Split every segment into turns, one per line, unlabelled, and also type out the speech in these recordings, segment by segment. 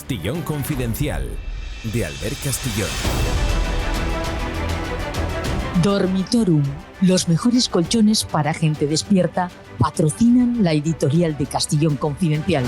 Castillón Confidencial, de Albert Castillón.
Dormitorum, los mejores colchones para gente despierta, patrocinan la editorial de Castillón Confidencial.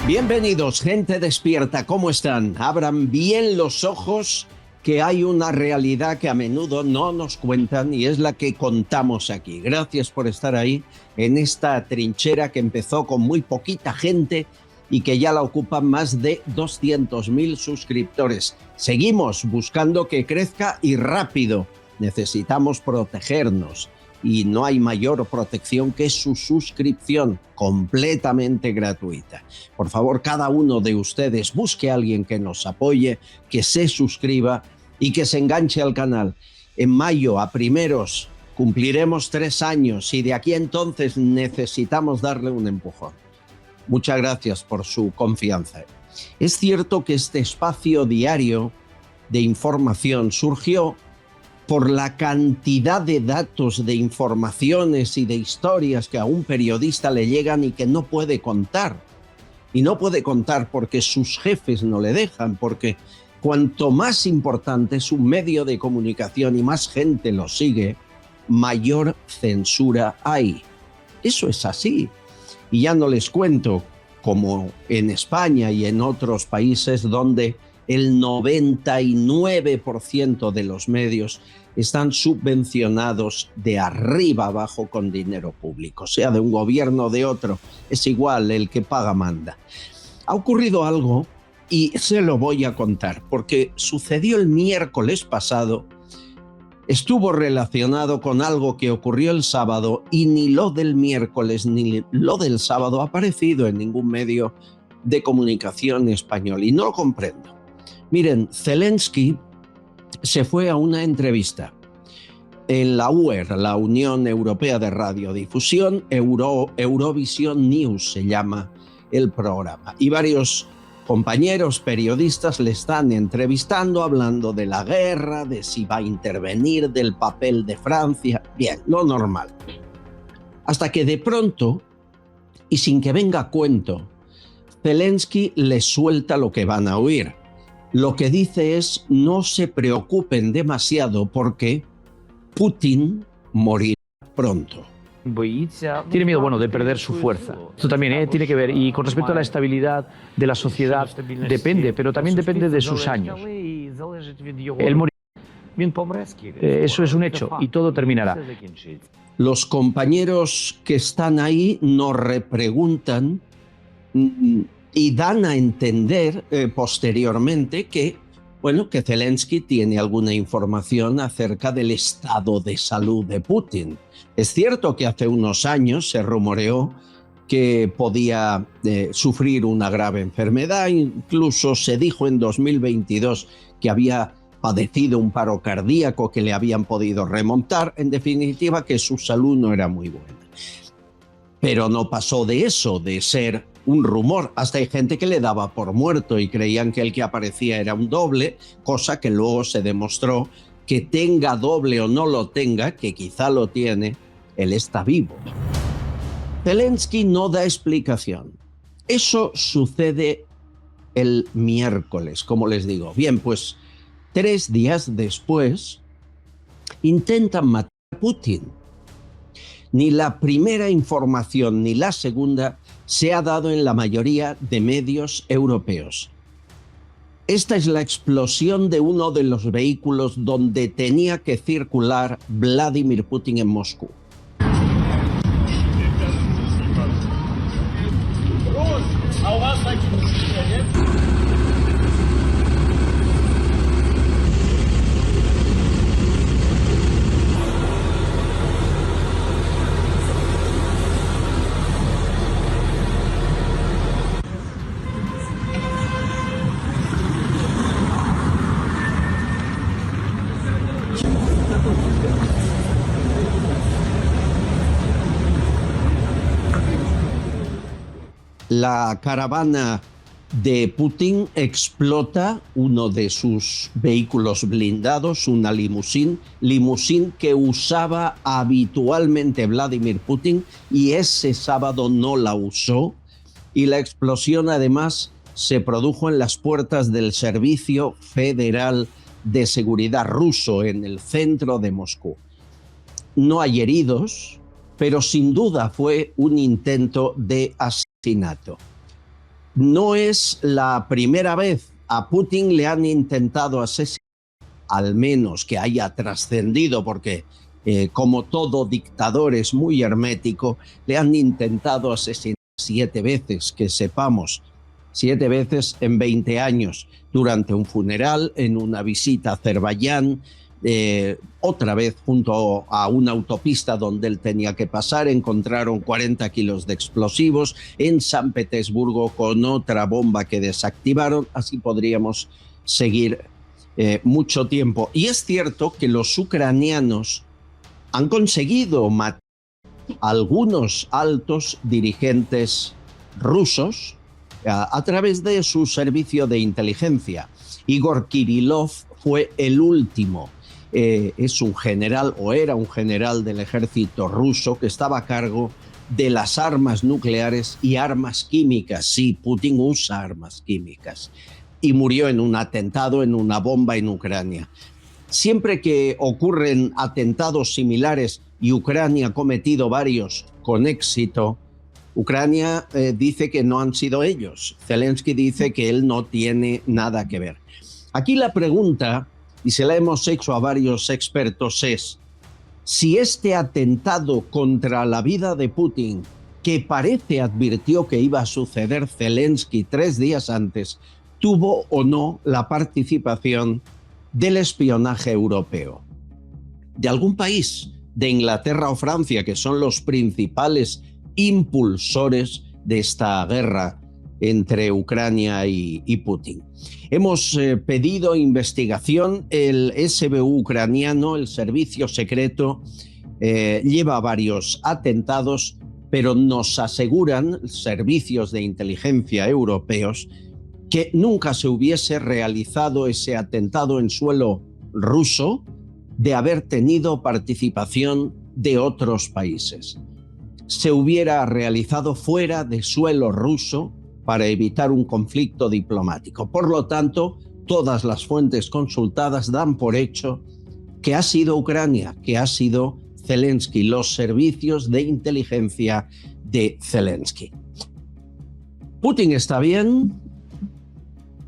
Bienvenidos, gente despierta, ¿cómo están? Abran bien los ojos, que hay una realidad que a menudo no nos cuentan y es la que contamos aquí. Gracias por estar ahí en esta trinchera que empezó con muy poquita gente y que ya la ocupan más de 200.000 suscriptores. Seguimos buscando que crezca y rápido. Necesitamos protegernos y no hay mayor protección que su suscripción completamente gratuita. Por favor, cada uno de ustedes busque a alguien que nos apoye, que se suscriba y que se enganche al canal. En mayo, a primeros, cumpliremos 3 años y de aquí a entonces necesitamos darle un empujón. Muchas gracias por su confianza. Es cierto que este espacio diario de información surgió por la cantidad de datos, de informaciones y de historias que a un periodista le llegan y que no puede contar. Y no puede contar porque sus jefes no le dejan, porque cuanto más importante es un medio de comunicación y más gente lo sigue, mayor censura hay. Eso es así. Y ya no les cuento, como en España y en otros países donde el 99% de los medios están subvencionados de arriba abajo con dinero público, sea de un gobierno o de otro, es igual, el que paga manda. Ha ocurrido algo y se lo voy a contar, porque sucedió el miércoles pasado, estuvo relacionado con algo que ocurrió el sábado y ni lo del miércoles ni lo del sábado ha aparecido en ningún medio de comunicación español y no lo comprendo. Miren, Zelensky se fue a una entrevista en la UER, la Unión Europea de Radiodifusión, Eurovision News se llama el programa, y varios compañeros periodistas le están entrevistando, hablando de la guerra, de si va a intervenir, del papel de Francia, bien, lo normal. Hasta que de pronto, y sin que venga a cuento, Zelensky les suelta lo que van a oír. Lo que dice es: no se preocupen demasiado porque Putin morirá pronto.
Tiene miedo, de perder su fuerza. Esto también tiene que ver. Y con respecto a la estabilidad de la sociedad, depende, pero también depende de sus años. Él morirá. Eso es un hecho y todo terminará.
Los compañeros que están ahí nos repreguntan y dan a entender posteriormente que Zelensky tiene alguna información acerca del estado de salud de Putin. Es cierto que hace unos años se rumoreó que podía sufrir una grave enfermedad, incluso se dijo en 2022 que había padecido un paro cardíaco que le habían podido remontar, en definitiva que su salud no era muy buena. Pero no pasó de eso, de ser un rumor. Hasta hay gente que le daba por muerto y creían que el que aparecía era un doble, cosa que luego se demostró que tenga doble o no lo tenga, que quizá lo tiene, él está vivo. Zelensky no da explicación. Eso sucede el miércoles, como les digo. Bien, pues 3 días después intentan matar a Putin. Ni la primera información ni la segunda se ha dado en la mayoría de medios europeos. Esta es la explosión de uno de los vehículos donde tenía que circular Vladimir Putin en Moscú. La caravana de Putin explota uno de sus vehículos blindados, una limusín que usaba habitualmente Vladimir Putin, y ese sábado no la usó y la explosión además se produjo en las puertas del Servicio Federal de Seguridad ruso en el centro de Moscú. No hay heridos, pero sin duda fue un intento de asesinato. No es la primera vez. A Putin le han intentado asesinar, al menos que haya trascendido, porque como todo dictador es muy hermético, le han intentado asesinar 7 veces, que sepamos, 7 veces en 20 años, durante un funeral, en una visita a Azerbaiyán, otra vez junto a una autopista donde él tenía que pasar, encontraron 40 kilos de explosivos, en San Petersburgo con otra bomba que desactivaron, así podríamos seguir mucho tiempo. Y es cierto que los ucranianos han conseguido matar a algunos altos dirigentes rusos a través de su servicio de inteligencia. Igor Kirillov fue el último. Es un general, o era un general del ejército ruso, que estaba a cargo de las armas nucleares y armas químicas. Sí, Putin usa armas químicas. Y murió en un atentado, en una bomba en Ucrania. Siempre que ocurren atentados similares y Ucrania ha cometido varios con éxito, Ucrania dice que no han sido ellos. Zelensky dice que él no tiene nada que ver. Aquí la pregunta, y se la hemos hecho a varios expertos, es si este atentado contra la vida de Putin, que parece advirtió que iba a suceder Zelensky 3 días antes, tuvo o no la participación del espionaje europeo, de algún país, de Inglaterra o Francia, que son los principales impulsores de esta guerra entre Ucrania y Putin. Hemos pedido investigación. El SBU ucraniano, el servicio secreto, lleva varios atentados, pero nos aseguran servicios de inteligencia europeos que nunca se hubiese realizado ese atentado en suelo ruso de haber tenido participación de otros países. Se hubiera realizado fuera de suelo ruso para evitar un conflicto diplomático. Por lo tanto, todas las fuentes consultadas dan por hecho que ha sido Ucrania, que ha sido Zelensky, los servicios de inteligencia de Zelensky. Putin está bien,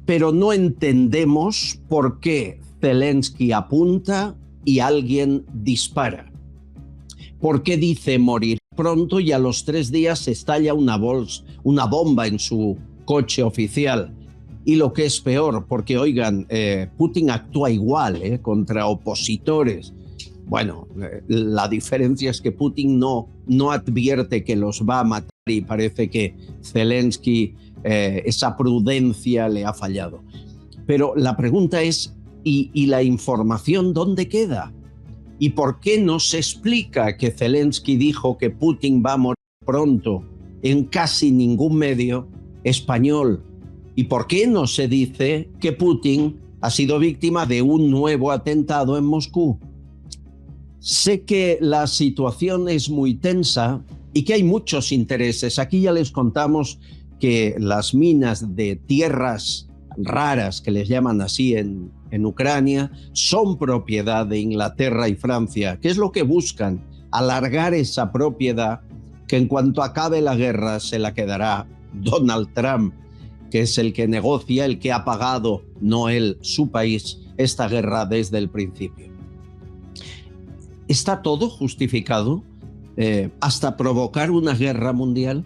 pero no entendemos por qué Zelensky apunta y alguien dispara. ¿Por qué dice morir pronto y a los 3 días estalla una bomba en su coche oficial? Y lo que es peor, porque oigan, Putin actúa igual contra opositores. Bueno, la diferencia es que Putin no advierte que los va a matar y parece que Zelensky esa prudencia le ha fallado. Pero la pregunta es, ¿y la información dónde queda? ¿Y por qué no se explica que Zelensky dijo que Putin va a morir pronto en casi ningún medio español? ¿Y por qué no se dice que Putin ha sido víctima de un nuevo atentado en Moscú? Sé que la situación es muy tensa y que hay muchos intereses. Aquí ya les contamos que las minas de tierras raras, que les llaman así en Ucrania, son propiedad de Inglaterra y Francia. ¿Qué es lo que buscan? Alargar esa propiedad, que en cuanto acabe la guerra se la quedará Donald Trump, que es el que negocia, el que ha pagado, no él, su país, esta guerra desde el principio. ¿Está todo justificado hasta provocar una guerra mundial?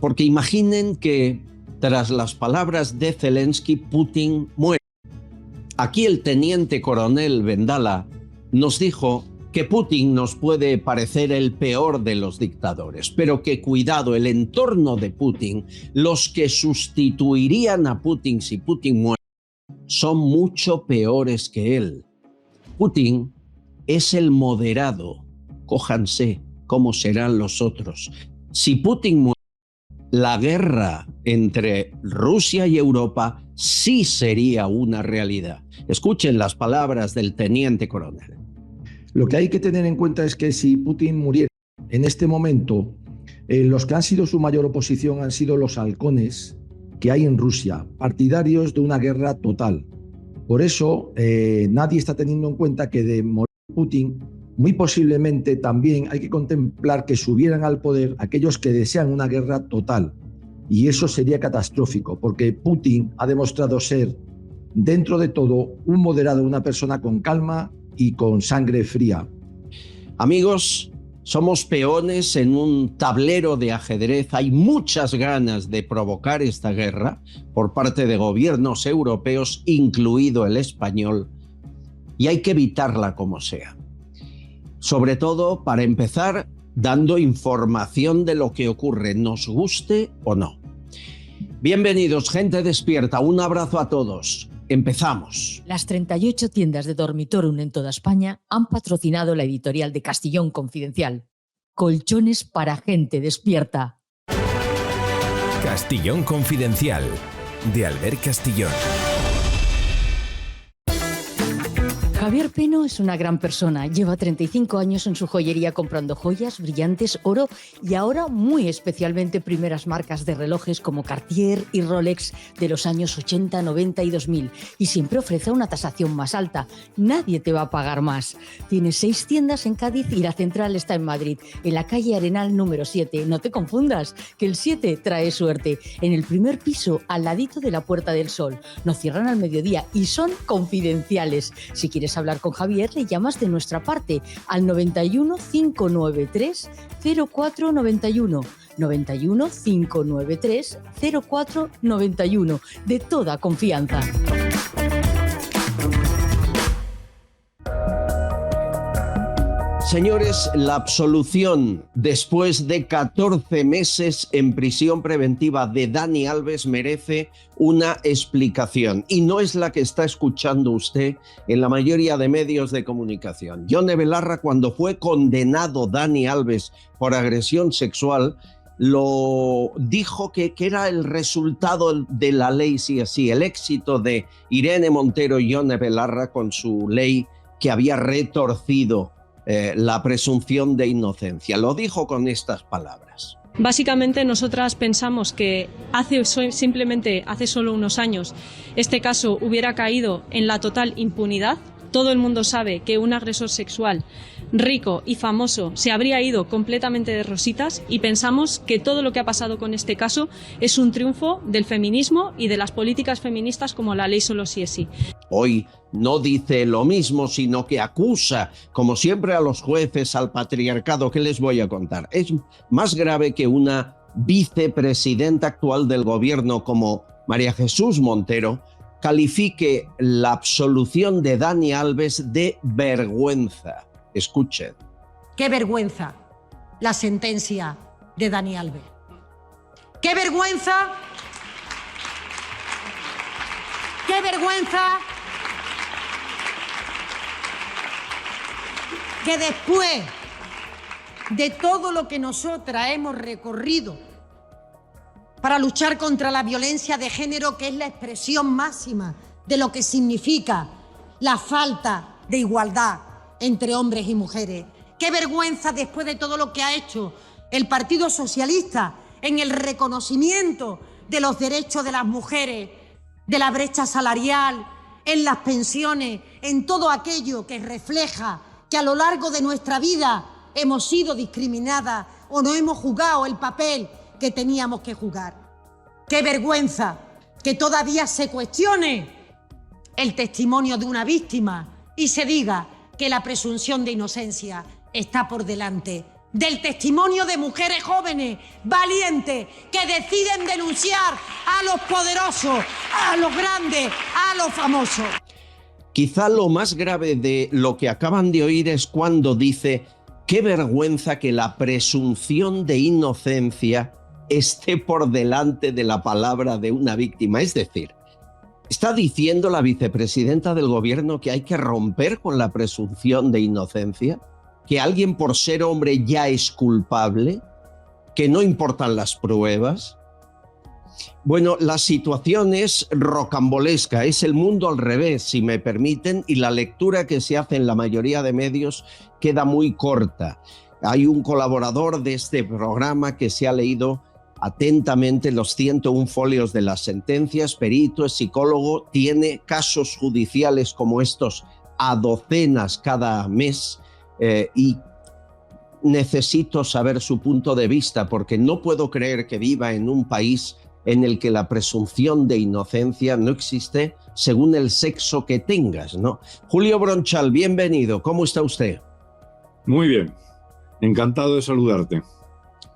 Porque imaginen que tras las palabras de Zelensky, Putin muere. Aquí el teniente coronel Vendala nos dijo que Putin nos puede parecer el peor de los dictadores, pero que cuidado, el entorno de Putin, los que sustituirían a Putin si Putin muere, son mucho peores que él. Putin es el moderado, cójanse cómo serán los otros. Si Putin muere, la guerra entre Rusia y Europa sí sería una realidad. Escuchen las palabras del teniente coronel.
Lo que hay que tener en cuenta es que si Putin muriera en este momento, Los que han sido su mayor oposición han sido los halcones que hay en Rusia, partidarios de una guerra total. Por eso nadie está teniendo en cuenta que de morir Putin, muy posiblemente también hay que contemplar que subieran al poder aquellos que desean una guerra total. Y eso sería catastrófico, porque Putin ha demostrado ser, dentro de todo, un moderado, una persona con calma y con sangre fría.
Amigos, somos peones en un tablero de ajedrez. Hay muchas ganas de provocar esta guerra por parte de gobiernos europeos, incluido el español, y hay que evitarla como sea. Sobre todo, para empezar, dando información de lo que ocurre, nos guste o no. Bienvenidos, gente despierta. Un abrazo a todos. Empezamos.
Las 38 tiendas de Dormitorum en toda España han patrocinado la editorial de Castillón Confidencial. Colchones para gente despierta.
Castillón Confidencial, de Albert Castillón.
Javier Peno es una gran persona. Lleva 35 años en su joyería comprando joyas, brillantes, oro y ahora muy especialmente primeras marcas de relojes como Cartier y Rolex de los años 80, 90 y 2000. Y siempre ofrece una tasación más alta. Nadie te va a pagar más. Tiene 6 tiendas en Cádiz y la central está en Madrid, en la calle Arenal número 7. No te confundas, que el 7 trae suerte. En el primer piso, al ladito de la Puerta del Sol. No cierran al mediodía y son confidenciales. Si quieres hablar con Javier, le llamas de nuestra parte al 91 593 0491. 91 593 0491. De toda confianza.
Señores, la absolución después de 14 meses en prisión preventiva de Dani Alves merece una explicación y no es la que está escuchando usted en la mayoría de medios de comunicación. Yone Belarra, cuando fue condenado Dani Alves por agresión sexual, lo dijo que era el resultado de la ley, sí así, el éxito de Irene Montero y Yone Belarra con su ley que había retorcido la presunción de inocencia. Lo dijo con estas palabras.
Básicamente nosotras pensamos que simplemente hace solo unos años este caso hubiera caído en la total impunidad. Todo el mundo sabe que un agresor sexual rico y famoso se habría ido completamente de rositas y pensamos que todo lo que ha pasado con este caso es un triunfo del feminismo y de las políticas feministas como la ley Solo sí es sí.
Hoy no dice lo mismo, sino que acusa, como siempre, a los jueces, al patriarcado. ¿Qué les voy a contar? Es más grave que una vicepresidenta actual del gobierno como María Jesús Montero califique la absolución de Dani Alves de vergüenza. Escuchen.
¡Qué vergüenza la sentencia de Dani Alves! ¡Qué vergüenza! ¡Qué vergüenza! Que después de todo lo que nosotras hemos recorrido para luchar contra la violencia de género, que es la expresión máxima de lo que significa la falta de igualdad entre hombres y mujeres. Qué vergüenza después de todo lo que ha hecho el Partido Socialista en el reconocimiento de los derechos de las mujeres, de la brecha salarial, en las pensiones, en todo aquello que refleja que a lo largo de nuestra vida hemos sido discriminadas o no hemos jugado el papel que teníamos que jugar. Qué vergüenza que todavía se cuestione el testimonio de una víctima y se diga que la presunción de inocencia está por delante del testimonio de mujeres jóvenes, valientes, que deciden denunciar a los poderosos, a los grandes, a los famosos.
Quizá lo más grave de lo que acaban de oír es cuando dice: qué vergüenza que la presunción de inocencia esté por delante de la palabra de una víctima. Es decir, ¿está diciendo la vicepresidenta del gobierno que hay que romper con la presunción de inocencia? ¿Que alguien por ser hombre ya es culpable? ¿Que no importan las pruebas? Bueno, la situación es rocambolesca, es el mundo al revés, si me permiten, y la lectura que se hace en la mayoría de medios queda muy corta. Hay un colaborador de este programa que se ha leído atentamente los 101 folios de las sentencias, perito, es psicólogo, tiene casos judiciales como estos a docenas cada mes y necesito saber su punto de vista porque no puedo creer que viva en un país en el que la presunción de inocencia no existe según el sexo que tengas, ¿no? Julio Bronchal, bienvenido, ¿cómo está usted?
Muy bien, encantado de saludarte.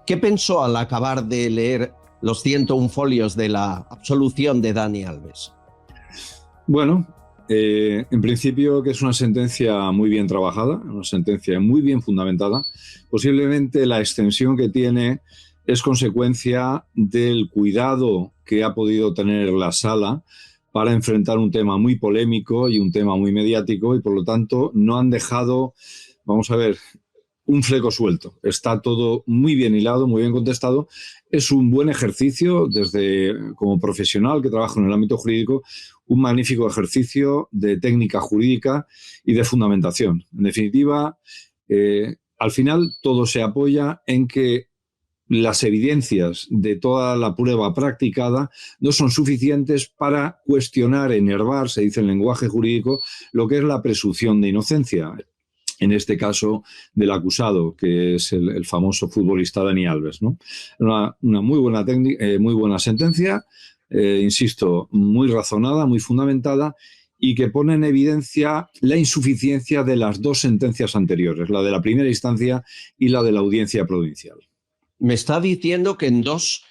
¿Qué pensó al acabar de leer los 101 folios de la absolución de Dani Alves?
Bueno, en principio que es una sentencia muy bien trabajada, una sentencia muy bien fundamentada. Posiblemente la extensión que tiene es consecuencia del cuidado que ha podido tener la sala para enfrentar un tema muy polémico y un tema muy mediático y por lo tanto no han dejado, vamos a ver, un fleco suelto. Está todo muy bien hilado, muy bien contestado. Es un buen ejercicio como profesional que trabajo en el ámbito jurídico, un magnífico ejercicio de técnica jurídica y de fundamentación. En definitiva, al final todo se apoya en que las evidencias de toda la prueba practicada no son suficientes para cuestionar, enervar, se dice en lenguaje jurídico, lo que es la presunción de inocencia. En este caso del acusado, que es el famoso futbolista Dani Alves, ¿no? Una muy buena sentencia, insisto, muy razonada, muy fundamentada y que pone en evidencia la insuficiencia de las dos sentencias anteriores, la de la primera instancia y la de la audiencia provincial.
Me está diciendo que en dos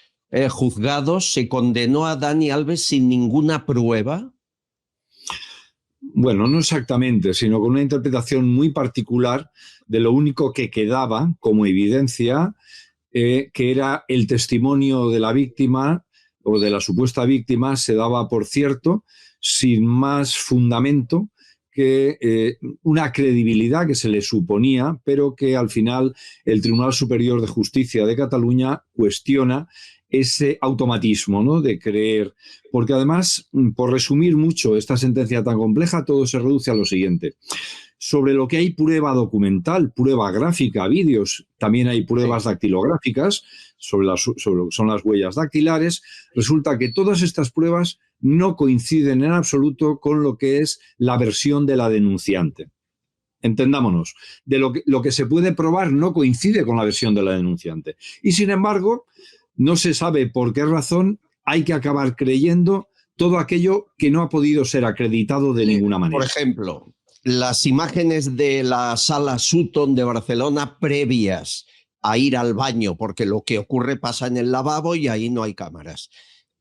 juzgados se condenó a Dani Alves sin ninguna prueba.
Bueno, no exactamente, sino con una interpretación muy particular de lo único que quedaba como evidencia, que era el testimonio de la víctima o de la supuesta víctima, se daba por cierto, sin más fundamento que una credibilidad que se le suponía, pero que al final el Tribunal Superior de Justicia de Cataluña cuestiona ese automatismo, ¿no?, de creer. Porque además, por resumir mucho esta sentencia tan compleja, todo se reduce a lo siguiente. Sobre lo que hay prueba documental, prueba gráfica, vídeos, también hay pruebas dactilográficas sobre lo que son las huellas dactilares. Resulta que todas estas pruebas no coinciden en absoluto con lo que es la versión de la denunciante. Entendámonos, de lo que se puede probar no coincide con la versión de la denunciante. Y sin embargo, no se sabe por qué razón hay que acabar creyendo todo aquello que no ha podido ser acreditado de ninguna manera.
Por ejemplo, las imágenes de la sala Sutton de Barcelona previas a ir al baño, porque lo que ocurre pasa en el lavabo y ahí no hay cámaras.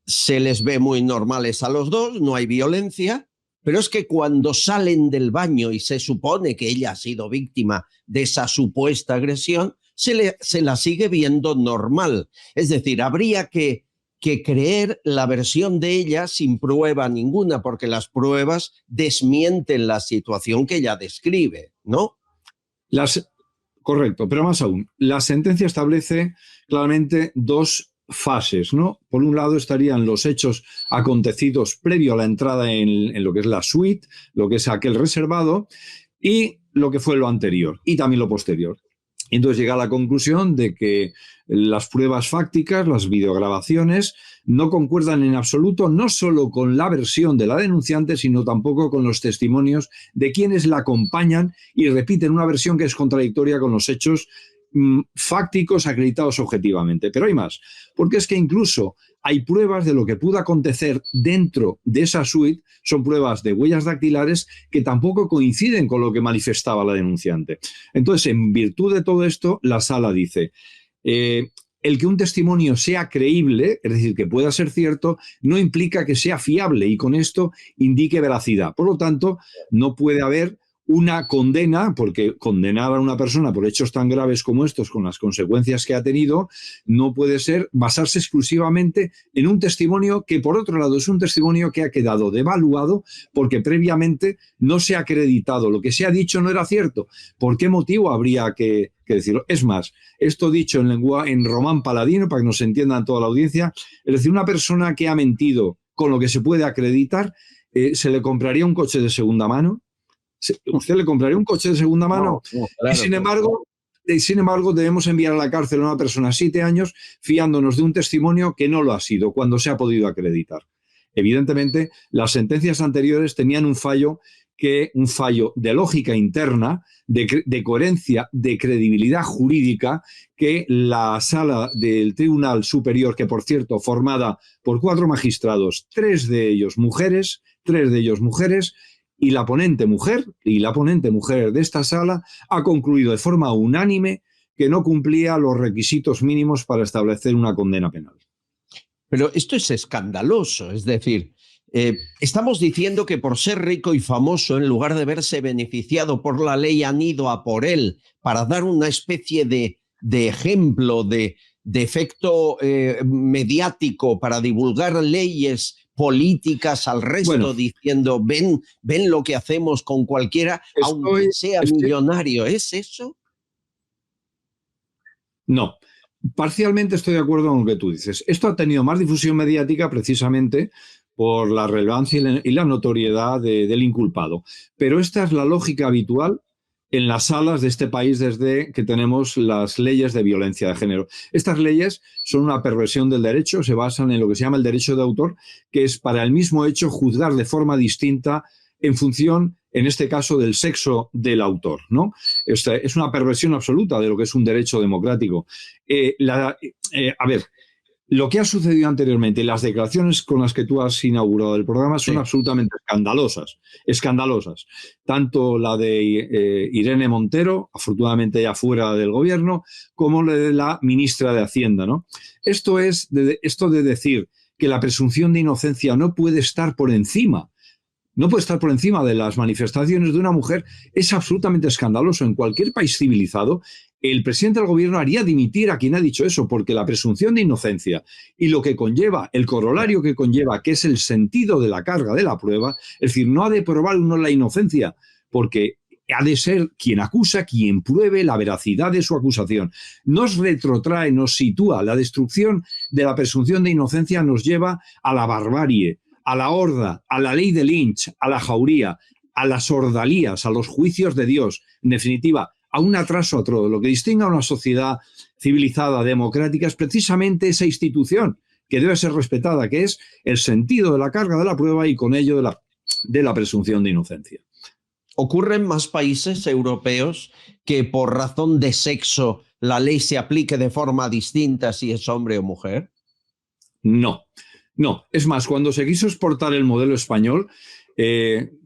Se les ve muy normales a los dos, no hay violencia, pero es que cuando salen del baño y se supone que ella ha sido víctima de esa supuesta agresión, se la sigue viendo normal. Es decir, habría que creer la versión de ella sin prueba ninguna, porque las pruebas desmienten la situación que ella describe, ¿no?
Correcto, pero más aún, la sentencia establece claramente dos fases, ¿no? Por un lado estarían los hechos acontecidos previo a la entrada en lo que es la suite, lo que es aquel reservado, y lo que fue lo anterior, y también lo posterior. Entonces llega a la conclusión de que las pruebas fácticas, las videograbaciones, no concuerdan en absoluto, no solo con la versión de la denunciante, sino tampoco con los testimonios de quienes la acompañan y repiten una versión que es contradictoria con los hechos fácticos acreditados objetivamente. Pero hay más, porque es que incluso hay pruebas de lo que pudo acontecer dentro de esa suite, son pruebas de huellas dactilares que tampoco coinciden con lo que manifestaba la denunciante. Entonces, en virtud de todo esto, la sala dice, el que un testimonio sea creíble, es decir, que pueda ser cierto, no implica que sea fiable y con esto indique veracidad. Por lo tanto, no puede haber una condena, porque condenar a una persona por hechos tan graves como estos, con las consecuencias que ha tenido, no puede ser basarse exclusivamente en un testimonio que, por otro lado, es un testimonio que ha quedado devaluado porque previamente no se ha acreditado. Lo que se ha dicho no era cierto. ¿Por qué motivo habría que decirlo? Es más, esto dicho en román paladino, para que nos entiendan toda la audiencia, es decir, una persona que ha mentido con lo que se puede acreditar, ¿se le compraría un coche de segunda mano? ¿Usted le compraría un coche de segunda mano?
No, claro,
y sin embargo, sin embargo, debemos enviar a la cárcel a una persona 7 años fiándonos de un testimonio que no lo ha sido, cuando se ha podido acreditar. Evidentemente, las sentencias anteriores tenían un fallo de lógica interna, de coherencia, de credibilidad jurídica, que la sala del Tribunal Superior, que por cierto, formada por 4 magistrados, 3 de ellos mujeres, y la ponente mujer de esta sala ha concluido de forma unánime que no cumplía los requisitos mínimos para establecer una condena penal.
Pero esto es escandaloso, es decir, estamos diciendo que por ser rico y famoso, en lugar de verse beneficiado por la ley, han ido a por él para dar una especie de ejemplo, de efecto mediático para divulgar leyes políticas al resto, diciendo ven lo que hacemos con cualquiera, aunque sea millonario. ¿Es eso?
No. Parcialmente estoy de acuerdo con lo que tú dices. Esto ha tenido más difusión mediática precisamente por la relevancia y la notoriedad del inculpado. Pero esta es la lógica habitual en las salas de este país desde que tenemos las leyes de violencia de género. Estas leyes son una perversión del derecho, se basan en lo que se llama el derecho de autor, que es para el mismo hecho juzgar de forma distinta en función, en este caso, del sexo del autor, ¿no? Es una perversión absoluta de lo que es un derecho democrático. A ver, lo que ha sucedido anteriormente, las declaraciones con las que tú has inaugurado el programa son absolutamente escandalosas. Tanto la de Irene Montero, afortunadamente ya fuera del gobierno, como la de la ministra de Hacienda, ¿no? Esto de decir que la presunción de inocencia no puede estar por encima de las manifestaciones de una mujer es absolutamente escandaloso. En cualquier país civilizado, el presidente del gobierno haría dimitir a quien ha dicho eso, porque la presunción de inocencia y lo que conlleva, el corolario que conlleva, que es el sentido de la carga de la prueba, es decir, no ha de probar uno la inocencia, porque ha de ser quien acusa, quien pruebe la veracidad de su acusación. Nos retrotrae, nos sitúa. La destrucción de la presunción de inocencia nos lleva a la barbarie, a la horda, a la ley de Lynch, a la jauría, a las ordalías, a los juicios de Dios, en definitiva, a un atraso a todo. Lo que distingue a una sociedad civilizada, democrática, es precisamente esa institución que debe ser respetada, que es el sentido de la carga de la prueba y con ello de la presunción de inocencia.
¿Ocurre en más países europeos que por razón de sexo la ley se aplique de forma distinta si es hombre o mujer?
No. Es más, cuando se quiso exportar el modelo español,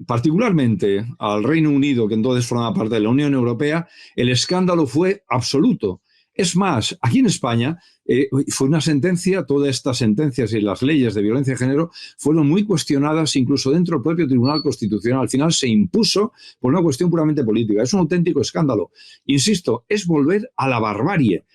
particularmente al Reino Unido, que entonces formaba parte de la Unión Europea, el escándalo fue absoluto. Es más, aquí en España fue una sentencia, todas estas sentencias y las leyes de violencia de género fueron muy cuestionadas incluso dentro del propio Tribunal Constitucional. Al final se impuso por una cuestión puramente política. Es un auténtico escándalo. Insisto, es volver a la barbarie.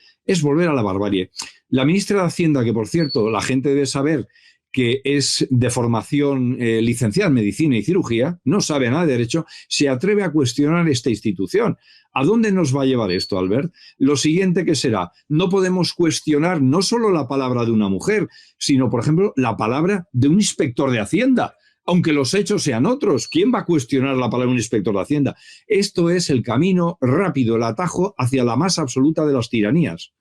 La ministra de Hacienda, que por cierto la gente debe saber que es de formación licenciada en Medicina y Cirugía, no sabe nada de Derecho, se atreve a cuestionar esta institución. ¿A dónde nos va a llevar esto, Albert? Lo siguiente que será, no podemos cuestionar no solo la palabra de una mujer, sino, por ejemplo, la palabra de un inspector de Hacienda, aunque los hechos sean otros. ¿Quién va a cuestionar la palabra de un inspector de Hacienda? Esto es el camino rápido, el atajo hacia la más absoluta de las tiranías.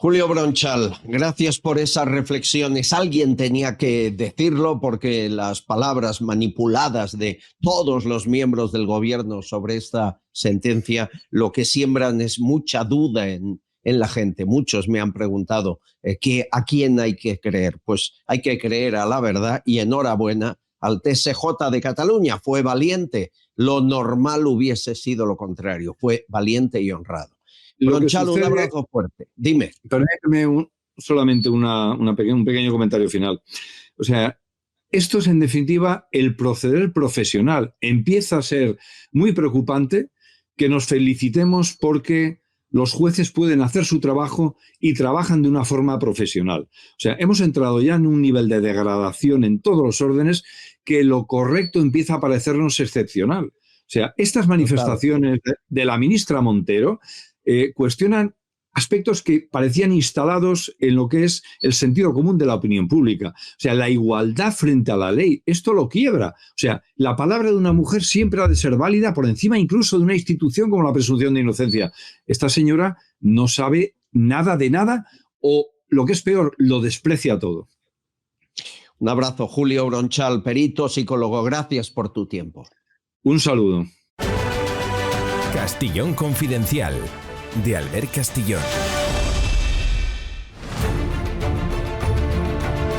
Julio Bronchal, gracias por esas reflexiones. Alguien tenía que decirlo porque las palabras manipuladas de todos los miembros del gobierno sobre esta sentencia lo que siembran es mucha duda en la gente. Muchos me han preguntado ¿a quién hay que creer? Pues hay que creer a la verdad y enhorabuena al TSJ de Cataluña. Fue valiente. Lo normal hubiese sido lo contrario. Fue valiente y honrado. Bronchal, un abrazo fuerte. Dime.
Permíteme solamente un pequeño comentario final. O sea, esto es en definitiva el proceder profesional. Empieza a ser muy preocupante que nos felicitemos porque los jueces pueden hacer su trabajo y trabajan de una forma profesional. O sea, hemos entrado ya en un nivel de degradación en todos los órdenes que lo correcto empieza a parecernos excepcional. O sea, estas manifestaciones de la ministra Montero cuestionan aspectos que parecían instalados en lo que es el sentido común de la opinión pública. O sea, la igualdad frente a la ley, esto lo quiebra. O sea, la palabra de una mujer siempre ha de ser válida por encima incluso de una institución como la presunción de inocencia. Esta señora no sabe nada de nada o, lo que es peor, lo desprecia todo.
Un abrazo, Julio Bronchal, perito, psicólogo. Gracias por tu tiempo.
Un saludo.
Castillón Confidencial, de Albert Castillón.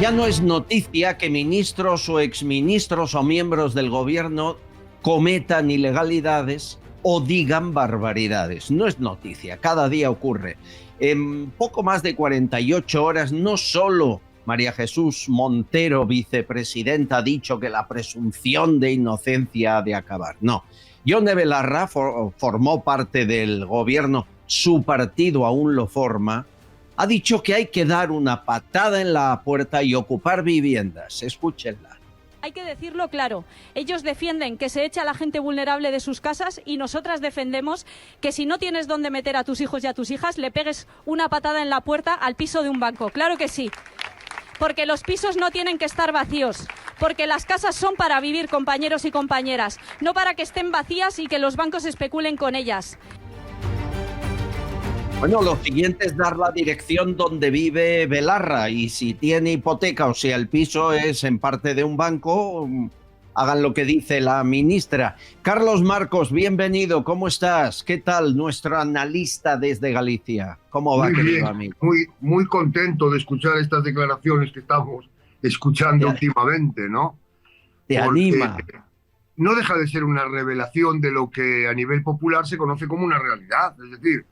Ya no es noticia que ministros o exministros o miembros del gobierno cometan ilegalidades o digan barbaridades. No es noticia, cada día ocurre. En poco más de 48 horas, no solo María Jesús Montero, vicepresidenta, ha dicho que la presunción de inocencia ha de acabar. No. Yone Belarra formó parte del gobierno, su partido aún lo forma, ha dicho que hay que dar una patada en la puerta y ocupar viviendas. Escúchenla.
Hay que decirlo claro, ellos defienden que se eche a la gente vulnerable de sus casas y nosotras defendemos que si no tienes dónde meter a tus hijos y a tus hijas, le pegues una patada en la puerta al piso de un banco. Claro que sí. Porque los pisos no tienen que estar vacíos, porque las casas son para vivir, compañeros y compañeras, no para que estén vacías y que los bancos especulen con ellas.
Bueno, lo siguiente es dar la dirección donde vive Belarra y si tiene hipoteca o si el piso es en parte de un banco, hagan lo que dice la ministra. Carlos Marcos, bienvenido, ¿cómo estás? ¿Qué tal nuestro analista desde Galicia? ¿Cómo va, querido amigo?
Muy contento de escuchar estas declaraciones que estamos escuchando últimamente, ¿no?
Te anima.
No deja de ser una revelación de lo que a nivel popular se conoce como una realidad. Es decir,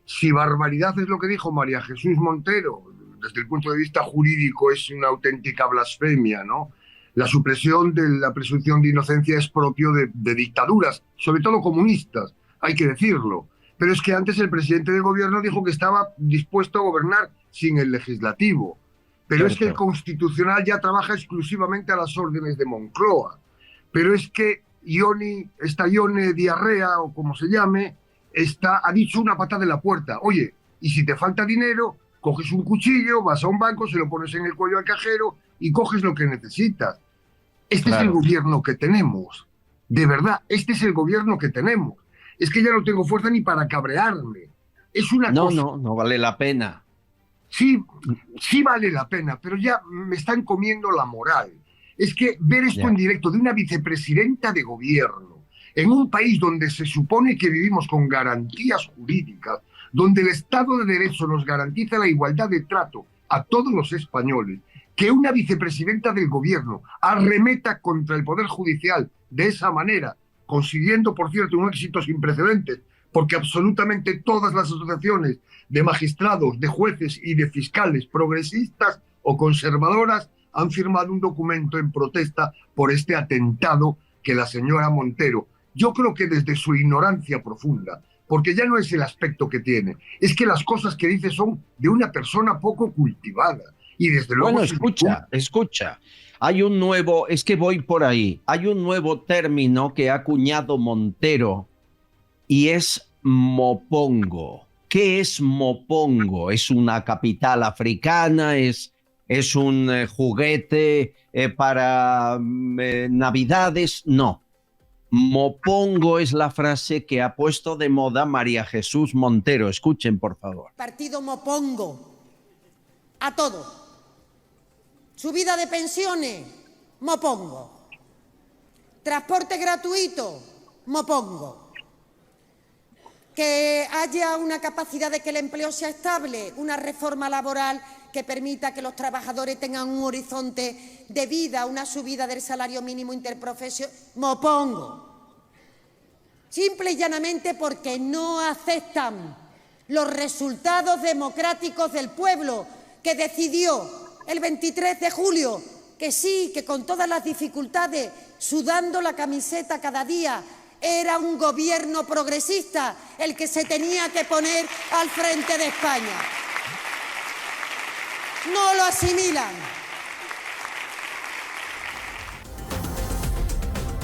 si barbaridad es lo que dijo María Jesús Montero, desde el punto de vista jurídico es una auténtica blasfemia, ¿no? La supresión de la presunción de inocencia es propio de dictaduras, sobre todo comunistas, hay que decirlo. Pero es que antes el presidente del gobierno dijo que estaba dispuesto a gobernar sin el legislativo. Pero es que el Constitucional ya trabaja exclusivamente a las órdenes de Moncloa. Pero es que Ione Diarrea, o como se llame, ha dicho una patada en la puerta. Oye, y si te falta dinero, coges un cuchillo, vas a un banco, se lo pones en el cuello al cajero y coges lo que necesitas. Este es el gobierno que tenemos. De verdad, este es el gobierno que tenemos. Es que ya no tengo fuerza ni para cabrearme. Es una cosa...
No vale la pena.
Sí vale la pena, pero ya me están comiendo la moral. Es que ver esto en directo de una vicepresidenta de gobierno, en un país donde se supone que vivimos con garantías jurídicas, donde el Estado de Derecho nos garantiza la igualdad de trato a todos los españoles, que una vicepresidenta del gobierno arremeta contra el Poder Judicial de esa manera, consiguiendo, por cierto, un éxito sin precedentes, porque absolutamente todas las asociaciones de magistrados, de jueces y de fiscales progresistas o conservadoras han firmado un documento en protesta por este atentado que la señora Montero, yo creo que desde su ignorancia profunda, porque ya no es el aspecto que tiene, es que las cosas que dice son de una persona poco cultivada. Y desde luego...
Bueno, escucha. Hay un nuevo, es que voy por ahí, hay un nuevo término que ha acuñado Montero y es mopongo. ¿Qué es mopongo? ¿Es una capital africana? ¿Es un juguete para Navidades? No. Mopongo es la frase que ha puesto de moda María Jesús Montero. Escuchen, por favor.
Partido mopongo a todo. Subida de pensiones, mopongo. Transporte gratuito, mopongo. Que haya una capacidad de que el empleo sea estable, una reforma laboral que permita que los trabajadores tengan un horizonte de vida, una subida del salario mínimo interprofesional, mopongo. Simple y llanamente porque no aceptan los resultados democráticos del pueblo que decidió el 23 de julio que sí, que con todas las dificultades, sudando la camiseta cada día, era un gobierno progresista el que se tenía que poner al frente de España. No lo asimilan.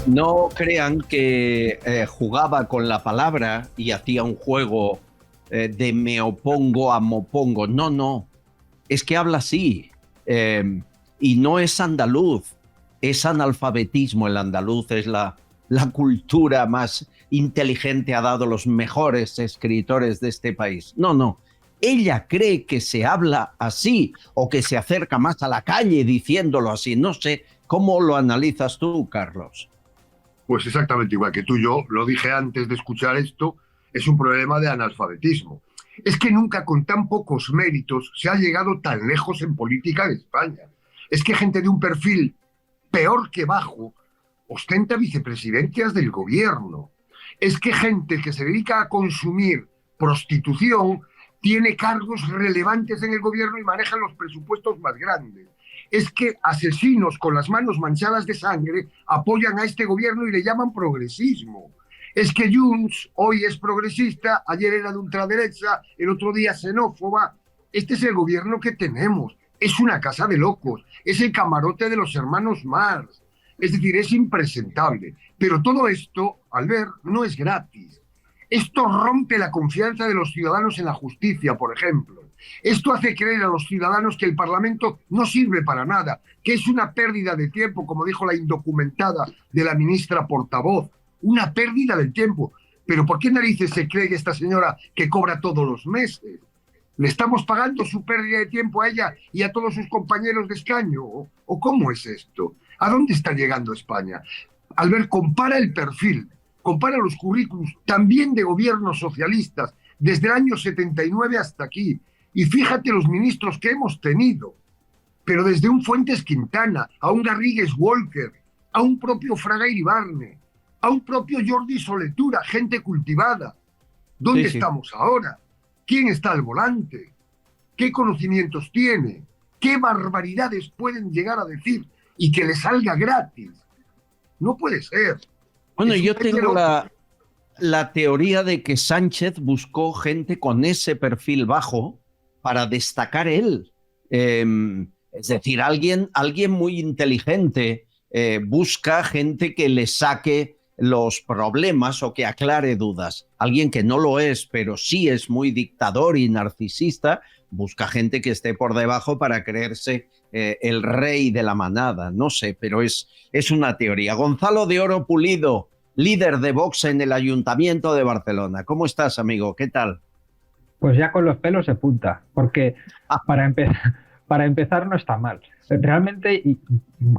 No crean que jugaba con la palabra y hacía un juego de me opongo a mopongo. No, no. Es que habla así. Y no es andaluz. Es analfabetismo. El andaluz es la cultura más inteligente, ha dado los mejores escritores de este país. No, no. Ella cree que se habla así o que se acerca más a la calle diciéndolo así. No sé, ¿cómo lo analizas tú, Carlos?
Pues exactamente igual que tú. Yo lo dije antes de escuchar esto, es un problema de analfabetismo. Es que nunca con tan pocos méritos se ha llegado tan lejos en política de España. Es que gente de un perfil peor que bajo ostenta vicepresidencias del gobierno. Es que gente que se dedica a consumir prostitución tiene cargos relevantes en el gobierno y manejan los presupuestos más grandes. Es que asesinos con las manos manchadas de sangre apoyan a este gobierno y le llaman progresismo. Es que Junts hoy es progresista, ayer era de ultraderecha, el otro día xenófoba. Este es el gobierno que tenemos. Es una casa de locos. Es el camarote de los hermanos Marx. Es decir, es impresentable. Pero todo esto, Albert, no es gratis. Esto rompe la confianza de los ciudadanos en la justicia, por ejemplo. Esto hace creer a los ciudadanos que el Parlamento no sirve para nada, que es una pérdida de tiempo, como dijo la indocumentada de la ministra portavoz. Una pérdida de tiempo. Pero ¿por qué narices se cree esta señora que cobra todos los meses? ¿Le estamos pagando su pérdida de tiempo a ella y a todos sus compañeros de escaño? ¿O cómo es esto? ¿A dónde está llegando España? Albert, compara el perfil, compara los currículums también de gobiernos socialistas desde el año 79 hasta aquí. Y fíjate los ministros que hemos tenido. Pero desde un Fuentes Quintana, a un Garrigues Walker, a un propio Fraga Iribarne, a un propio Jordi Soletura, gente cultivada. ¿Dónde estamos ahora? ¿Quién está al volante? ¿Qué conocimientos tiene? ¿Qué barbaridades pueden llegar a decir y que le salga gratis? No puede ser.
Bueno, yo tengo la teoría de que Sánchez buscó gente con ese perfil bajo para destacar él. Es decir, alguien muy inteligente busca gente que le saque los problemas o que aclare dudas. Alguien que no lo es, pero sí es muy dictador y narcisista, busca gente que esté por debajo para creerse el rey de la manada. No sé, pero es una teoría. Gonzalo de Oro Pulido, líder de Vox en el Ayuntamiento de Barcelona. ¿Cómo estás, amigo? ¿Qué tal?
Pues ya con los pelos de punta, porque para empezar no está mal. Realmente, y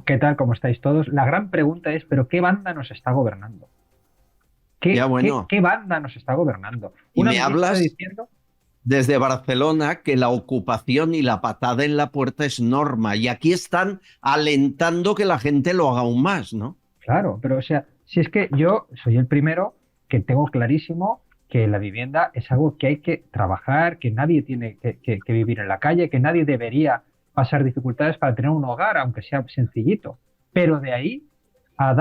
¿qué tal? ¿Cómo estáis todos? La gran pregunta es, ¿pero qué banda nos está gobernando? ¿Qué banda nos está gobernando?
Y me hablas diciendo desde Barcelona que la ocupación y la patada en la puerta es norma, y aquí están alentando que la gente lo haga aún más, ¿no?
Claro, pero o sea, si es que yo soy el primero que tengo clarísimo que la vivienda es algo que hay que trabajar, que nadie tiene que vivir en la calle, que nadie debería pasar dificultades para tener un hogar, aunque sea sencillito. Pero de ahí a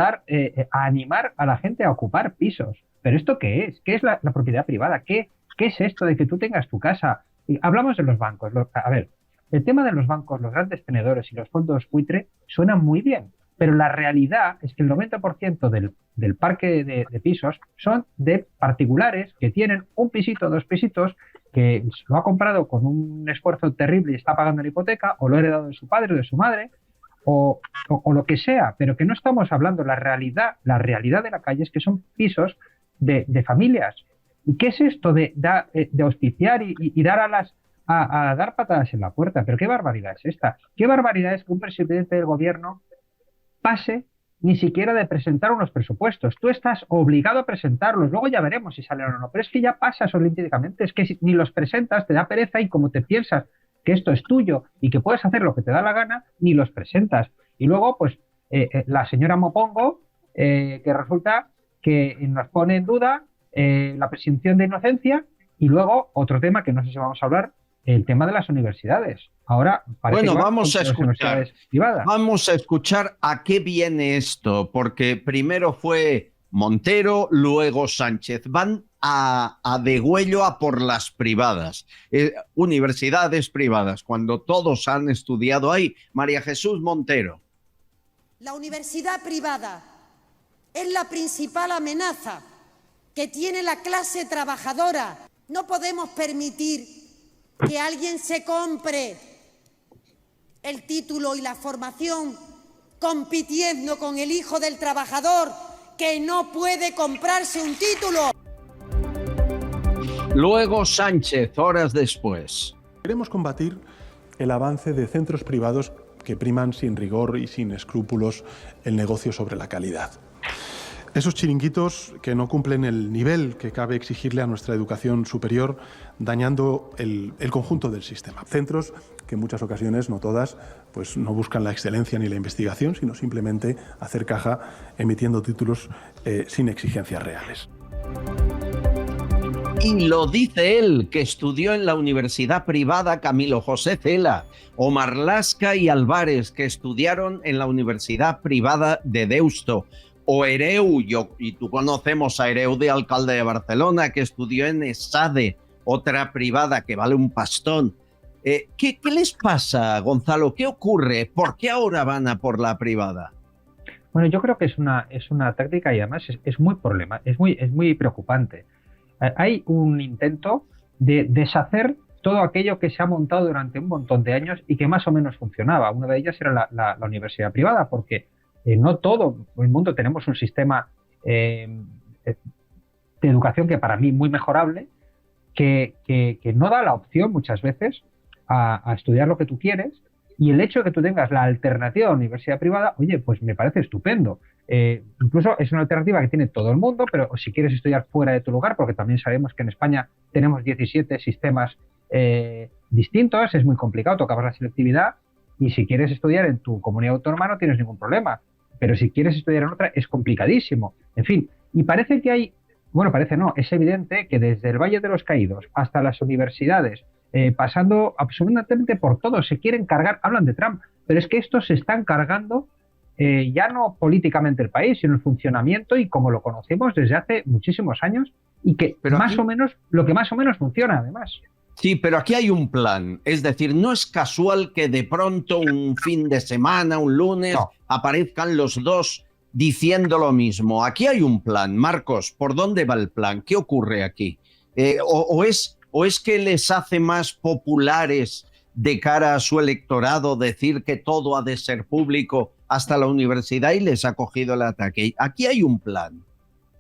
animar a la gente a ocupar pisos. ¿Pero esto qué es? ¿Qué es la propiedad privada? ¿Qué es esto de que tú tengas tu casa? Y hablamos de los bancos. A ver, el tema de los bancos, los grandes tenedores y los fondos buitre suenan muy bien, pero la realidad es que el 90% del parque de pisos son de particulares que tienen un pisito, dos pisitos, que lo ha comprado con un esfuerzo terrible y está pagando la hipoteca, o lo ha heredado de su padre o de su madre, o lo que sea, pero que no estamos hablando. La realidad de la calle es que son pisos de familias. ¿Y qué es esto de auspiciar y dar a dar patadas en la puerta? ¿Pero qué barbaridad es esta? ¿Qué barbaridad es que un presidente del gobierno pase ni siquiera de presentar unos presupuestos? Tú estás obligado a presentarlos, luego ya veremos si salen o no, pero es que ya pasas olímpicamente, es que si ni los presentas te da pereza, y como te piensas que esto es tuyo y que puedes hacer lo que te da la gana, ni los presentas. Y luego, pues, la señora Mopongo, que resulta que nos pone en duda la presunción de inocencia, y luego otro tema que no sé si vamos a hablar, el tema de las universidades. Ahora parece
bueno,
que
vamos a escuchar a qué viene esto, porque primero fue Montero, luego Sánchez. Van a degüello a por las privadas, universidades privadas, cuando todos han estudiado ahí. María Jesús Montero.
La universidad privada es la principal amenaza que tiene la clase trabajadora No podemos permitir que alguien se compre el título y la formación compitiendo con el hijo del trabajador que no puede comprarse un título.
Luego Sánchez, horas después.
Queremos combatir el avance de centros privados que priman sin rigor y sin escrúpulos el negocio sobre la calidad. Esos chiringuitos que no cumplen el nivel que cabe exigirle a nuestra educación superior, dañando el conjunto del sistema. Centros que en muchas ocasiones, no todas, pues no buscan la excelencia ni la investigación, sino simplemente hacer caja emitiendo títulos sin exigencias reales.
Y lo dice él, que estudió en la universidad privada Camilo José Cela, o Marlaska y Álvarez, que estudiaron en la universidad privada de Deusto, o Hereu, y tú conocemos a Hereu de alcalde de Barcelona, que estudió en ESADE, otra privada que vale un pastón. ¿Qué les pasa, Gonzalo? ¿Qué ocurre? ¿Por qué ahora van a por la privada?
Bueno, yo creo que es una táctica y además es muy preocupante. Hay un intento de deshacer todo aquello que se ha montado durante un montón de años y que más o menos funcionaba. Una de ellas era la universidad privada, porque no todo el mundo tenemos un sistema de educación que para mí muy mejorable, que no da la opción muchas veces a estudiar lo que tú quieres, y el hecho de que tú tengas la alternativa a la universidad privada, oye, pues me parece estupendo. Incluso es una alternativa que tiene todo el mundo, pero si quieres estudiar fuera de tu lugar, porque también sabemos que en España tenemos 17 sistemas distintos, es muy complicado, tocamos la selectividad, y si quieres estudiar en tu comunidad autónoma no tienes ningún problema, pero si quieres estudiar en otra es complicadísimo. En fin, y parece que hay, bueno, parece no, es evidente que desde el Valle de los Caídos hasta las universidades, pasando absolutamente por todo, se quieren cargar, hablan de Trump, pero es que estos se están cargando ya no políticamente el país, sino el funcionamiento y como lo conocemos desde hace muchísimos años, y que lo que más o menos funciona además.
Sí, pero aquí hay un plan. Es decir, no es casual que de pronto un fin de semana, un lunes, aparezcan los dos diciendo lo mismo. Aquí hay un plan. Marcos, ¿por dónde va el plan? ¿Qué ocurre aquí? ¿O es que les hace más populares de cara a su electorado decir que todo ha de ser público hasta la universidad y les ha cogido el ataque? Aquí hay un plan.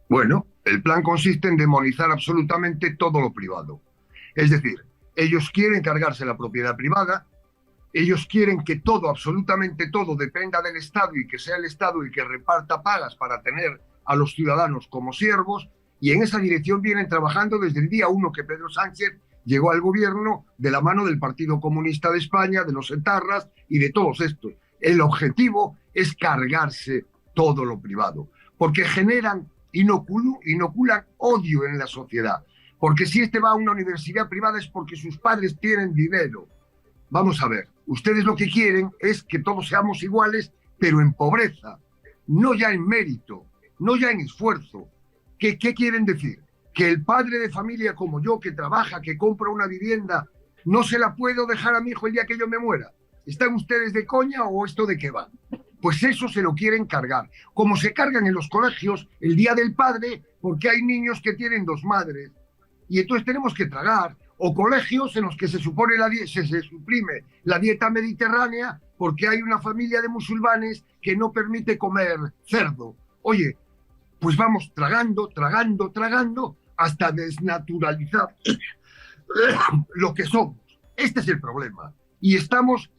Bueno, el plan consiste en demonizar absolutamente todo lo privado. Es decir, ellos quieren cargarse la propiedad privada, ellos quieren que todo, absolutamente todo, dependa del Estado y que sea el Estado el que reparta pagas para tener a los ciudadanos como siervos, y en esa dirección vienen trabajando desde el día 1 que Pedro Sánchez llegó al gobierno de la mano del Partido Comunista de España, de los etarras y de todos estos. El objetivo es cargarse todo lo privado, porque inoculan odio en la sociedad. Porque si este va a una universidad privada es porque sus padres tienen dinero. Vamos a ver, ustedes lo que quieren es que todos seamos iguales, pero en pobreza, no ya en mérito, no ya en esfuerzo. ¿Qué quieren decir? Que el padre de familia como yo, que trabaja, que compra una vivienda, no se la puedo dejar a mi hijo el día que yo me muera. ¿Están ustedes de coña o esto de qué va? Pues eso se lo quieren cargar. Como se cargan en los colegios el Día del Padre, porque hay niños que tienen dos madres. Y entonces tenemos que tragar, o colegios en los que se suprime la dieta mediterránea porque hay una familia de musulmanes que no permite comer cerdo. Oye, pues vamos tragando hasta desnaturalizar lo que somos. Este es el problema. Y estamos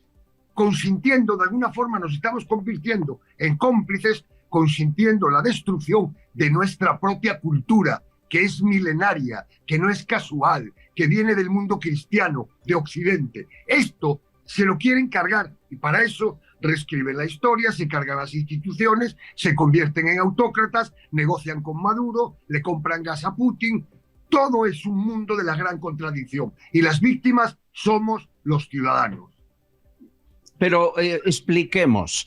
consintiendo, de alguna forma nos estamos convirtiendo en cómplices, consintiendo la destrucción de nuestra propia cultura, que es milenaria, que no es casual, que viene del mundo cristiano, de Occidente. Esto se lo quieren cargar y para eso reescriben la historia, se cargan las instituciones, se convierten en autócratas, negocian con Maduro, le compran gas a Putin. Todo es un mundo de la gran contradicción y las víctimas somos los ciudadanos.
Pero expliquemos,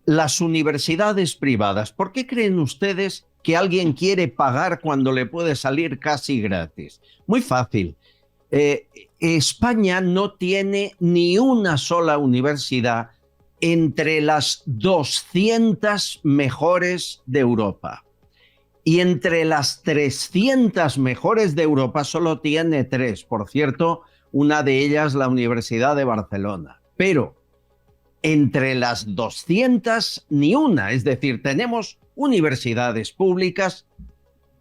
las universidades privadas, ¿por qué creen ustedes que alguien quiere pagar cuando le puede salir casi gratis? Muy fácil. España no tiene ni una sola universidad entre las 200 mejores de Europa. y entre las 300 mejores de Europa solo tiene 3. Por cierto, una de ellas la Universidad de Barcelona. Pero entre las 200 ni una, es decir, tenemos universidades públicas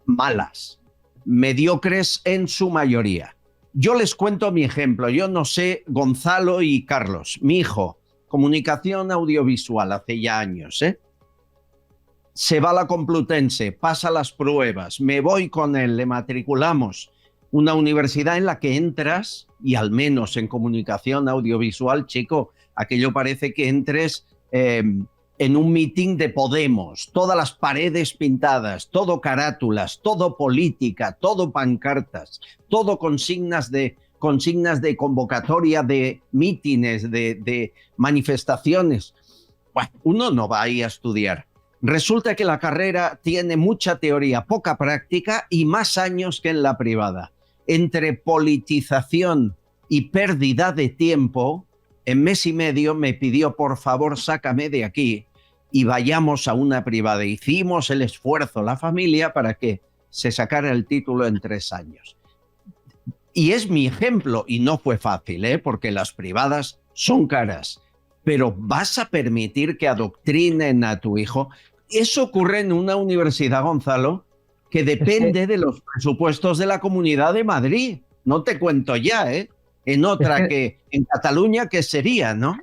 malas, mediocres en su mayoría. Yo les cuento mi ejemplo. Yo no sé, Gonzalo y Carlos, mi hijo, comunicación audiovisual hace ya años, se va a la Complutense, pasa las pruebas, me voy con él, le matriculamos. Una universidad en la que entras, y al menos en comunicación audiovisual, chico, aquello parece que entres en un mitin de Podemos, todas las paredes pintadas, todo carátulas, todo política, todo pancartas, todo consignas de convocatoria de mítines, de manifestaciones. Bueno, uno no va ahí a estudiar. Resulta que la carrera tiene mucha teoría, poca práctica y más años que en la privada. Entre politización y pérdida de tiempo, en mes y medio me pidió, por favor, sácame de aquí y vayamos a una privada. Hicimos el esfuerzo, la familia, para que se sacara el título en 3 años. Y es mi ejemplo, y no fue fácil, porque las privadas son caras. Pero ¿vas a permitir que adoctrinen a tu hijo? Eso ocurre en una universidad, Gonzalo, que depende de los presupuestos de la Comunidad de Madrid. No te cuento ya, en otra que en Cataluña, ¿qué sería, no?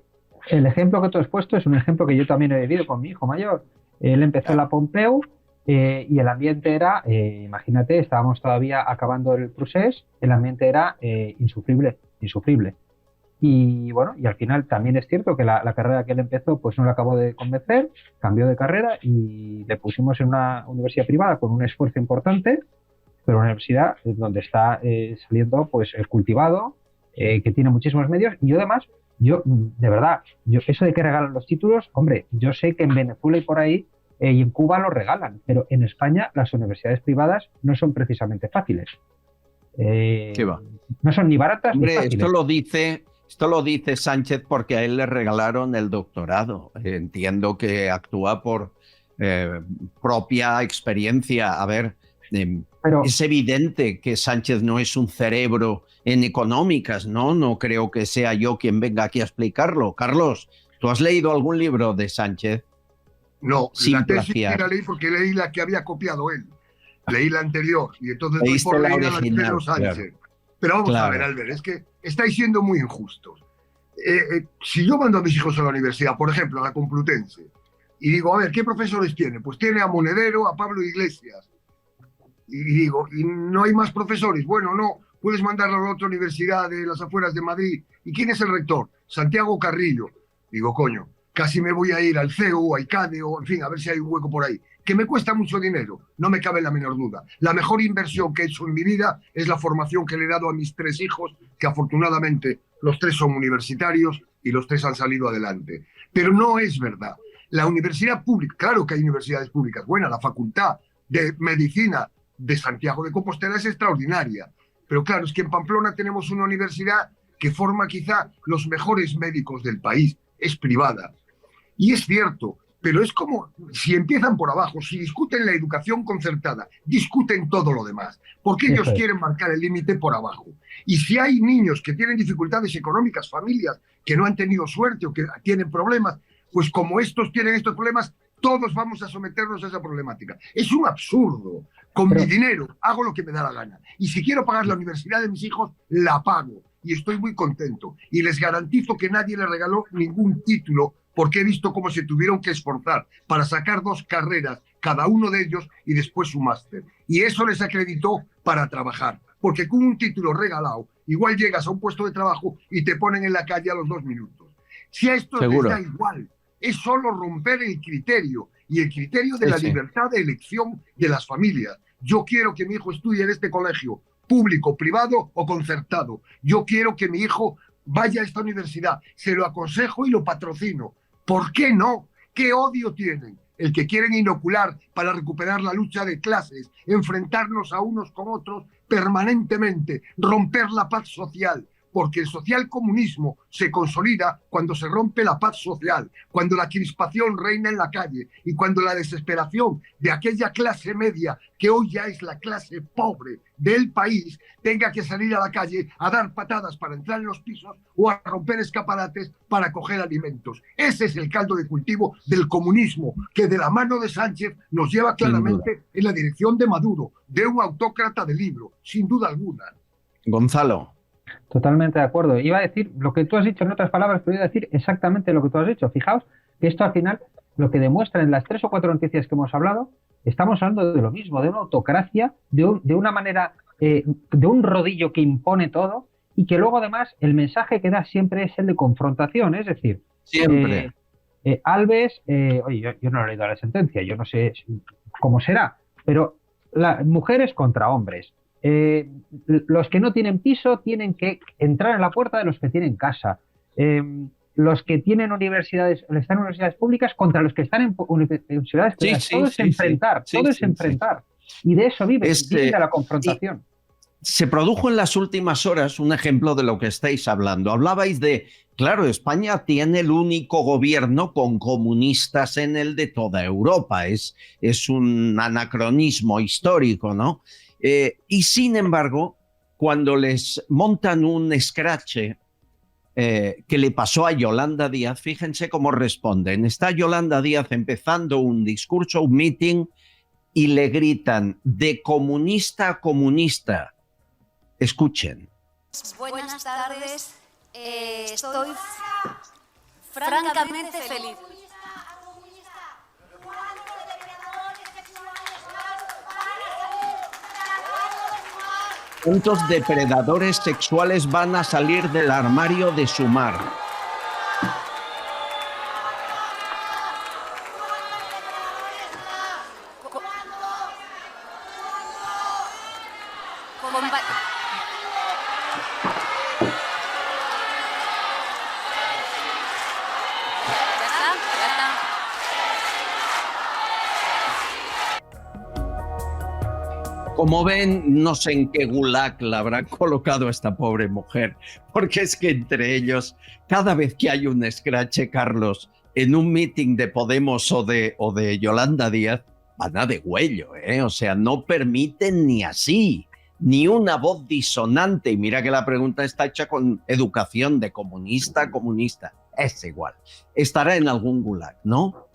El ejemplo que tú has puesto es un ejemplo que yo también he vivido con mi hijo mayor. Él empezó en la Pompeu y el ambiente era, imagínate, estábamos todavía acabando el procés, el ambiente era insufrible. Y bueno, y al final también es cierto que la carrera que él empezó pues no le acabó de convencer, cambió de carrera y le pusimos en una universidad privada con un esfuerzo importante, pero una universidad donde está saliendo pues cultivado, que tiene muchísimos medios. Y yo además, de verdad, eso de que regalan los títulos, hombre, yo sé que en Venezuela y por ahí y en Cuba los regalan, pero en España las universidades privadas no son precisamente fáciles.
¿Qué va?
No son ni baratas
Hombre,
ni fáciles.
Esto lo dice Sánchez porque a él le regalaron el doctorado. Entiendo que actúa por propia experiencia. A ver, pero es evidente que Sánchez no es un cerebro en económicas, ¿no? No creo que sea yo quien venga aquí a explicarlo. Carlos, ¿tú has leído algún libro de Sánchez?
No, la tesis sí la leí porque leí la que había copiado él. Leí la anterior y entonces doy por leer a la de Pedro Sánchez. Claro. Pero vamos a ver, Albert, es que estáis siendo muy injustos. Si yo mando a mis hijos a la universidad, por ejemplo, a la Complutense, y digo, a ver, ¿qué profesores tiene? Pues tiene a Monedero, a Pablo Iglesias. Y digo, ¿y no hay más profesores? Bueno, no, puedes mandarlo a la otra universidad de las afueras de Madrid. ¿Y quién es el rector? Santiago Carrillo. Digo, coño, casi me voy a ir al CEU, a ICADE, o en fin, a ver si hay un hueco por ahí. Que me cuesta mucho dinero, no me cabe la menor duda. La mejor inversión que he hecho en mi vida es la formación que le he dado a mis 3 hijos, que afortunadamente los 3 son universitarios y los 3 han salido adelante. Pero no es verdad. La universidad pública, claro que hay universidades públicas buenas, la Facultad de Medicina de Santiago de Compostela es extraordinaria. Pero claro, es que en Pamplona tenemos una universidad que forma quizá los mejores médicos del país, es privada. Y es cierto, pero es como si empiezan por abajo, si discuten la educación concertada, discuten todo lo demás, porque ellos quieren marcar el límite por abajo. Y si hay niños que tienen dificultades económicas, familias que no han tenido suerte o que tienen problemas, pues como estos tienen estos problemas, todos vamos a someternos a esa problemática. Es un absurdo. Con mi dinero hago lo que me da la gana. Y si quiero pagar la universidad de mis hijos, la pago. Y estoy muy contento. Y les garantizo que nadie les regaló ningún título, porque he visto cómo se tuvieron que esforzar para sacar 2 carreras, cada uno de ellos, y después su máster. Y eso les acreditó para trabajar. Porque con un título regalado, igual llegas a un puesto de trabajo y te ponen en la calle a los 2 minutos. Si a esto les da igual, es solo romper el criterio, y el criterio de la libertad de elección de las familias. Yo quiero que mi hijo estudie en este colegio, público, privado o concertado. Yo quiero que mi hijo vaya a esta universidad, se lo aconsejo y lo patrocino. ¿Por qué no? ¿Qué odio tienen? El que quieren inocular para recuperar la lucha de clases, enfrentarnos a unos con otros permanentemente, romper la paz social. porque el socialcomunismo se consolida cuando se rompe la paz social, cuando la crispación reina en la calle y cuando la desesperación de aquella clase media, que hoy ya es la clase pobre del país, tenga que salir a la calle a dar patadas para entrar en los pisos o a romper escaparates para coger alimentos. Ese es el caldo de cultivo del comunismo, que de la mano de Sánchez nos lleva claramente en la dirección de Maduro, de un autócrata de libro, sin duda alguna.
Gonzalo.
Totalmente de acuerdo. Iba a decir lo que tú has dicho en otras palabras, pero iba a decir exactamente lo que tú has dicho. Fijaos que esto al final lo que demuestra en las 3 o 4 noticias que hemos hablado, estamos hablando de lo mismo, de una autocracia, de una manera, de un rodillo que impone todo y que luego además el mensaje que da siempre es el de confrontación, es decir,
siempre.
Alves, oye, yo no he leído la sentencia, yo no sé cómo será, pero mujeres contra hombres. Los que no tienen piso tienen que entrar en la puerta de los que tienen casa. Los que tienen universidades, están en universidades públicas contra los que están en universidades privadas. Todo es enfrentar, todo es enfrentar. Y de eso vive de la confrontación.
Se produjo en las últimas horas un ejemplo de lo que estáis hablando. Hablabais de, claro, España tiene el único gobierno con comunistas en el de toda Europa. Es un anacronismo histórico, ¿no? Y sin embargo, cuando les montan un escrache que le pasó a Yolanda Díaz, fíjense cómo responden. Está Yolanda Díaz empezando un discurso, un meeting, y le gritan de comunista a comunista. Escuchen.
Buenas tardes, estoy francamente feliz.
¿Cuántos depredadores sexuales van a salir del armario de Sumar? Como ven, no sé en qué gulag la habrán colocado a esta pobre mujer, porque es que entre ellos, cada vez que hay un escrache, Carlos, en un meeting de Podemos o de Yolanda Díaz, van a degüello, ¿eh? O sea, no permiten ni así, ni una voz disonante. Y mira que la pregunta está hecha con educación de comunista a comunista. Es igual. Estará en algún gulag, ¿no?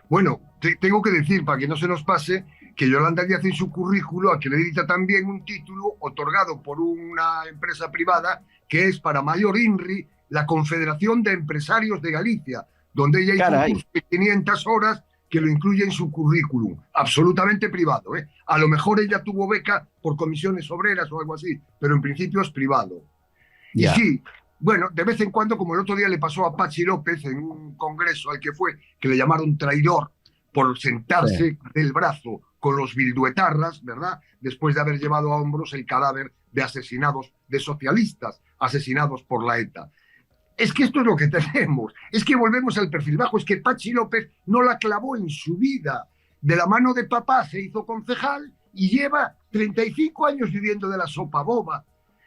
Bueno, tengo que decir, para que no se nos pase, que Yolanda Díaz en su currículo acredita también un título otorgado por una empresa privada que es para Mayor INRI, la Confederación de Empresarios de Galicia, donde ella hizo un curso de 500 horas que lo incluye en su currículum, absolutamente privado, ¿eh? A lo mejor ella tuvo beca por comisiones obreras o algo así, pero en principio es privado. Y sí, bueno, de vez en cuando, como el otro día le pasó a Patxi López en un congreso al que fue, que le llamaron traidor por sentarse del brazo con los bilduetarras, ¿verdad? Después de haber llevado a hombros el cadáver de asesinados, de socialistas asesinados por la ETA. Es que esto es lo que tenemos. Es que volvemos al perfil bajo. Es que Patxi López no la clavó en su vida. De la mano de papá se hizo concejal y lleva 35 años viviendo de la sopa boba.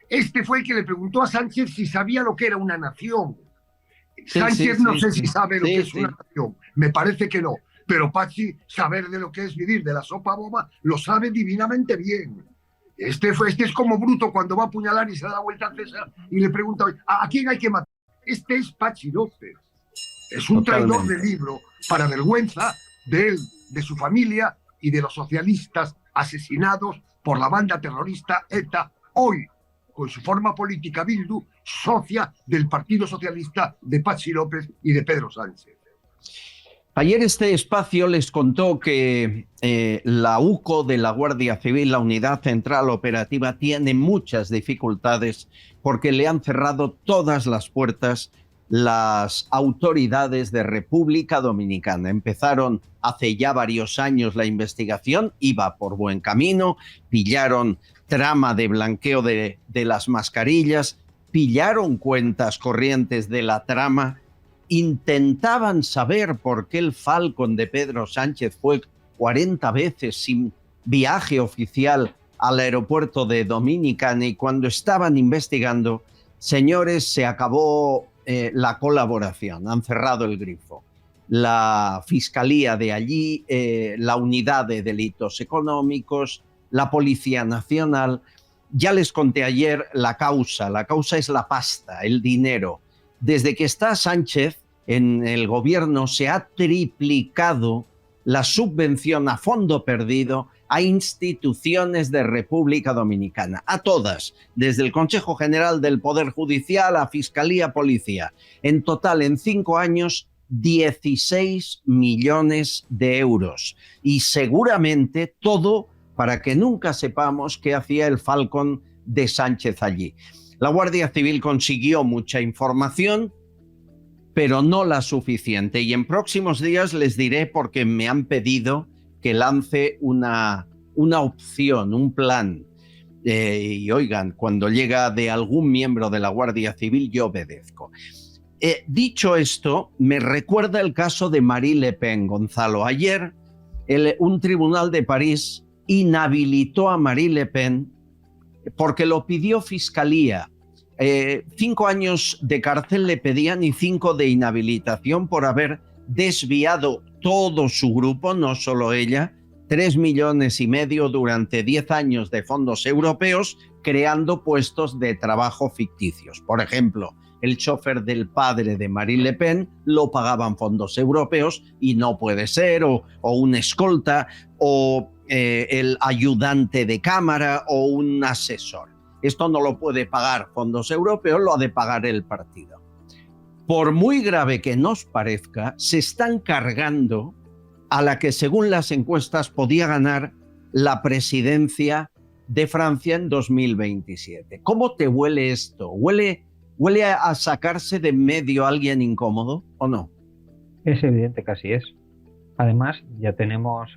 Este fue el que le preguntó a Sánchez si sabía lo que era una nación. Sánchez no sé si sabe lo que es una nación. Me parece que no. Pero Patxi, saber de lo que es vivir de la sopa boba, lo sabe divinamente bien. Este es como Bruto cuando va a apuñalar y se da vuelta a César y le pregunta, ¿a quién hay que matar? Este es Patxi López. Es un traidor de libro para vergüenza de él, de su familia y de los socialistas asesinados por la banda terrorista ETA, hoy, con su forma política Bildu, socia del Partido Socialista de Patxi López y de Pedro Sánchez.
Ayer este espacio les contó que la UCO de la Guardia Civil, la Unidad Central Operativa, tiene muchas dificultades porque le han cerrado todas las puertas las autoridades de República Dominicana. Empezaron hace ya varios años la investigación, iba por buen camino, pillaron trama de blanqueo de las mascarillas, pillaron cuentas corrientes de la trama, intentaban saber por qué el Falcon de Pedro Sánchez fue 40 veces sin viaje oficial al aeropuerto de Dominicana, y cuando estaban investigando señores, se acabó la colaboración, han cerrado el grifo. La Fiscalía de allí, la Unidad de Delitos Económicos, la Policía Nacional. Ya les conté ayer la causa es la pasta, el dinero. Desde que está Sánchez en el gobierno se ha triplicado la subvención a fondo perdido a instituciones de República Dominicana, a todas, desde el Consejo General del Poder Judicial a Fiscalía, Policía. En total, en 5 años, 16 millones de euros. Y seguramente todo para que nunca sepamos qué hacía el Falcon de Sánchez allí. La Guardia Civil consiguió mucha información, pero no la suficiente. Y en próximos días les diré, porque me han pedido que lance una opción, un plan. Y oigan, cuando llega de algún miembro de la Guardia Civil, yo obedezco. Dicho esto, me recuerda el caso de Marine Le Pen, Gonzalo. Ayer, un tribunal de París inhabilitó a Marine Le Pen porque lo pidió Fiscalía. 5 años de cárcel le pedían y 5 de inhabilitación por haber desviado todo su grupo, no solo ella, 3,5 millones durante 10 años de fondos europeos, creando puestos de trabajo ficticios. Por ejemplo, el chofer del padre de Marine Le Pen lo pagaban fondos europeos y no puede ser, o un escolta, o el ayudante de cámara o un asesor. Esto no lo puede pagar fondos europeos, lo ha de pagar el partido. Por muy grave que nos parezca, se están cargando a la que, según las encuestas, podía ganar la presidencia de Francia en 2027. ¿Cómo te huele esto? ¿Huele a sacarse de en medio a alguien incómodo o no?
Es evidente que así es. Además, ya tenemos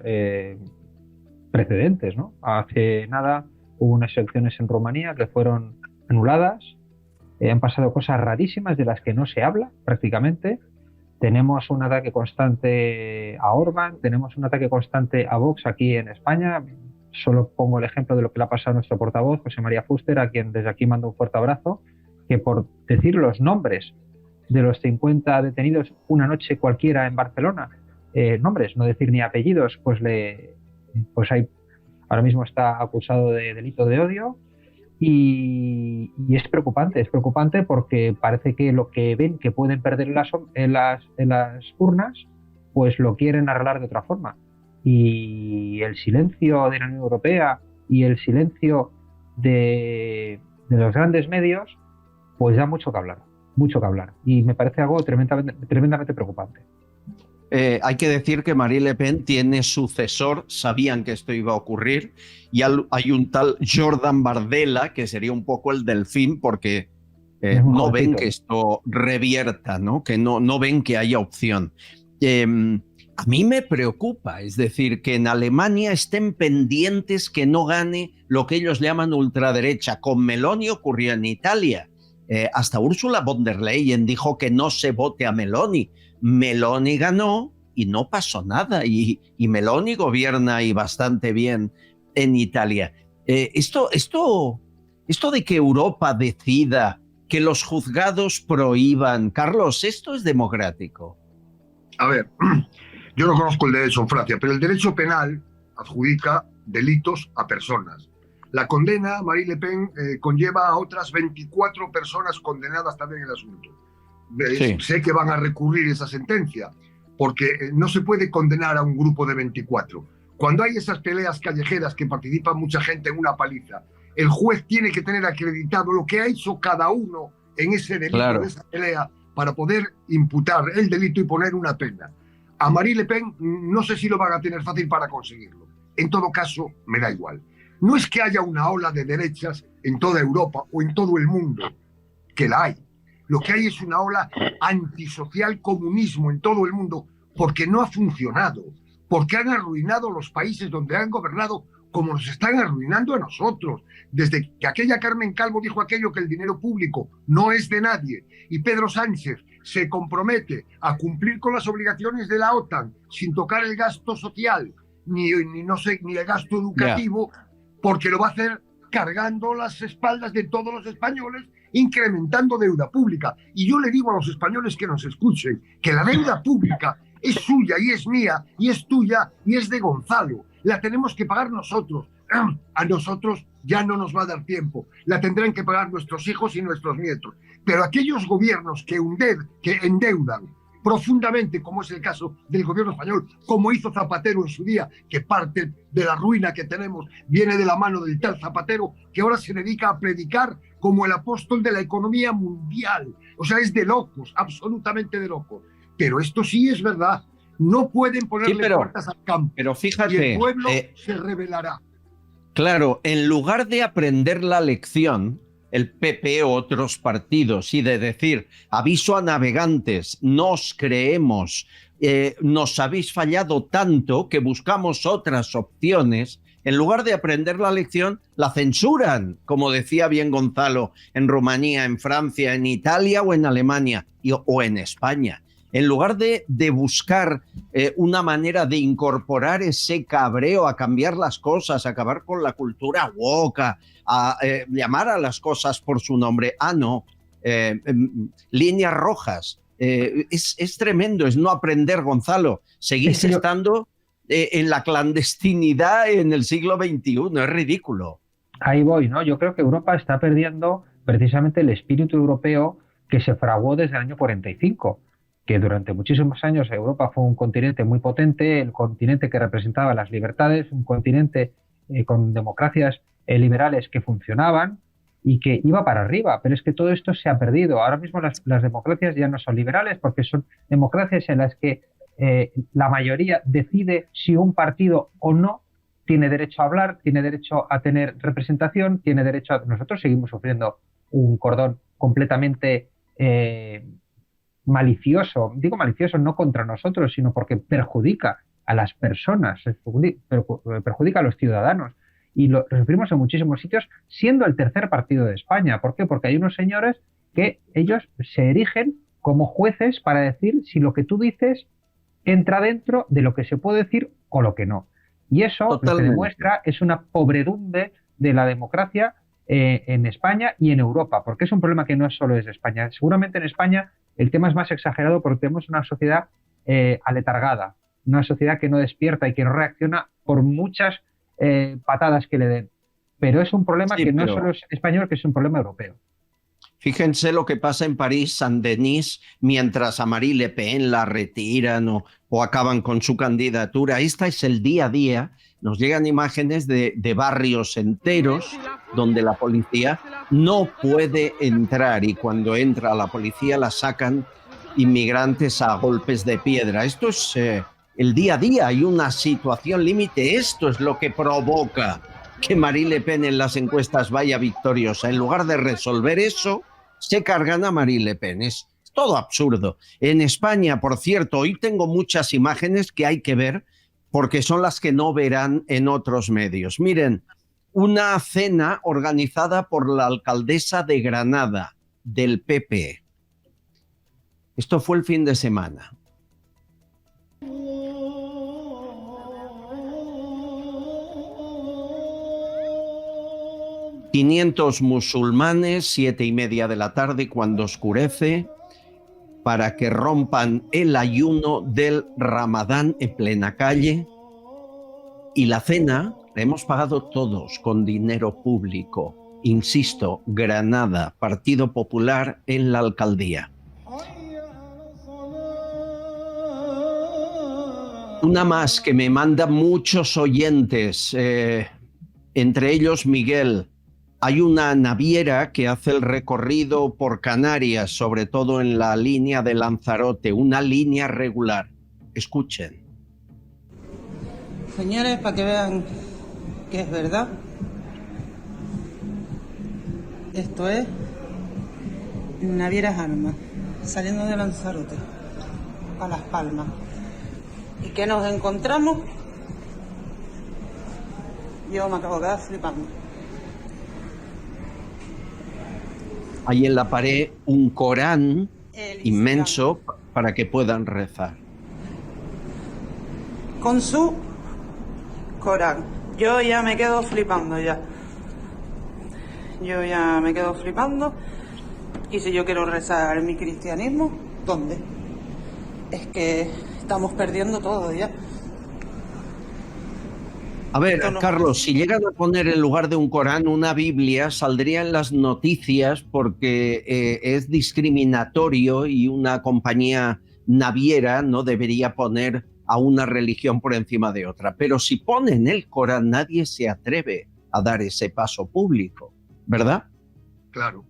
precedentes, ¿no? Hace nada hubo unas elecciones en Rumanía que fueron anuladas. Han pasado cosas rarísimas de las que no se habla prácticamente. Tenemos un ataque constante a Orbán, tenemos un ataque constante a Vox aquí en España. Solo pongo el ejemplo de lo que le ha pasado a nuestro portavoz, José María Fuster, a quien desde aquí mando un fuerte abrazo, que por decir los nombres de los 50 detenidos una noche cualquiera en Barcelona, nombres, no decir ni apellidos, pues ahora mismo está acusado de delito de odio. Y es preocupante porque parece que lo que ven que pueden perder en las urnas, pues lo quieren arreglar de otra forma. Y el silencio de la Unión Europea y el silencio de los grandes medios, pues da mucho que hablar. Y me parece algo tremendamente preocupante.
Hay que decir que Marine Le Pen tiene sucesor, sabían que esto iba a ocurrir, y hay un tal Jordan Bardella, que sería un poco el delfín, porque no ven que esto revierta, ¿no? Que no ven que haya opción. A mí me preocupa, es decir, que en Alemania estén pendientes que no gane lo que ellos llaman ultraderecha. Con Meloni ocurrió en Italia. Hasta Ursula von der Leyen dijo que no se vote a Meloni. Meloni ganó y no pasó nada, y Meloni gobierna y bastante bien en Italia. Esto de que Europa decida, que los juzgados prohíban, Carlos, ¿esto es democrático?
A ver, yo no conozco el derecho en Francia, pero el derecho penal adjudica delitos a personas. La condena a Marine Le Pen conlleva a otras 24 personas condenadas también en el asunto. Sí. Sé que van a recurrir esa sentencia, porque no se puede condenar a un grupo de 24. Cuando hay esas peleas callejeras que participa mucha gente en una paliza, el juez tiene que tener acreditado lo que ha hecho cada uno en ese delito, claro, de esa pelea, para poder imputar el delito y poner una pena. A Marine Le Pen no sé si lo van a tener fácil para conseguirlo. En todo caso, me da igual. No es que haya una ola de derechas en toda Europa o en todo el mundo, que la hay. Lo que hay es una ola antisocial comunismo en todo el mundo, porque no ha funcionado, porque han arruinado los países donde han gobernado como nos están arruinando a nosotros. Desde que aquella Carmen Calvo dijo aquello, que el dinero público no es de nadie, y Pedro Sánchez se compromete a cumplir con las obligaciones de la OTAN sin tocar el gasto social ni el gasto educativo, porque lo va a hacer cargando las espaldas de todos los españoles, incrementando deuda pública. Y yo le digo a los españoles que nos escuchen que la deuda pública es suya y es mía y es tuya y es de Gonzalo. La tenemos que pagar nosotros. A nosotros ya no nos va a dar tiempo. La tendrán que pagar nuestros hijos y nuestros nietos. Pero aquellos gobiernos que endeudan profundamente, como es el caso del gobierno español, como hizo Zapatero en su día, que parte de la ruina que tenemos viene de la mano del tal Zapatero, que ahora se dedica a predicar como el apóstol de la economía mundial. O sea, es de locos, absolutamente de locos. Pero esto sí es verdad. No pueden ponerle puertas al campo.
Pero fíjate,
y el pueblo se rebelará.
Claro, en lugar de aprender la lección, el PP o otros partidos, y de decir, aviso a navegantes, no os creemos, nos habéis fallado tanto que buscamos otras opciones, en lugar de aprender la lección, la censuran, como decía bien Gonzalo, en Rumanía, en Francia, en Italia o en Alemania, o en España. En lugar de buscar una manera de incorporar ese cabreo, a cambiar las cosas, a acabar con la cultura woke, a llamar a las cosas por su nombre. No, líneas rojas. Es tremendo, es no aprender, Gonzalo. Seguís estando en la clandestinidad en el siglo XXI, es ridículo.
Ahí voy, ¿no? Yo creo que Europa está perdiendo precisamente el espíritu europeo que se fraguó desde el año 45. Que durante muchísimos años Europa fue un continente muy potente, el continente que representaba las libertades, un continente con democracias liberales que funcionaban y que iba para arriba, pero es que todo esto se ha perdido. Ahora mismo las democracias ya no son liberales porque son democracias en las que la mayoría decide si un partido o no tiene derecho a hablar, tiene derecho a tener representación, tiene derecho a... Nosotros seguimos sufriendo un cordón completamente... malicioso, digo malicioso no contra nosotros, sino porque perjudica a las personas, perjudica a los ciudadanos, y lo sufrimos en muchísimos sitios, siendo el tercer partido de España. ¿Por qué? Porque hay unos señores que ellos se erigen como jueces para decir si lo que tú dices entra dentro de lo que se puede decir o lo que no. Y eso Totalmente. Lo que demuestra es una pobredumbre de la democracia en España y en Europa, porque es un problema que no solo es de España. Seguramente en España el tema es más exagerado porque tenemos una sociedad aletargada, una sociedad que no despierta y que no reacciona por muchas patadas que le den. Pero es un problema que no solo es español, que es un problema europeo.
Fíjense lo que pasa en París, Saint-Denis, mientras a Marine Le Pen la retiran o acaban con su candidatura. Esta es el día a día. Nos llegan imágenes de barrios enteros donde la policía no puede entrar y cuando entra la policía la sacan inmigrantes a golpes de piedra. Esto es el día a día. Hay una situación límite. Esto es lo que provoca que Marine Le Pen en las encuestas vaya victoriosa. En lugar de resolver eso, se cargan a Marine Le Pen. Es todo absurdo. En España, por cierto, hoy tengo muchas imágenes que hay que ver porque son las que no verán en otros medios. Miren, una cena organizada por la alcaldesa de Granada, del PP. Esto fue el fin de semana. ...500 musulmanes, 7:30 de la tarde, cuando oscurece, para que rompan el ayuno del Ramadán en plena calle. Y la cena la hemos pagado todos con dinero público. Insisto, Granada, Partido Popular en la alcaldía. Una más que me mandan muchos oyentes, entre ellos Miguel. Hay una naviera que hace el recorrido por Canarias, sobre todo en la línea de Lanzarote, una línea regular. Escuchen.
Señores, para que vean que es verdad, esto es Navieras Armas, saliendo de Lanzarote a Las Palmas. ¿Y qué nos encontramos? Yo me acabo de quedar flipando.
Hay en la pared un Corán inmenso para que puedan rezar.
Con su Corán. Yo ya me quedo flipando ya. Yo ya me quedo flipando. Y si yo quiero rezar mi cristianismo, ¿dónde? Es que estamos perdiendo todo ya.
A ver, Carlos, si llegan a poner en lugar de un Corán una Biblia, saldría en las noticias porque es discriminatorio y una compañía naviera no debería poner a una religión por encima de otra. Pero si ponen el Corán, nadie se atreve a dar ese paso público, ¿verdad?
Claro.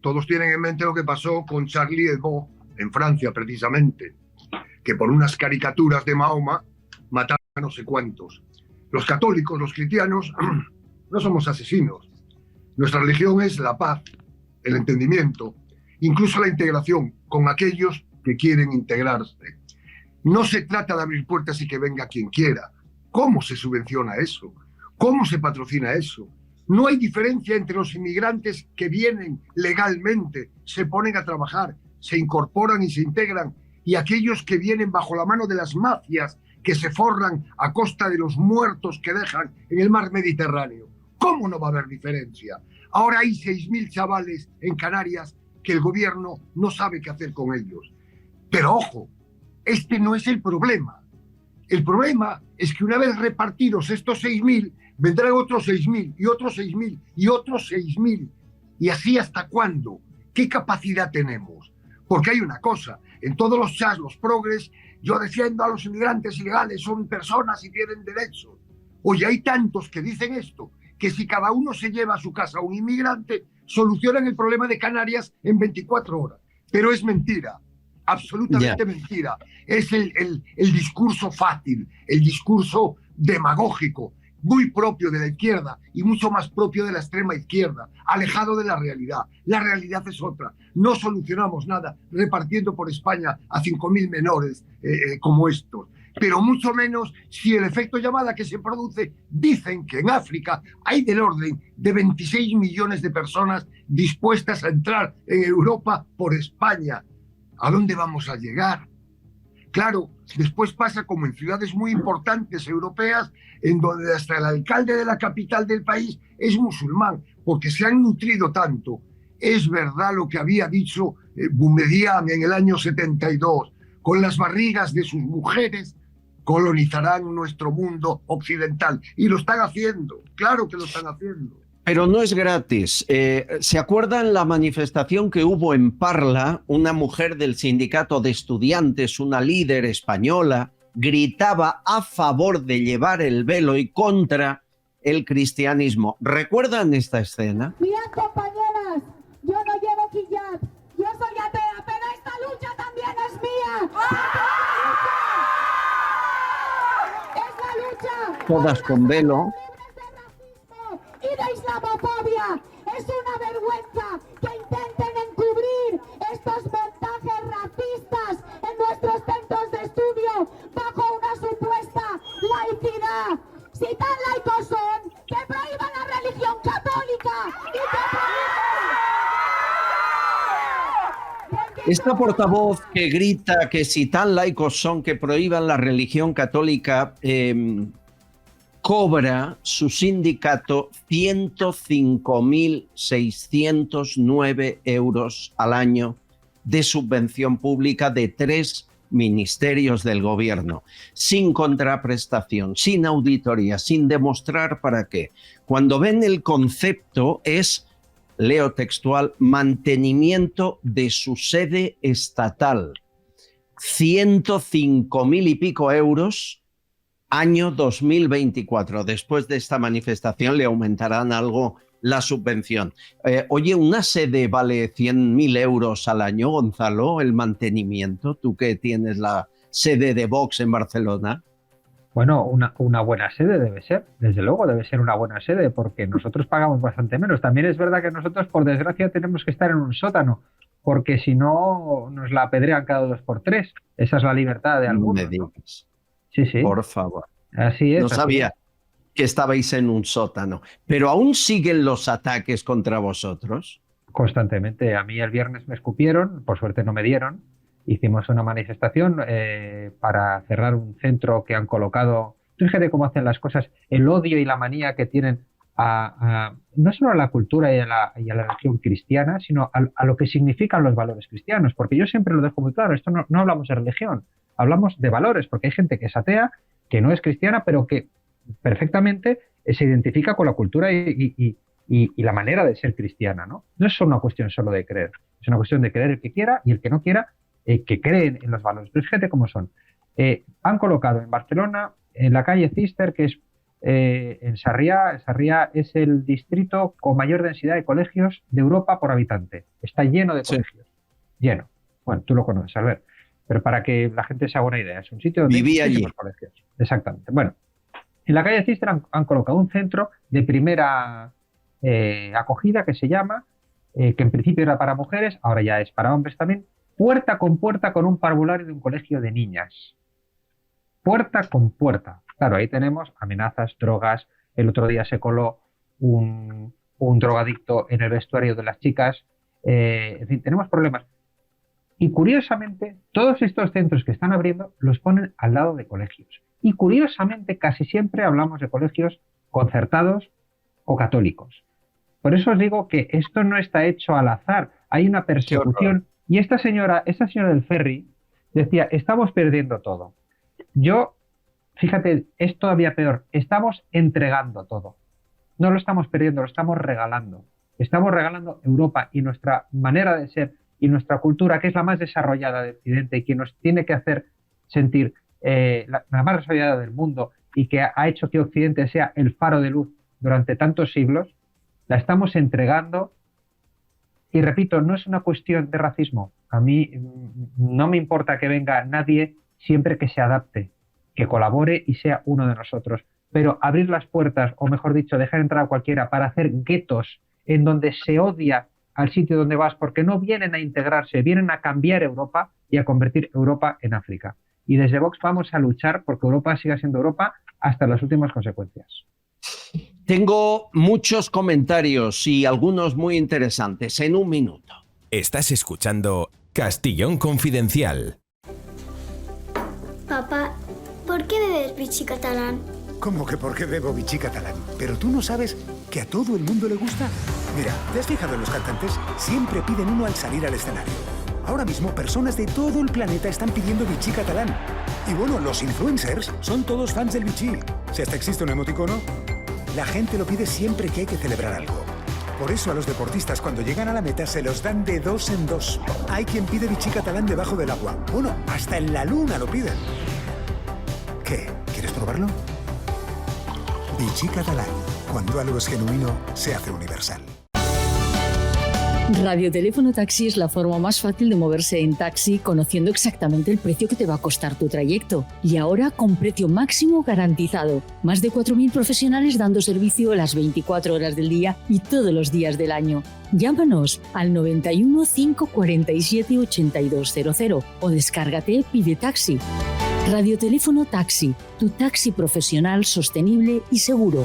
Todos tienen en mente lo que pasó con Charlie Hebdo en Francia, precisamente, que por unas caricaturas de Mahoma mataron a no sé cuántos. Los católicos, los cristianos, no somos asesinos. Nuestra religión es la paz, el entendimiento, incluso la integración con aquellos que quieren integrarse. No se trata de abrir puertas y que venga quien quiera. ¿Cómo se subvenciona eso? ¿Cómo se patrocina eso? No hay diferencia entre los inmigrantes que vienen legalmente, se ponen a trabajar, se incorporan y se integran, y aquellos que vienen bajo la mano de las mafias que se forran a costa de los muertos que dejan en el mar Mediterráneo. ¿Cómo no va a haber diferencia? Ahora hay 6.000 chavales en Canarias que el gobierno no sabe qué hacer con ellos. Pero ojo, este no es el problema. El problema es que una vez repartidos estos 6.000, vendrán otros 6.000 y otros 6.000 y otros 6.000. ¿Y así hasta cuándo? ¿Qué capacidad tenemos? Porque hay una cosa, en todos los chats, los progres, yo defiendo a los inmigrantes ilegales, son personas y tienen derechos. Oye, hay tantos que dicen esto, que si cada uno se lleva a su casa a un inmigrante, solucionan el problema de Canarias en 24 horas. Pero es mentira, absolutamente mentira. Es el discurso fácil, el discurso demagógico, muy propio de la izquierda y mucho más propio de la extrema izquierda, alejado de la realidad. La realidad es otra. No solucionamos nada repartiendo por España a 5.000 menores como estos, pero mucho menos si el efecto llamada que se produce, dicen que en África hay del orden de 26 millones de personas dispuestas a entrar en Europa por España. ¿A dónde vamos a llegar? Claro, después pasa como en ciudades muy importantes europeas, en donde hasta el alcalde de la capital del país es musulmán, porque se han nutrido tanto. Es verdad lo que había dicho Boumediene en el año 72, con las barrigas de sus mujeres colonizarán nuestro mundo occidental. Y lo están haciendo, claro que lo están haciendo.
Pero no es gratis. ¿Se acuerdan la manifestación que hubo en Parla? Una mujer del sindicato de estudiantes, una líder española, gritaba a favor de llevar el velo y contra el cristianismo. ¿Recuerdan esta escena?
Mirad, compañeras, yo no llevo hijab, yo soy atea, pero esta lucha también es mía. Es la lucha.
Todas con velo.
Y de islamofobia. Es una vergüenza que intenten encubrir estos montajes racistas en nuestros centros de estudio bajo una supuesta laicidad. Si tan laicos son, que prohíban la religión católica y que
Esta portavoz que grita que si tan laicos son que prohíban la religión católica, cobra su sindicato 105.609 euros al año de subvención pública de 3 ministerios del gobierno, sin contraprestación, sin auditoría, sin demostrar para qué. Cuando ven el concepto es, leo textual, mantenimiento de su sede estatal. 105.000 y pico euros. Año 2024. Después de esta manifestación le aumentarán algo la subvención. Oye, ¿una sede vale 100.000 euros al año, Gonzalo, el mantenimiento? Tú que tienes la sede de Vox en Barcelona.
Bueno, una buena sede debe ser, desde luego debe ser una buena sede, porque nosotros pagamos bastante menos. También es verdad que nosotros, por desgracia, tenemos que estar en un sótano, porque si no nos la apedrean cada 2 por 3. Esa es la libertad de algunos, ¿no? Sí, sí.
Por favor.
Así es.
No sabía que estabais en un sótano. ¿Pero aún siguen los ataques contra vosotros?
Constantemente. A mí el viernes me escupieron, por suerte no me dieron. Hicimos una manifestación para cerrar un centro que han colocado. Fíjate cómo hacen las cosas, el odio y la manía que tienen no solo a la cultura y a la religión cristiana, sino a lo que significan los valores cristianos, porque yo siempre lo dejo muy claro, esto no hablamos de religión, hablamos de valores, porque hay gente que es atea, que no es cristiana, pero que perfectamente se identifica con la cultura y la manera de ser cristiana, ¿no? No es una cuestión solo de creer, es una cuestión de creer el que quiera y el que no quiera, que creen en los valores. Pero fíjate cómo son. Han colocado en Barcelona, en la calle Cister, que es en Sarriá. Sarriá es el distrito con mayor densidad de colegios de Europa por habitante. Está lleno de colegios. Lleno. Bueno, tú lo conoces, Albert. Pero para que la gente se haga una idea, es un sitio donde
viví
hay muchísimos colegios. Exactamente. Bueno, en la calle Cister han colocado un centro de primera acogida que se llama, que en principio era para mujeres, ahora ya es para hombres también, puerta con un parvulario de un colegio de niñas. Puerta con puerta. Claro, ahí tenemos amenazas, drogas. El otro día se coló un drogadicto en el vestuario de las chicas. En fin, tenemos problemas. Y curiosamente, todos estos centros que están abriendo los ponen al lado de colegios. Y curiosamente, casi siempre hablamos de colegios concertados o católicos. Por eso os digo que esto no está hecho al azar. Hay una persecución. Y esta señora del ferry decía, estamos perdiendo todo. Yo, fíjate, es todavía peor. Estamos entregando todo. No lo estamos perdiendo, lo estamos regalando. Estamos regalando Europa y nuestra manera de ser y nuestra cultura, que es la más desarrollada de Occidente y que nos tiene que hacer sentir la más desarrollada del mundo y que ha hecho que Occidente sea el faro de luz durante tantos siglos, la estamos entregando. Y repito, no es una cuestión de racismo. A mí no me importa que venga nadie siempre que se adapte, que colabore y sea uno de nosotros. Pero abrir las puertas, o mejor dicho, dejar entrar a cualquiera para hacer guetos en donde se odia al sitio donde vas, porque no vienen a integrarse, vienen a cambiar Europa y a convertir Europa en África. Y desde Vox vamos a luchar porque Europa siga siendo Europa hasta las últimas consecuencias.
Tengo muchos comentarios y algunos muy interesantes. En un minuto.
Estás escuchando Castillón Confidencial.
Papá, ¿por qué bebes Vichy catalán?
¿Cómo que por qué bebo Vichy catalán? ¿Pero tú no sabes que a todo el mundo le gusta? Mira, ¿te has fijado en los cantantes? Siempre piden uno al salir al escenario. Ahora mismo personas de todo el planeta están pidiendo Vichy catalán. Y bueno, los influencers son todos fans del Vichy. Si hasta existe un emoticono, la gente lo pide siempre que hay que celebrar algo. Por eso a los deportistas cuando llegan a la meta se los dan de 2 en 2. Hay quien pide Vichy catalán debajo del agua. Bueno, hasta en la luna lo piden. ¿Qué? ¿Quieres probarlo? Vichy catalán. Cuando algo es genuino, se hace universal.
Radioteléfono Taxi es la forma más fácil de moverse en taxi, conociendo exactamente el precio que te va a costar tu trayecto. Y ahora con precio máximo garantizado. Más de 4.000 profesionales dando servicio las 24 horas del día y todos los días del año. Llámanos al 91 547 8200 o descárgate Pide Taxi. Radioteléfono Taxi, tu taxi profesional, sostenible y seguro.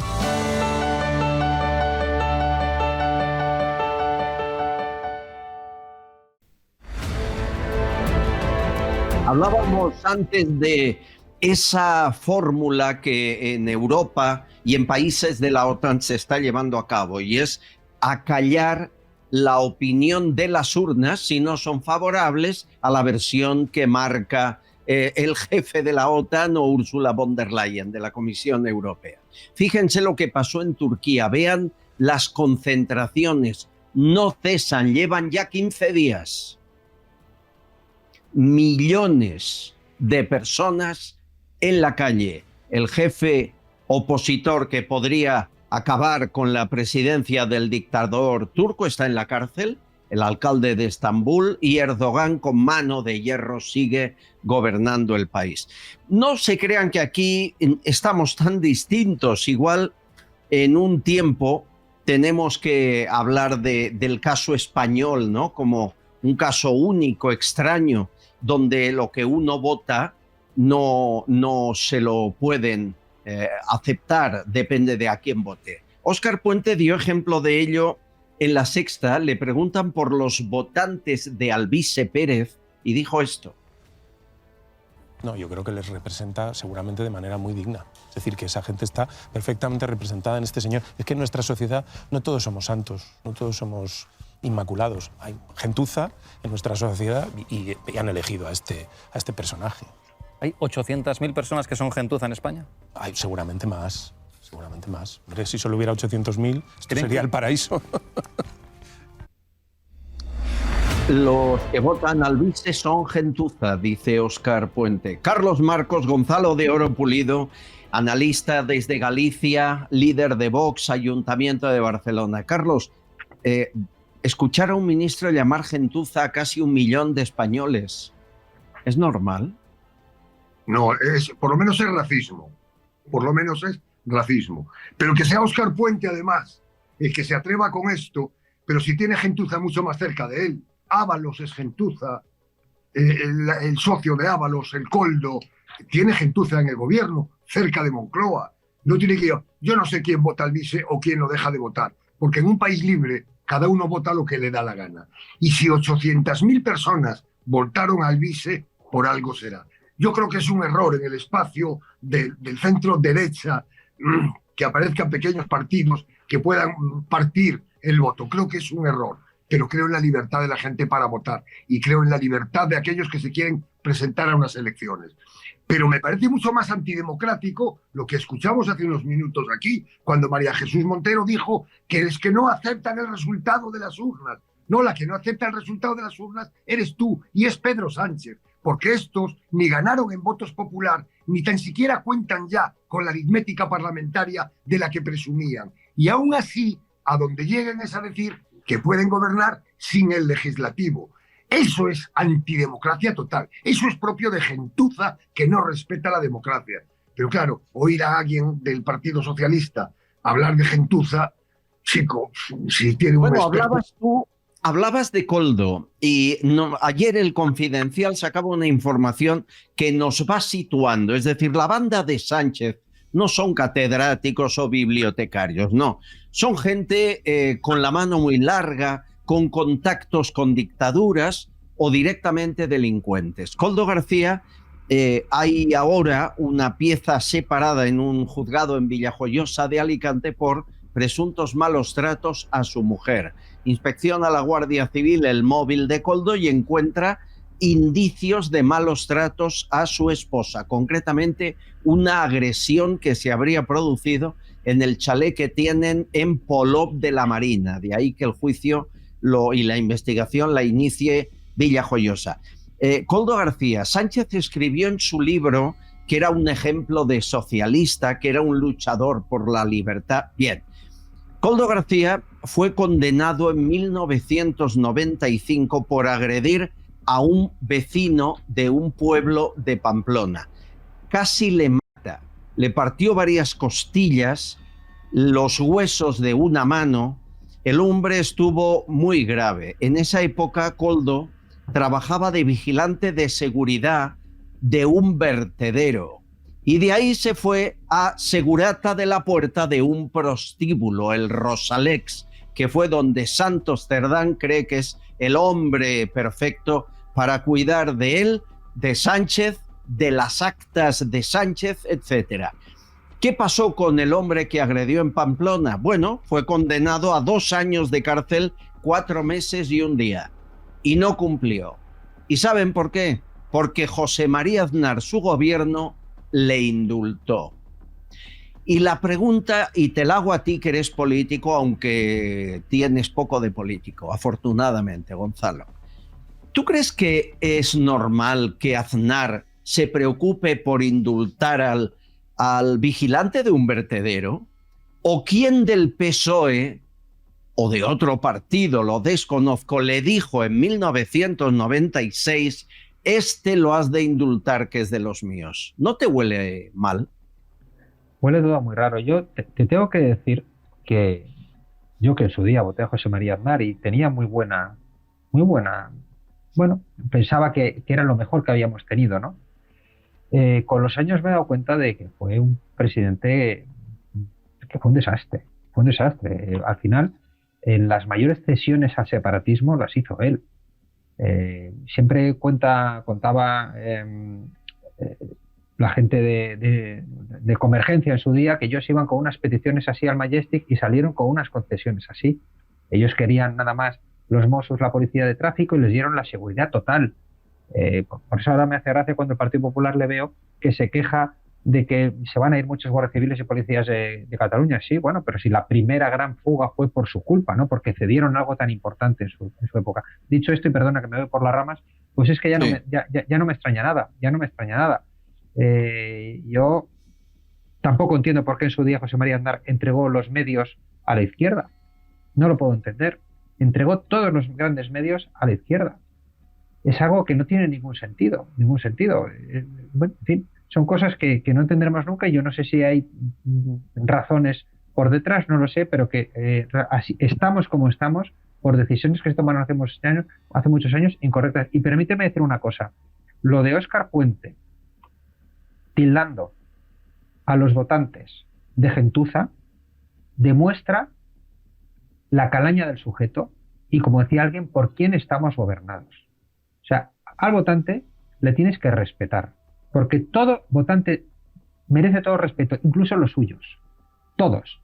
Hablábamos antes de esa fórmula que en Europa y en países de la OTAN se está llevando a cabo, y es acallar la opinión de las urnas si no son favorables a la versión que marca el jefe de la OTAN o Ursula von der Leyen de la Comisión Europea. Fíjense lo que pasó en Turquía, vean las concentraciones, no cesan, llevan ya 15 días. Millones de personas en la calle. El jefe opositor que podría acabar con la presidencia del dictador turco está en la cárcel, el alcalde de Estambul, y Erdogan con mano de hierro sigue gobernando el país. No se crean que aquí estamos tan distintos. Igual en un tiempo tenemos que hablar del caso español, ¿no? Como un caso único, extraño, donde lo que uno vota no se lo pueden aceptar, depende de a quién vote. Óscar Puente dio ejemplo de ello en La Sexta. Le preguntan por los votantes de Alvise Pérez y dijo esto.
No, yo creo que les representa seguramente de manera muy digna. Es decir, que esa gente está perfectamente representada en este señor. Es que en nuestra sociedad no todos somos santos, no todos somos inmaculados. Hay gentuza en nuestra sociedad y han elegido a este personaje.
¿Hay 800.000 personas que son gentuza en España?
Hay seguramente más, seguramente más. Hombre, si solo hubiera 800.000, esto sería el paraíso.
Los que votan al vice son gentuza, dice Óscar Puente. Carlos Marcos Gonzalo de Oro Pulido, analista desde Galicia, líder de Vox, Ayuntamiento de Barcelona. Carlos, escuchar a un ministro llamar gentuza a casi 1 millón de españoles, ¿es normal?
No, por lo menos es racismo. Por lo menos es racismo. Pero que sea Óscar Puente, además, el que se atreva con esto, pero si tiene gentuza mucho más cerca de él. Ábalos es gentuza, el socio de Ábalos, el Coldo, tiene gentuza en el gobierno, cerca de Moncloa. No tiene que ir. Yo no sé quién vota al vice o quién lo deja de votar, porque en un país libre cada uno vota lo que le da la gana. Y si 800.000 personas votaron al vice, por algo será. Yo creo que es un error en el espacio del centro derecha que aparezcan pequeños partidos que puedan partir el voto. Creo que es un error. Pero creo en la libertad de la gente para votar y creo en la libertad de aquellos que se quieren presentar a unas elecciones. Pero me parece mucho más antidemocrático lo que escuchamos hace unos minutos aquí, cuando María Jesús Montero dijo que es que no aceptan el resultado de las urnas. No, la que no acepta el resultado de las urnas eres tú y es Pedro Sánchez, porque estos ni ganaron en votos popular, ni tan siquiera cuentan ya con la aritmética parlamentaria de la que presumían. Y aún así, a donde lleguen es a decir que pueden gobernar sin el legislativo. Eso es antidemocracia total. Eso es propio de gentuza que no respeta la democracia. Pero claro, oír a alguien del Partido Socialista hablar de gentuza, chico, si tiene un...
Bueno, hablabas de Coldo y ayer el Confidencial sacaba una información que nos va situando. Es decir, la banda de Sánchez no son catedráticos o bibliotecarios, no. Son gente con la mano muy larga, con contactos con dictaduras o directamente delincuentes. Koldo García, hay ahora una pieza separada en un juzgado en Villajoyosa de Alicante por presuntos malos tratos a su mujer. Inspecciona la Guardia Civil el móvil de Koldo y encuentra indicios de malos tratos a su esposa, concretamente una agresión que se habría producido en el chalet que tienen en Polop de la Marina, de ahí que el juicio y la investigación la inicie Villajoyosa. Koldo García, Sánchez escribió en su libro que era un ejemplo de socialista, que era un luchador por la libertad. Bien, Koldo García fue condenado en 1995 por agredir a un vecino de un pueblo de Pamplona. Casi le mata, le partió varias costillas, los huesos de una mano. El hombre estuvo muy grave. En esa época, Koldo trabajaba de vigilante de seguridad de un vertedero y de ahí se fue a segurata de la puerta de un prostíbulo, el Rosalex, que fue donde Santos Cerdán cree que es el hombre perfecto para cuidar de él, de Sánchez, de las actas de Sánchez, etc. ¿Qué pasó con el hombre que agredió en Pamplona? Bueno, fue condenado a 2 años de cárcel, 4 meses y 1 día. Y no cumplió. ¿Y saben por qué? Porque José María Aznar, su gobierno, le indultó. Y la pregunta, y te la hago a ti que eres político, aunque tienes poco de político, afortunadamente, Gonzalo. ¿Tú crees que es normal que Aznar se preocupe por indultar al vigilante de un vertedero? ¿O quién del PSOE o de otro partido, lo desconozco, le dijo en 1996, este lo has de indultar que es de los míos? ¿No te huele mal?
Huele todo muy raro. Yo te tengo que decir que yo, que en su día voté a José María Aznar y tenía muy buena, bueno, pensaba que era lo mejor que habíamos tenido, ¿no? Con los años me he dado cuenta de que fue un presidente que fue un desastre, Al final, las mayores cesiones al separatismo las hizo él. Siempre contaba la gente de Convergencia en su día, que ellos iban con unas peticiones así al Majestic y salieron con unas concesiones así. Ellos querían nada más los Mossos, la policía de tráfico, y les dieron la seguridad total. Por eso ahora me hace gracia cuando el Partido Popular le veo que se queja de que se van a ir muchos guardias civiles y policías de Cataluña. Sí, bueno, pero si la primera gran fuga fue por su culpa, ¿no? Porque cedieron algo tan importante en su época. Dicho esto, y perdona que me voy por las ramas, pues es que ya no me extraña nada, yo tampoco entiendo por qué en su día José María Aznar entregó los medios a la izquierda. No lo puedo entender. Entregó todos los grandes medios a la izquierda. Es algo que no tiene ningún sentido. Bueno, en fin, son cosas que no entenderemos nunca, y yo no sé si hay razones por detrás, no lo sé, pero que así, estamos como estamos por decisiones que se tomaron hace muchos años incorrectas. Y permíteme decir una cosa. Lo de Óscar Puente tildando a los votantes de gentuza demuestra la calaña del sujeto y, como decía alguien, por quién estamos gobernados. O sea, al votante le tienes que respetar, porque todo votante merece todo respeto, incluso los suyos, todos.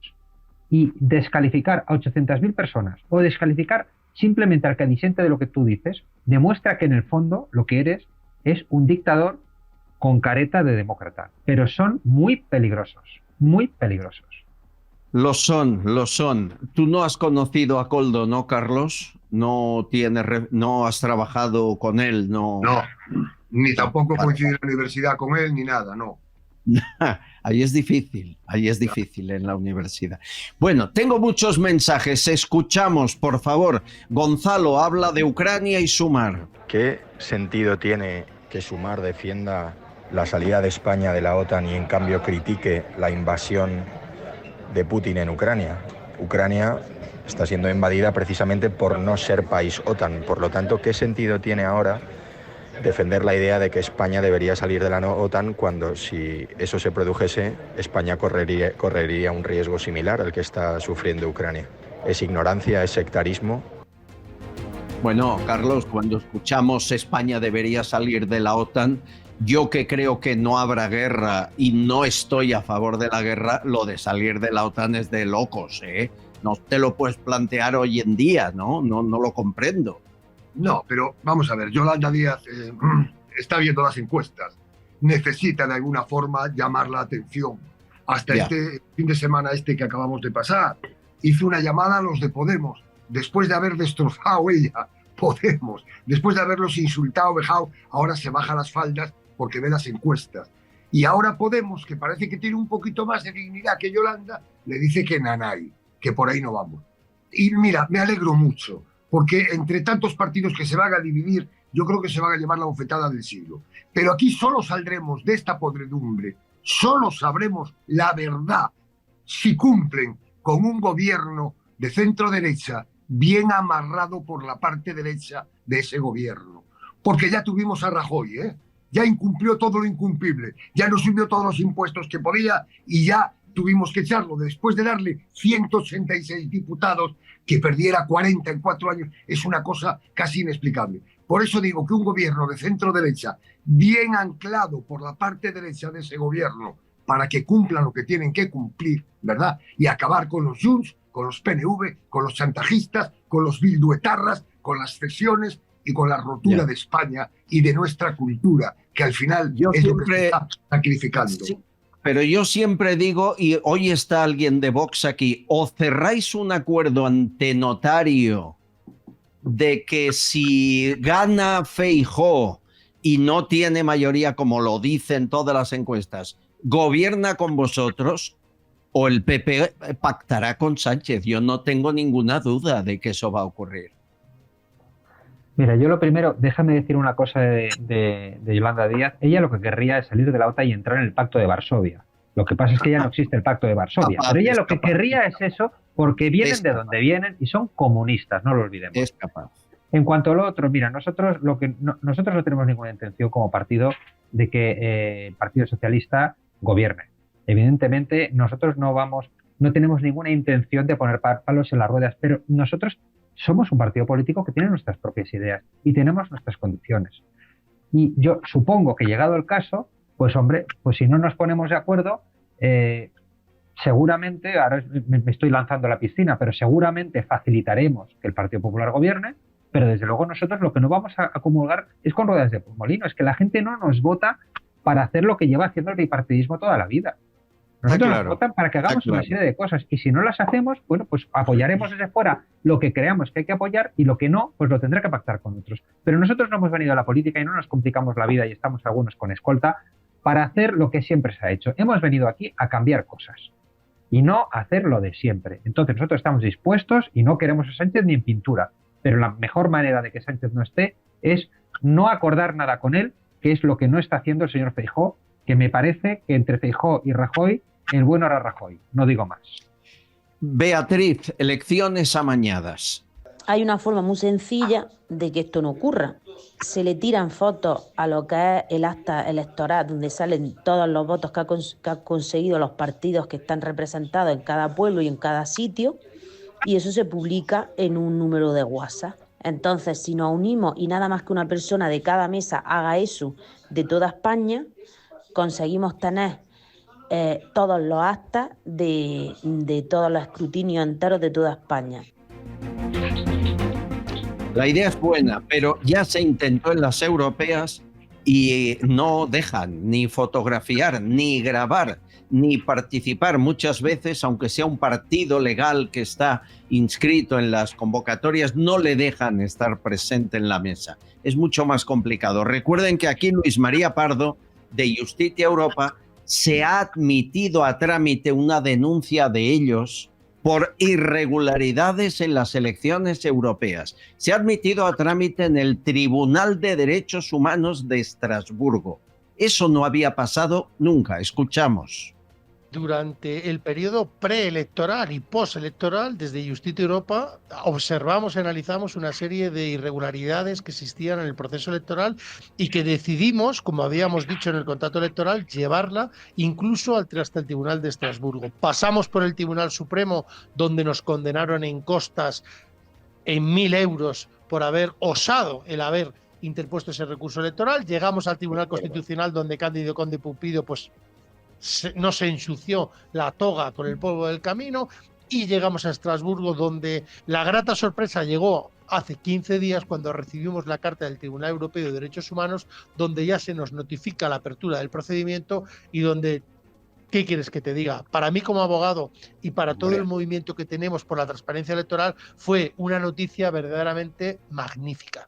Y descalificar a 800.000 personas o descalificar simplemente al que disiente de lo que tú dices, demuestra que en el fondo lo que eres es un dictador con careta de demócrata. Pero son muy peligrosos, muy peligrosos.
Lo son. Tú no has conocido a Koldo, ¿no, Carlos? No has trabajado con él, ¿no?
No, ni tampoco coincidí en la universidad con él, ni nada, no.
Ahí es difícil en la universidad. Bueno, tengo muchos mensajes, escuchamos, por favor. Gonzalo habla de Ucrania y Sumar.
¿Qué sentido tiene que Sumar defienda la salida de España de la OTAN y en cambio critique la invasión de Putin en Ucrania? Ucrania está siendo invadida precisamente por no ser país OTAN. Por lo tanto, ¿qué sentido tiene ahora defender la idea de que España debería salir de la OTAN cuando, si eso se produjese, España correría un riesgo similar al que está sufriendo Ucrania? ¿Es ignorancia, es sectarismo?
Bueno, Carlos, cuando escuchamos España debería salir de la OTAN, yo que creo que no habrá guerra y no estoy a favor de la guerra, lo de salir de la OTAN es de locos, ¿eh? No te lo puedes plantear hoy en día, ¿no? No lo comprendo.
No, pero vamos a ver, Yolanda Díaz está viendo las encuestas. Necesita de alguna forma llamar la atención. Hasta este fin de semana que acabamos de pasar, hizo una llamada a los de Podemos, después de haber destrozado ella, Podemos, después de haberlos insultado, vejado, ahora se baja las faldas porque ve las encuestas. Y ahora Podemos, que parece que tiene un poquito más de dignidad que Yolanda, le dice que nanay, que por ahí no vamos. Y mira, me alegro mucho, porque entre tantos partidos que se van a dividir, yo creo que se van a llevar la bofetada del siglo. Pero aquí solo saldremos de esta podredumbre, solo sabremos la verdad si cumplen con un gobierno de centro derecha bien amarrado por la parte derecha de ese gobierno. Porque ya tuvimos a Rajoy, ya incumplió todo lo incumplible, ya no subió todos los impuestos que podía y ya tuvimos que echarlo después de darle 186 diputados, que perdiera 40 en 4 años. Es una cosa casi inexplicable. Por eso digo que un gobierno de centro derecha, bien anclado por la parte derecha de ese gobierno, para que cumplan lo que tienen que cumplir, ¿verdad? Y acabar con los Junts, con los PNV, con los chantajistas, con los bilduetarras, con las cesiones y con la rotura de España y de nuestra cultura, que al final es lo que se está sacrificando.
Sí, pero yo siempre digo, y hoy está alguien de Vox aquí, o cerráis un acuerdo ante notario de que si gana Feijóo y no tiene mayoría, como lo dicen todas las encuestas, gobierna con vosotros, o el PP pactará con Sánchez. Yo no tengo ninguna duda de que eso va a ocurrir.
Mira, yo lo primero, déjame decir una cosa de Yolanda Díaz. Ella lo que querría es salir de la OTAN y entrar en el Pacto de Varsovia. Lo que pasa es que ya no existe el Pacto de Varsovia. Pero ella lo que querría es eso, porque vienen de donde vienen y son comunistas, no lo olvidemos.
Es capaz.
En cuanto a lo otro, mira, nosotros no tenemos ninguna intención como partido de que el Partido Socialista gobierne. Evidentemente, nosotros no tenemos ninguna intención de poner palos en las ruedas, pero nosotros somos un partido político que tiene nuestras propias ideas y tenemos nuestras condiciones. Y yo supongo que, llegado el caso, Pues hombre, pues si no nos ponemos de acuerdo, seguramente, ahora me estoy lanzando a la piscina, pero seguramente facilitaremos que el Partido Popular gobierne, pero desde luego nosotros lo que no vamos a comulgar es con ruedas de molino, es que la gente no nos vota para hacer lo que lleva haciendo el bipartidismo toda la vida. Nosotros nos votan para que hagamos una serie de cosas, y si no las hacemos, bueno, pues apoyaremos desde fuera lo que creamos que hay que apoyar, y lo que no, pues lo tendrá que pactar con otros. Pero nosotros no hemos venido a la política y no nos complicamos la vida y estamos algunos con escolta para hacer lo que siempre se ha hecho. Hemos venido aquí a cambiar cosas y no a hacer lo de siempre. Entonces nosotros estamos dispuestos y no queremos a Sánchez ni en pintura, pero la mejor manera de que Sánchez no esté es no acordar nada con él, que es lo que no está haciendo el señor Feijóo, que me parece que entre Feijóo y Rajoy, el bueno era Rajoy, no digo más.
Beatriz, elecciones amañadas.
Hay una forma muy sencilla de que esto no ocurra. Se le tiran fotos a lo que es el acta electoral, donde salen todos los votos que han conseguido los partidos que están representados en cada pueblo y en cada sitio, y eso se publica en un número de WhatsApp. Entonces, si nos unimos y nada más que una persona de cada mesa haga eso de toda España, conseguimos tener todos los actas de todos los escrutinios enteros de toda España.
La idea es buena, pero ya se intentó en las europeas y no dejan ni fotografiar, ni grabar, ni participar muchas veces, aunque sea un partido legal que está inscrito en las convocatorias, no le dejan estar presente en la mesa. Es mucho más complicado. Recuerden que aquí Luis María Pardo, de Justicia Europa, se ha admitido a trámite una denuncia de ellos por irregularidades en las elecciones europeas. Se ha admitido a trámite en el Tribunal de Derechos Humanos de Estrasburgo. Eso no había pasado nunca. Escuchamos.
Durante el periodo preelectoral y postelectoral, desde Justicia Europa, observamos y analizamos una serie de irregularidades que existían en el proceso electoral y que decidimos, como habíamos dicho en el contrato electoral, llevarla incluso hasta el Tribunal de Estrasburgo. Pasamos por el Tribunal Supremo, donde nos condenaron en costas en 1.000 euros por haber osado el haber interpuesto ese recurso electoral. Llegamos al Tribunal Constitucional, donde Cándido Conde Pumpido no se ensució la toga con el polvo del camino, y llegamos a Estrasburgo, donde la grata sorpresa llegó hace 15 días cuando recibimos la carta del Tribunal Europeo de Derechos Humanos, donde ya se nos notifica la apertura del procedimiento y donde, ¿qué quieres que te diga? Para mí como abogado y para todo el movimiento que tenemos por la transparencia electoral, fue una noticia verdaderamente magnífica.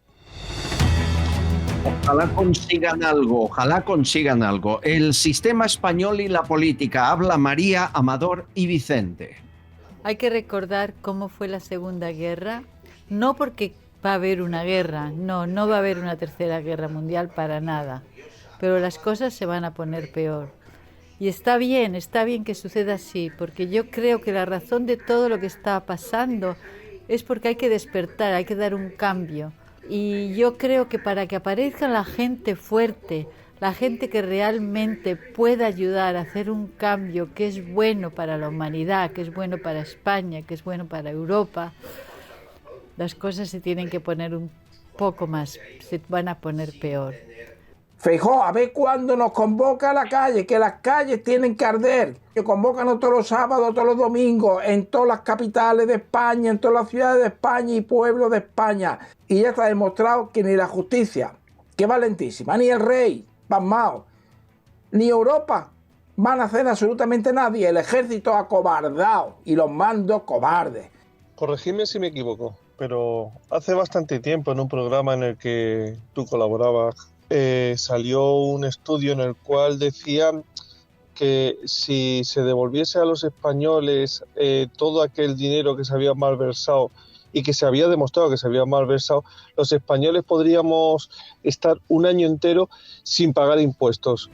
Ojalá consigan algo, ojalá consigan algo. El sistema español y la política. Habla María, Amador y Vicente.
Hay que recordar cómo fue la Segunda Guerra. No porque va a haber una guerra, no va a haber una tercera guerra mundial para nada. Pero las cosas se van a poner peor. Y está bien que suceda así, porque yo creo que la razón de todo lo que está pasando es porque hay que despertar, hay que dar un cambio. Y yo creo que para que aparezca la gente fuerte, la gente que realmente pueda ayudar a hacer un cambio que es bueno para la humanidad, que es bueno para España, que es bueno para Europa, las cosas se tienen que poner un poco más, se van a poner peor.
Feijóo, a ver cuándo nos convoca a la calle, que las calles tienen que arder. Que convocan todos los sábados, todos los domingos, en todas las capitales de España, en todas las ciudades de España y pueblos de España. Y ya está demostrado que ni la justicia, que es valentísima, ni el rey, pasmao, ni Europa van a hacer absolutamente nadie. El ejército acobardado y los mandos cobardes.
Corregidme si me equivoco, pero hace bastante tiempo en un programa en el que tú colaborabas, salió un estudio en el cual decían que si se devolviese a los españoles todo aquel dinero que se había malversado y que se había demostrado que se había malversado, los españoles podríamos estar un año entero sin pagar impuestos.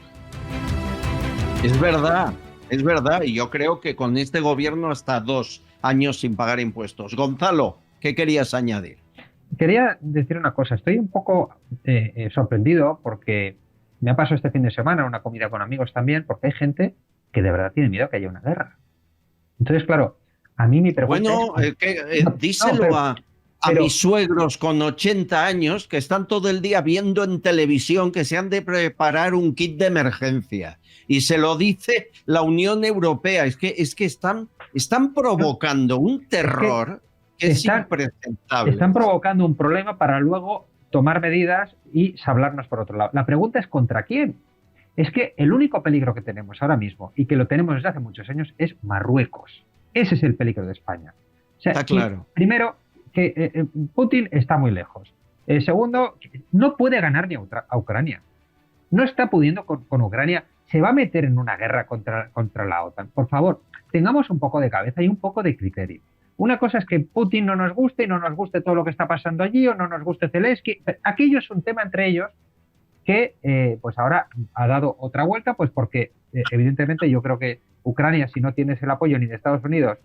Es verdad, y yo creo que con este gobierno hasta 2 años sin pagar impuestos. Gonzalo, ¿qué querías añadir?
Quería decir una cosa, estoy un poco sorprendido porque me ha pasado este fin de semana una comida con amigos también, porque hay gente que de verdad tiene miedo a que haya una guerra. Entonces, claro, a mí mi pregunta
díselo a... a mis suegros con 80 años que están todo el día viendo en televisión que se han de preparar un kit de emergencia. Y se lo dice la Unión Europea. Es que están provocando un terror que es impresentable.
Están provocando un problema para luego tomar medidas y sablarnos por otro lado. La pregunta es ¿contra quién? Es que el único peligro que tenemos ahora mismo, y que lo tenemos desde hace muchos años, es Marruecos. Ese es el peligro de España. O sea,
está claro.
Primero, que Putin está muy lejos. Segundo, no puede ganar ni a Ucrania. No está pudiendo con Ucrania. Se va a meter en una guerra contra la OTAN. Por favor, tengamos un poco de cabeza y un poco de criterio. Una cosa es que Putin no nos guste y no nos guste todo lo que está pasando allí o no nos guste Zelensky. Aquello es un tema entre ellos que pues ahora ha dado otra vuelta, pues porque evidentemente yo creo que Ucrania, si no tienes el apoyo ni de Estados Unidos,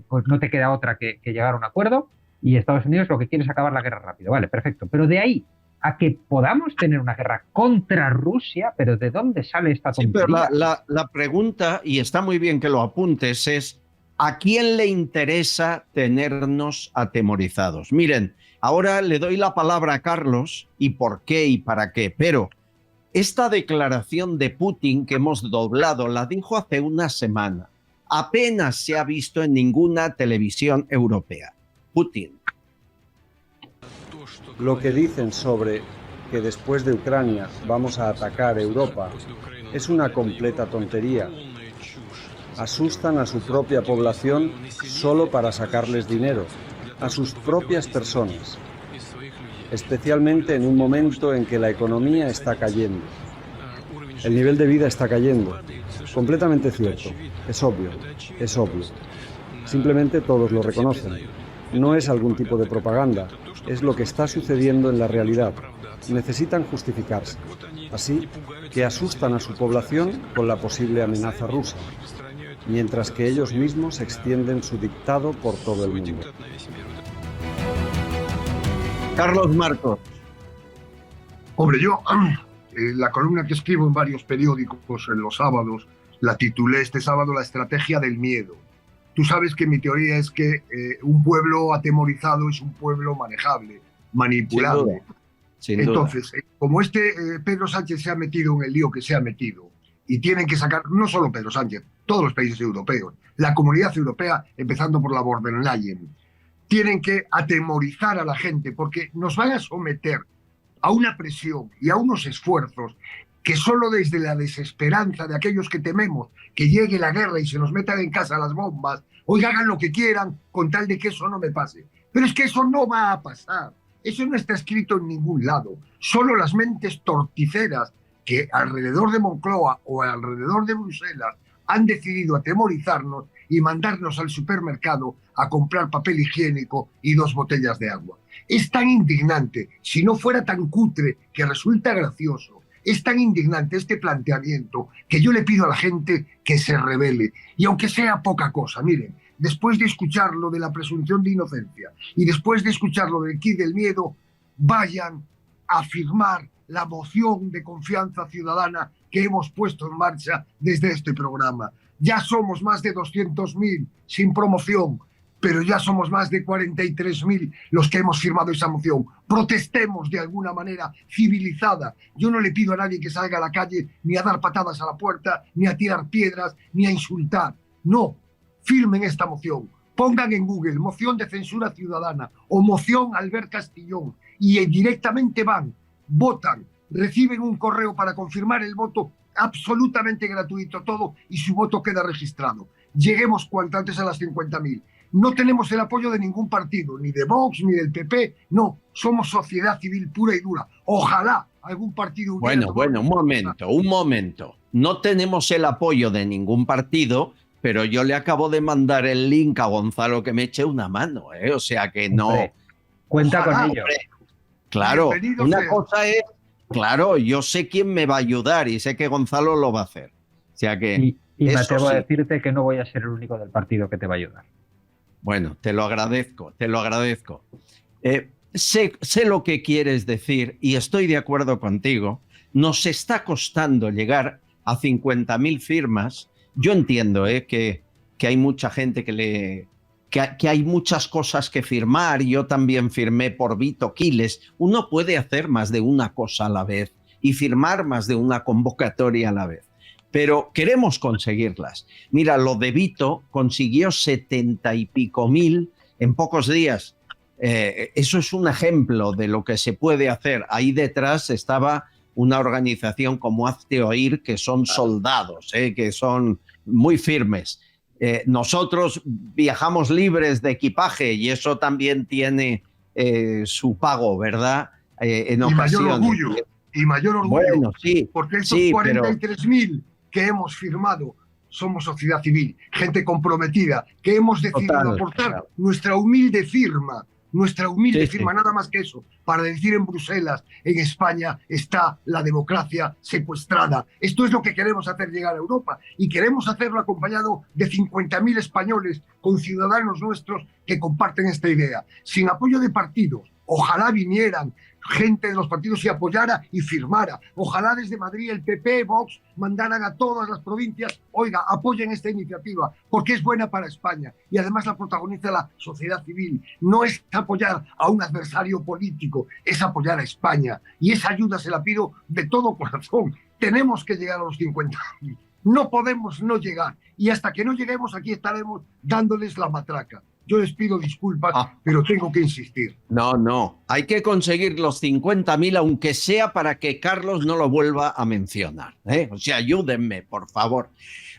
pues no te queda otra que llegar a un acuerdo, y Estados Unidos lo que quiere es acabar la guerra rápido. Vale, perfecto. Pero de ahí a que podamos tener una guerra contra Rusia, ¿pero de dónde sale esta tontería?
Sí, pero la pregunta, y está muy bien que lo apuntes, es ¿a quién le interesa tenernos atemorizados? Miren, ahora le doy la palabra a Carlos y por qué y para qué, pero esta declaración de Putin que hemos doblado la dijo hace una semana. Apenas se ha visto en ninguna televisión europea. Putin.
Lo que dicen sobre que después de Ucrania vamos a atacar Europa es una completa tontería. Asustan a su propia población solo para sacarles dinero, a sus propias personas, especialmente en un momento en que la economía está cayendo. El nivel de vida está cayendo. Completamente cierto. Es obvio. Es obvio. Simplemente todos lo reconocen. No es algún tipo de propaganda. Es lo que está sucediendo en la realidad. Necesitan justificarse. Así que asustan a su población con la posible amenaza rusa, mientras que ellos mismos extienden su dictado por todo el mundo.
Carlos Marcos.
Hombre, yo la columna que escribo en varios periódicos en los sábados la titulé este sábado La estrategia del miedo. Tú sabes que mi teoría es que un pueblo atemorizado es un pueblo manejable, manipulable.
Sin duda.
Entonces, como Pedro Sánchez se ha metido en el lío que se ha metido, y tienen que sacar, no solo Pedro Sánchez, todos los países europeos, la Comunidad Europea, empezando por la von der Leyen, tienen que atemorizar a la gente porque nos van a someter a una presión y a unos esfuerzos que solo desde la desesperanza de aquellos que tememos que llegue la guerra y se nos metan en casa las bombas, hoy hagan lo que quieran con tal de que eso no me pase. Pero es que eso no va a pasar. Eso no está escrito en ningún lado. Solo las mentes torticeras que alrededor de Moncloa o alrededor de Bruselas han decidido atemorizarnos y mandarnos al supermercado a comprar papel higiénico y 2 botellas de agua. Es tan indignante, si no fuera tan cutre que resulta gracioso, es tan indignante este planteamiento que yo le pido a la gente que se rebele. Y aunque sea poca cosa, miren, después de escuchar lo de la presunción de inocencia y después de escuchar lo del kit del miedo, vayan a firmar la moción de confianza ciudadana que hemos puesto en marcha desde este programa. Ya somos más de 200.000 sin promoción, pero ya somos más de 43.000 los que hemos firmado esa moción. Protestemos de alguna manera civilizada. Yo no le pido a nadie que salga a la calle ni a dar patadas a la puerta, ni a tirar piedras, ni a insultar. No, firmen esta moción. Pongan en Google moción de censura ciudadana o moción Albert Castillón y directamente van, votan, reciben un correo para confirmar el voto, absolutamente gratuito todo, y su voto queda registrado. Lleguemos cuanto antes a las 50.000. No tenemos el apoyo de ningún partido, ni de Vox, ni del PP, no, somos sociedad civil pura y dura. Ojalá algún partido hubiera...
Bueno, un momento. No tenemos el apoyo de ningún partido, pero yo le acabo de mandar el link a Gonzalo que me eche una mano, ¿eh? O sea que no...
Hombre, cuenta
Ojalá,
con ello.
Hombre. Claro,
Bienvenido
una
sea.
cosa es... Claro, yo sé quién me va a ayudar y sé que Gonzalo lo va a hacer. O sea que...
Y me
eso
atrevo a
sí.
decirte que no voy a ser el único del partido que te va a ayudar.
Bueno, te lo agradezco, te lo agradezco. Sé lo que quieres decir y estoy de acuerdo contigo. Nos está costando llegar a 50.000 firmas. Yo entiendo que hay mucha gente que que hay muchas cosas que firmar. Yo también firmé por Vito Quiles. Uno puede hacer más de una cosa a la vez y firmar más de una convocatoria a la vez, pero queremos conseguirlas. Mira, lo de Vito consiguió 70 y pico mil en pocos días. Eso es un ejemplo de lo que se puede hacer. Ahí detrás estaba una organización como Hazte Oír, que son soldados, que son muy firmes. Nosotros viajamos libres de equipaje y eso también tiene su pago, ¿verdad? En ocasiones.
Y mayor orgullo,
bueno, sí,
porque esos 43.000 que hemos firmado somos sociedad civil, gente comprometida, que hemos decidido aportar nuestra humilde firma, nada más que eso, para decir en Bruselas, en España está la democracia secuestrada. Esto es lo que queremos hacer llegar a Europa y queremos hacerlo acompañado de 50.000 españoles, con ciudadanos nuestros que comparten esta idea. Sin apoyo de partidos, ojalá vinieran gente de los partidos y apoyara y firmara. Ojalá desde Madrid el PP, Vox, mandaran a todas las provincias, oiga, apoyen esta iniciativa, porque es buena para España. Y además la protagoniza la sociedad civil. No es apoyar a un adversario político, es apoyar a España. Y esa ayuda se la pido de todo corazón. Tenemos que llegar a los 50.000. No podemos no llegar. Y hasta que no lleguemos, aquí estaremos dándoles la matraca. Yo les pido disculpas, pero tengo que insistir.
No. Hay que conseguir los 50.000, aunque sea para que Carlos no lo vuelva a mencionar. O sea, ayúdenme, por favor.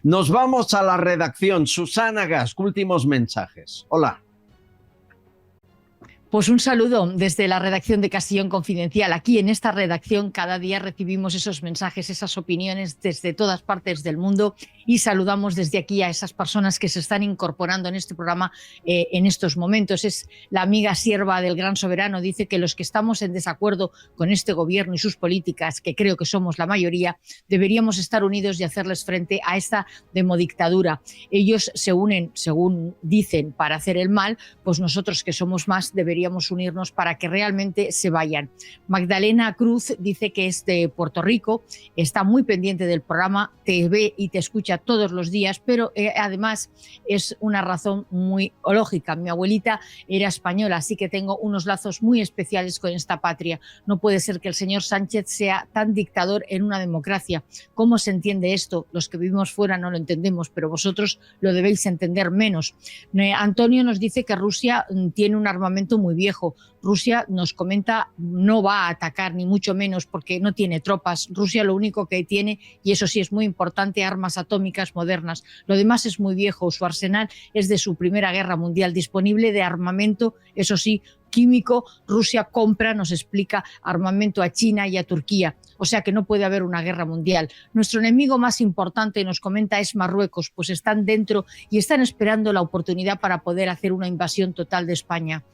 Nos vamos a la redacción. Susana Gasc, últimos mensajes. Hola.
Pues un saludo desde la redacción de Castellón Confidencial. Aquí en esta redacción cada día recibimos esos mensajes, esas opiniones desde todas partes del mundo y saludamos desde aquí a esas personas que se están incorporando en este programa en estos momentos. Es la amiga sierva del Gran Soberano, dice que los que estamos en desacuerdo con este gobierno y sus políticas, que creo que somos la mayoría, deberíamos estar unidos y hacerles frente a esta demodictadura. Ellos se unen, según dicen, para hacer el mal, pues nosotros que somos más deberíamos unirnos para que realmente se vayan. Magdalena Cruz dice que es de Puerto Rico, está muy pendiente del programa, te ve y te escucha todos los días, pero además es una razón muy lógica. Mi abuelita era española, así que tengo unos lazos muy especiales con esta patria. No puede ser que el señor Sánchez sea tan dictador en una democracia. ¿Cómo se entiende esto? Los que vivimos fuera no lo entendemos, pero vosotros lo debéis entender menos. Antonio nos dice que Rusia tiene un armamento muy viejo. Rusia, nos comenta, no va a atacar ni mucho menos porque no tiene tropas. Rusia lo único que tiene, y eso sí es muy importante, armas atómicas modernas. Lo demás es muy viejo. Su arsenal es de su Primera Guerra Mundial, disponible de armamento, eso sí, químico. Rusia compra, nos explica, armamento a China y a Turquía. O sea que no puede haber una guerra mundial. Nuestro enemigo más importante, nos comenta, es Marruecos, pues están dentro y están esperando la oportunidad para poder hacer una invasión total de España.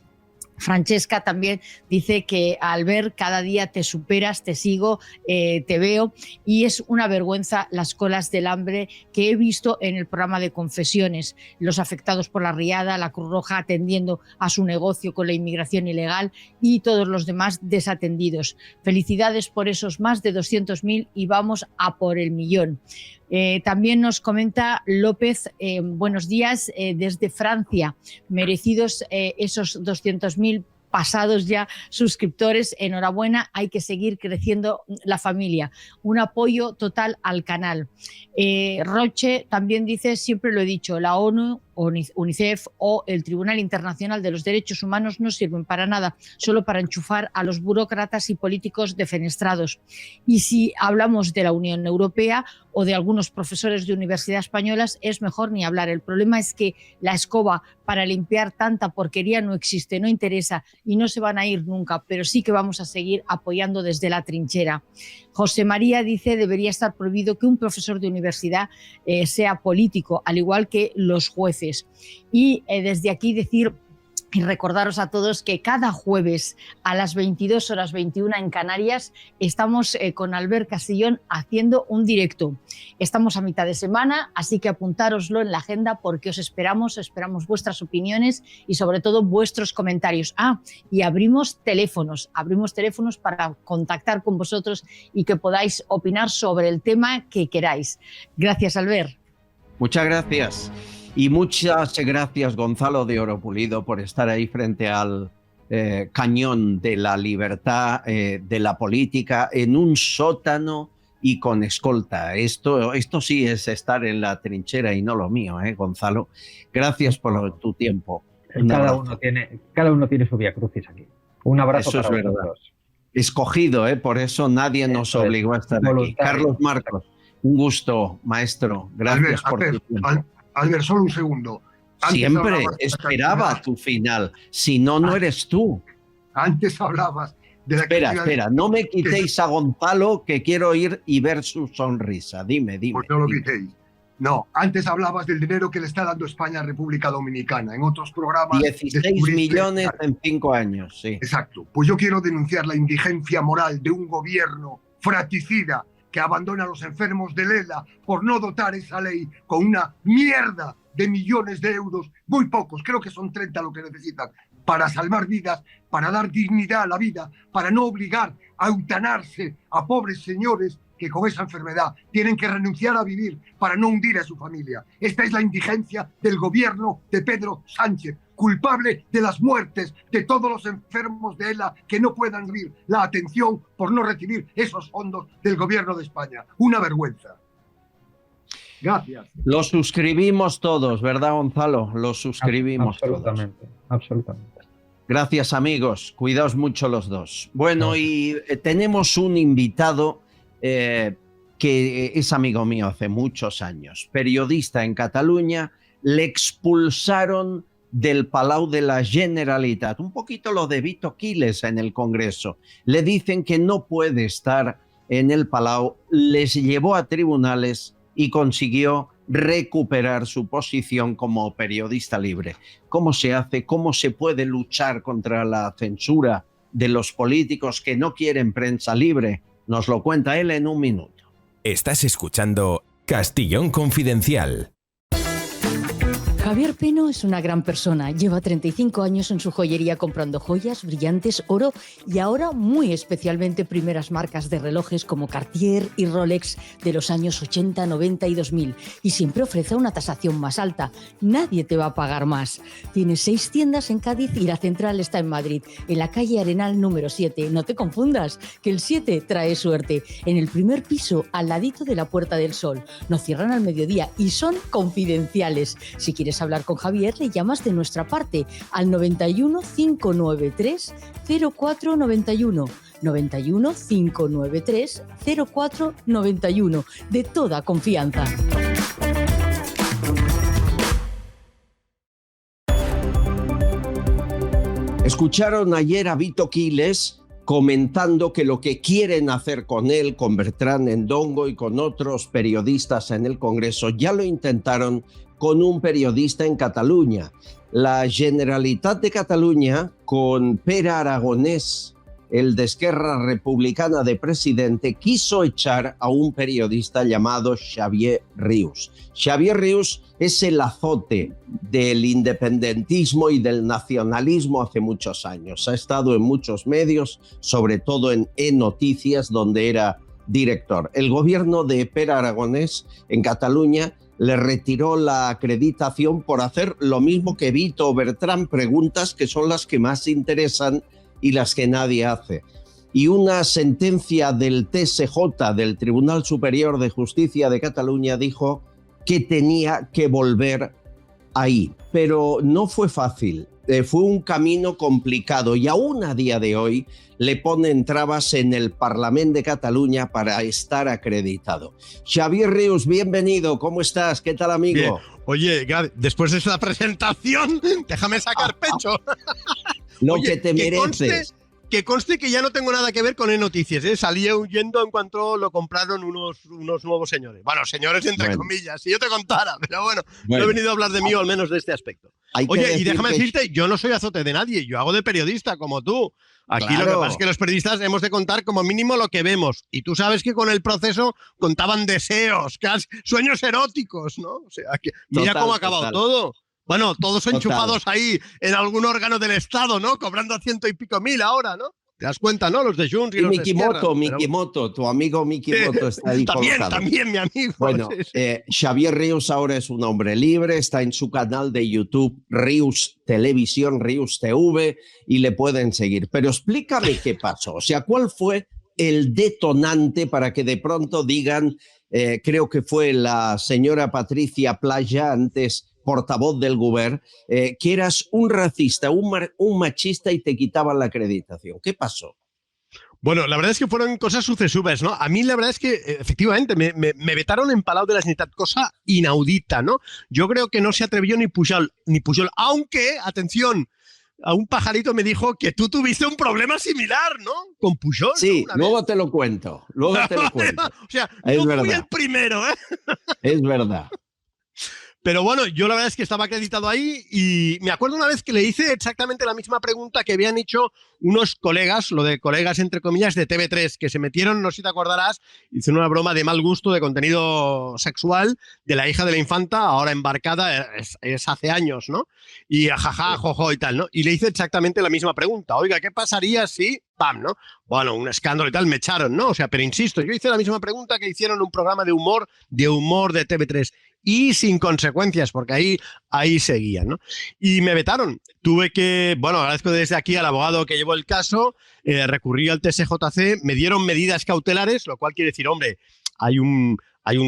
Francesca también dice que al ver cada día te superas, te sigo, te veo y es una vergüenza las colas del hambre que he visto en el programa de confesiones, los afectados por la riada, la Cruz Roja atendiendo a su negocio con la inmigración ilegal y todos los demás desatendidos. Felicidades por esos más de 200.000 y vamos a por el millón. También nos comenta López, buenos días desde Francia, merecidos esos 200.000 pasados ya suscriptores, enhorabuena, hay que seguir creciendo la familia, un apoyo total al canal. Roche también dice, siempre lo he dicho, la ONU, UNICEF o el Tribunal Internacional de los Derechos Humanos no sirven para nada, solo para enchufar a los burócratas y políticos defenestrados. Y si hablamos de la Unión Europea o de algunos profesores de universidades españolas, es mejor ni hablar. El problema es que la escoba para limpiar tanta porquería no existe, no interesa y no se van a ir nunca, pero sí que vamos a seguir apoyando desde la trinchera. José María dice, debería estar prohibido que un profesor de universidad sea político, al igual que los jueces. Y desde aquí decir y recordaros a todos que cada jueves a las 22:21 en Canarias estamos con Albert Castellón haciendo un directo. Estamos a mitad de semana, así que apuntároslo en la agenda porque os esperamos vuestras opiniones y sobre todo vuestros comentarios. Y abrimos teléfonos para contactar con vosotros y que podáis opinar sobre el tema que queráis. Gracias, Albert.
Muchas gracias. Y muchas gracias, Gonzalo de Oro Pulido, por estar ahí frente al cañón de la libertad, de la política, en un sótano y con escolta. Esto sí es estar en la trinchera y no lo mío, Gonzalo. Gracias por tu tiempo.
Cada uno tiene su vía crucis aquí. Un abrazo
Eso
para
es verdad.
vosotros.
Escogido, por eso nadie nos obligó a estar aquí. Carlos Marcos, un gusto, maestro. Gracias por tu tiempo.
Albert, solo un segundo.
Siempre esperaba tu final. Si no, no eres tú.
Antes hablabas de la...
Espera, no me quitéis a Gonzalo, que quiero ir y ver su sonrisa. Dime.
Pues no lo quitéis. No, antes hablabas del dinero que le está dando España a República Dominicana. En otros programas...
16 millones en 5 años, sí.
Exacto. Pues yo quiero denunciar la indigencia moral de un gobierno fratricida que abandona a los enfermos de Lela por no dotar esa ley con una mierda de millones de euros, muy pocos, creo que son 30 lo que necesitan, para salvar vidas, para dar dignidad a la vida, para no obligar a eutanarse a pobres señores que con esa enfermedad tienen que renunciar a vivir para no hundir a su familia. Esta es la indigencia del gobierno de Pedro Sánchez, culpable de las muertes de todos los enfermos de ELA que no puedan recibir la atención por no recibir esos fondos del gobierno de España. Una vergüenza. Gracias.
Lo suscribimos todos, ¿verdad, Gonzalo? Lo suscribimos
absolutamente, Absolutamente.
Gracias, amigos. Cuidaos mucho los dos. Bueno, y tenemos un invitado que es amigo mío hace muchos años, periodista en Cataluña. Le expulsaron del Palau de la Generalitat, un poquito lo de Vito Quiles en el Congreso. Le dicen que no puede estar en el Palau, les llevó a tribunales y consiguió recuperar su posición como periodista libre. ¿Cómo se hace? ¿Cómo se puede luchar contra la censura de los políticos que no quieren prensa libre? Nos lo cuenta él en un minuto.
Estás escuchando Castellón Confidencial.
Javier Peno es una gran persona. Lleva 35 años en su joyería comprando joyas, brillantes, oro y ahora muy especialmente primeras marcas de relojes como Cartier y Rolex de los años 80, 90 y 2000. Y siempre ofrece una tasación más alta. Nadie te va a pagar más. Tiene 6 tiendas en Cádiz y la central está en Madrid, en la calle Arenal número 7. No te confundas, que el 7 trae suerte. En el primer piso, al ladito de la Puerta del Sol. No cierran al mediodía y son confidenciales. Si quieres hablar con Javier, le llamas de nuestra parte al 91 593 0491. 91 593 0491. De toda confianza.
Escucharon ayer a Vito Quiles comentando que lo que quieren hacer con él, con Bertrán Endongo y con otros periodistas en el Congreso, ya lo intentaron con un periodista en Cataluña. La Generalitat de Cataluña, con Pere Aragonès, el de Esquerra Republicana de presidente, quiso echar a un periodista llamado Xavier Rius. Xavier Rius es el azote del independentismo y del nacionalismo hace muchos años. Ha estado en muchos medios, sobre todo en E-Noticias, donde era director. El gobierno de Pere Aragonès en Cataluña le retiró la acreditación por hacer lo mismo que Vito o Bertrán, preguntas que son las que más interesan y las que nadie hace. Y una sentencia del TSJ, del Tribunal Superior de Justicia de Cataluña, dijo que tenía que volver ahí. Pero no fue fácil, fue un camino complicado y aún a día de hoy le ponen trabas en el Parlamento de Cataluña para estar acreditado. Xavier Rius, bienvenido, ¿cómo estás? ¿Qué tal, amigo?
Bien. Oye, Gad, después de esta presentación, déjame sacar pecho.
Lo
Oye,
que te mereces.
Que conste que ya no tengo nada que ver con E-Noticias, ¿eh? Salí huyendo en cuanto lo compraron unos nuevos señores. Bueno, señores entre comillas, si yo te contara, pero bueno, no he venido a hablar de mí o al menos de este aspecto. Oye, y déjame decirte, yo no soy azote de nadie, yo hago de periodista como tú. Aquí claro. Lo que pasa es que los periodistas hemos de contar como mínimo lo que vemos. Y tú sabes que con el proceso contaban deseos, casi sueños eróticos, ¿no? O sea, que mira cómo ha acabado todo. Bueno, todos enchufados ahí en algún órgano del Estado, ¿no? Cobrando 100 y pico mil ahora, ¿no? ¿Te das cuenta, no? Los de Junts y los de Esquerra.
Mikimoto, tu amigo Mikimoto está ahí colocado.
También mi amigo.
Bueno, Xavier Rius ahora es un hombre libre, está en su canal de YouTube Rius Televisión, Rius TV, y le pueden seguir. Pero explícame qué pasó. O sea, ¿cuál fue el detonante para que de pronto digan, creo que fue la señora Patricia Playa, antes portavoz del Govern, que eras un racista, un machista y te quitaban la acreditación? ¿Qué pasó?
Bueno, la verdad es que fueron cosas sucesivas, ¿no? A mí la verdad es que efectivamente me vetaron en Palau de la Generalitat, cosa inaudita, ¿no? Yo creo que no se atrevió ni Pujol, aunque, atención, a un pajarito me dijo que tú tuviste un problema similar, ¿no? Con Pujol.
Sí, ¿no? Luego te lo cuento. O
sea, no fui el primero, ¿eh?
Es verdad.
Pero bueno, yo la verdad es que estaba acreditado ahí y me acuerdo una vez que le hice exactamente la misma pregunta que habían hecho unos colegas, lo de colegas entre comillas, de TV3, que se metieron, no sé si te acordarás, hicieron una broma de mal gusto, de contenido sexual, de la hija de la infanta, ahora embarcada, es hace años, ¿no? Y jaja, jojo y tal, ¿no? Y le hice exactamente la misma pregunta. Oiga, ¿qué pasaría si...? ¡Pam!, ¿no? Bueno, un escándalo y tal, me echaron, ¿no? O sea, pero insisto, yo hice la misma pregunta que hicieron en un programa de humor de TV3. Y sin consecuencias, porque ahí seguían, ¿no? Y me vetaron. Tuve que, bueno, agradezco desde aquí al abogado que llevó el caso, recurrí al TSJC, me dieron medidas cautelares, lo cual quiere decir, hombre, hay un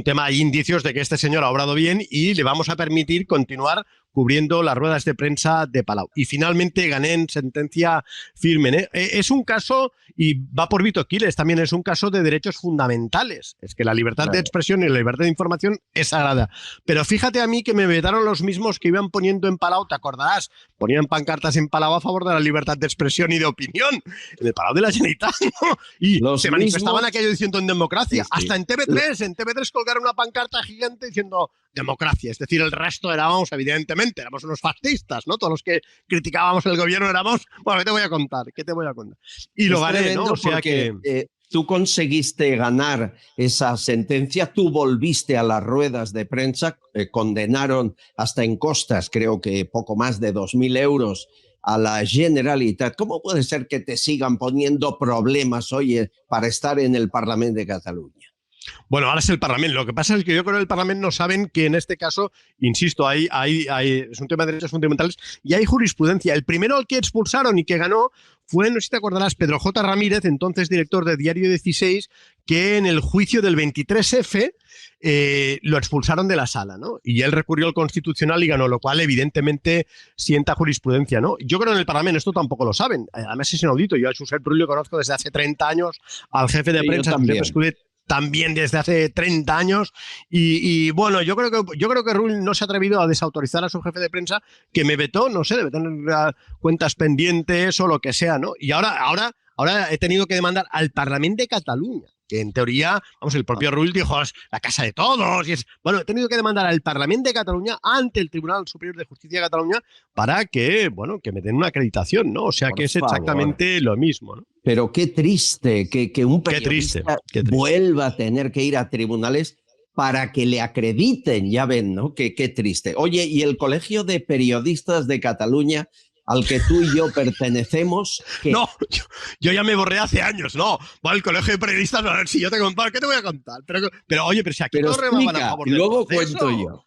tema, hay indicios de que este señor ha obrado bien y le vamos a permitir continuar cubriendo las ruedas de prensa de Palau. Y finalmente gané en sentencia firme, ¿eh? Es un caso, y va por Vito Quiles, también es un caso de derechos fundamentales. Es que la libertad de expresión y la libertad de información es sagrada. Pero fíjate a mí que me vetaron los mismos que iban poniendo en Palau, te acordarás, ponían pancartas en Palau a favor de la libertad de expresión y de opinión. En el Palau de la Generalitat, ¿no? Y se manifestaban aquello diciendo en democracia. Sí, sí. Hasta en TV3 colgaron una pancarta gigante diciendo democracia. Es decir, el resto éramos, evidentemente, éramos unos fascistas, ¿no? Todos los que criticábamos el gobierno éramos, bueno, ¿qué te voy a contar? Y lo gané, ¿no? O sea que...
Tú conseguiste ganar esa sentencia, tú volviste a las ruedas de prensa, condenaron hasta en costas, creo que poco más de 2.000 euros a la Generalitat. ¿Cómo puede ser que te sigan poniendo problemas hoy para estar en el Parlamento de Cataluña?
Bueno, ahora es el Parlamento. Lo que pasa es que yo creo que el Parlamento no saben que en este caso, insisto, es un tema de derechos fundamentales y hay jurisprudencia. El primero al que expulsaron y que ganó fue, no sé si te acordarás, Pedro J. Ramírez, entonces director de Diario 16, que en el juicio del 23F lo expulsaron de la sala, ¿no? Y él recurrió al Constitucional y ganó, lo cual evidentemente sienta jurisprudencia, ¿no? Yo creo que en el Parlamento esto tampoco lo saben. Además es inaudito. Yo a Josep Rull lo conozco desde hace 30 años, al jefe de prensa, Josep Escudet, también desde hace 30 años y bueno, yo creo que Rull no se ha atrevido a desautorizar a su jefe de prensa, que me vetó, no sé, debe tener cuentas pendientes o lo que sea, ¿no? Y ahora he tenido que demandar al Parlamento de Cataluña, que en teoría, vamos, el propio Rull dijo, es la casa de todos, bueno, he tenido que demandar al Parlamento de Cataluña ante el Tribunal Superior de Justicia de Cataluña para que, bueno, que me den una acreditación, ¿no? O sea, que es exactamente lo mismo, ¿no?
Pero qué triste que un periodista vuelva a tener que ir a tribunales para que le acrediten, ya ven, ¿no? Qué triste. Oye, ¿y el Colegio de Periodistas de Cataluña, al que tú y yo pertenecemos?
No, yo ya me borré hace años, no. Va al Colegio de Periodistas, a ver si yo te contar, ¿qué te voy a contar? Pero oye, pero si aquí no remaban a favor
y luego cuento yo.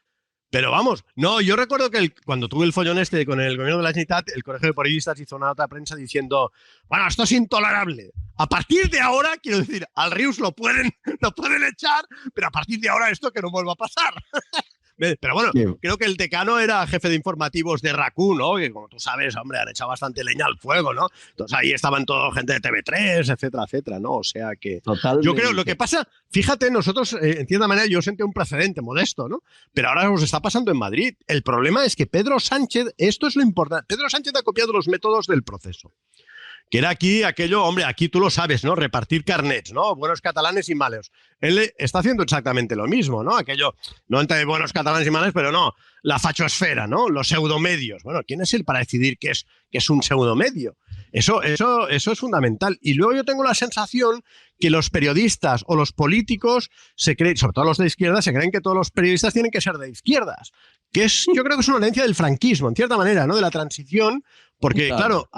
Pero vamos, no, yo recuerdo que cuando tuve el follón con el gobierno de la Generalitat, el Colegio de Periodistas hizo una nota de prensa diciendo, bueno, esto es intolerable. A partir de ahora, quiero decir, al Rius lo pueden echar, pero a partir de ahora esto que no vuelva a pasar. Pero bueno, creo que el decano era jefe de informativos de RACU, ¿no? Que como tú sabes, hombre, han echado bastante leña al fuego, ¿no? Entonces ahí estaban toda gente de TV3, etcétera, ¿no? O sea que... Totalmente. Yo creo, lo que pasa, fíjate, nosotros, en cierta manera, yo senté un precedente modesto, ¿no? Pero ahora nos está pasando en Madrid. El problema es que Pedro Sánchez, esto es lo importante, Pedro Sánchez ha copiado los métodos del proceso. Que era aquí aquello, hombre, aquí tú lo sabes, ¿no? Repartir carnets, ¿no? Buenos catalanes y malos. Él está haciendo exactamente lo mismo, ¿no? Aquello, no entre buenos catalanes y malos, pero no, la fachosfera, ¿no? Los pseudomedios. Bueno, ¿quién es él para decidir qué es un pseudomedio? Eso es fundamental. Y luego yo tengo la sensación que los periodistas o los políticos se creen, sobre todo los de izquierda, se creen que todos los periodistas tienen que ser de izquierdas. Que yo creo que es una herencia del franquismo, en cierta manera, ¿no? De la transición, porque, claro,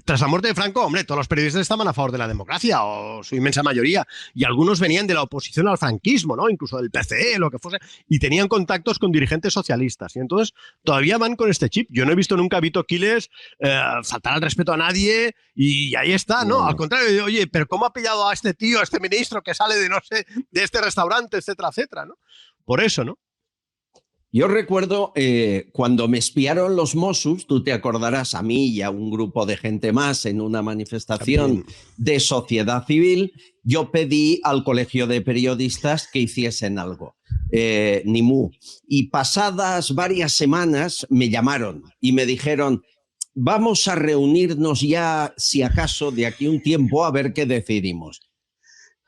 tras la muerte de Franco, hombre, todos los periodistas estaban a favor de la democracia, o su inmensa mayoría, y algunos venían de la oposición al franquismo, ¿no? Incluso del PCE, lo que fuese, y tenían contactos con dirigentes socialistas. Y entonces todavía van con este chip. Yo no he visto nunca a Vito Quiles faltar al respeto a nadie, y ahí está, ¿no? Al contrario, oye, pero ¿cómo ha pillado a este tío, a este ministro que sale de, no sé, de este restaurante, etcétera, etcétera, ¿no? Por eso, ¿no?
Yo recuerdo cuando me espiaron los Mossos, tú te acordarás, a mí y a un grupo de gente más en una manifestación de sociedad civil, yo pedí al Colegio de Periodistas que hiciesen algo, ni mu. Y pasadas varias semanas me llamaron y me dijeron, vamos a reunirnos ya, si acaso, de aquí un tiempo a ver qué decidimos.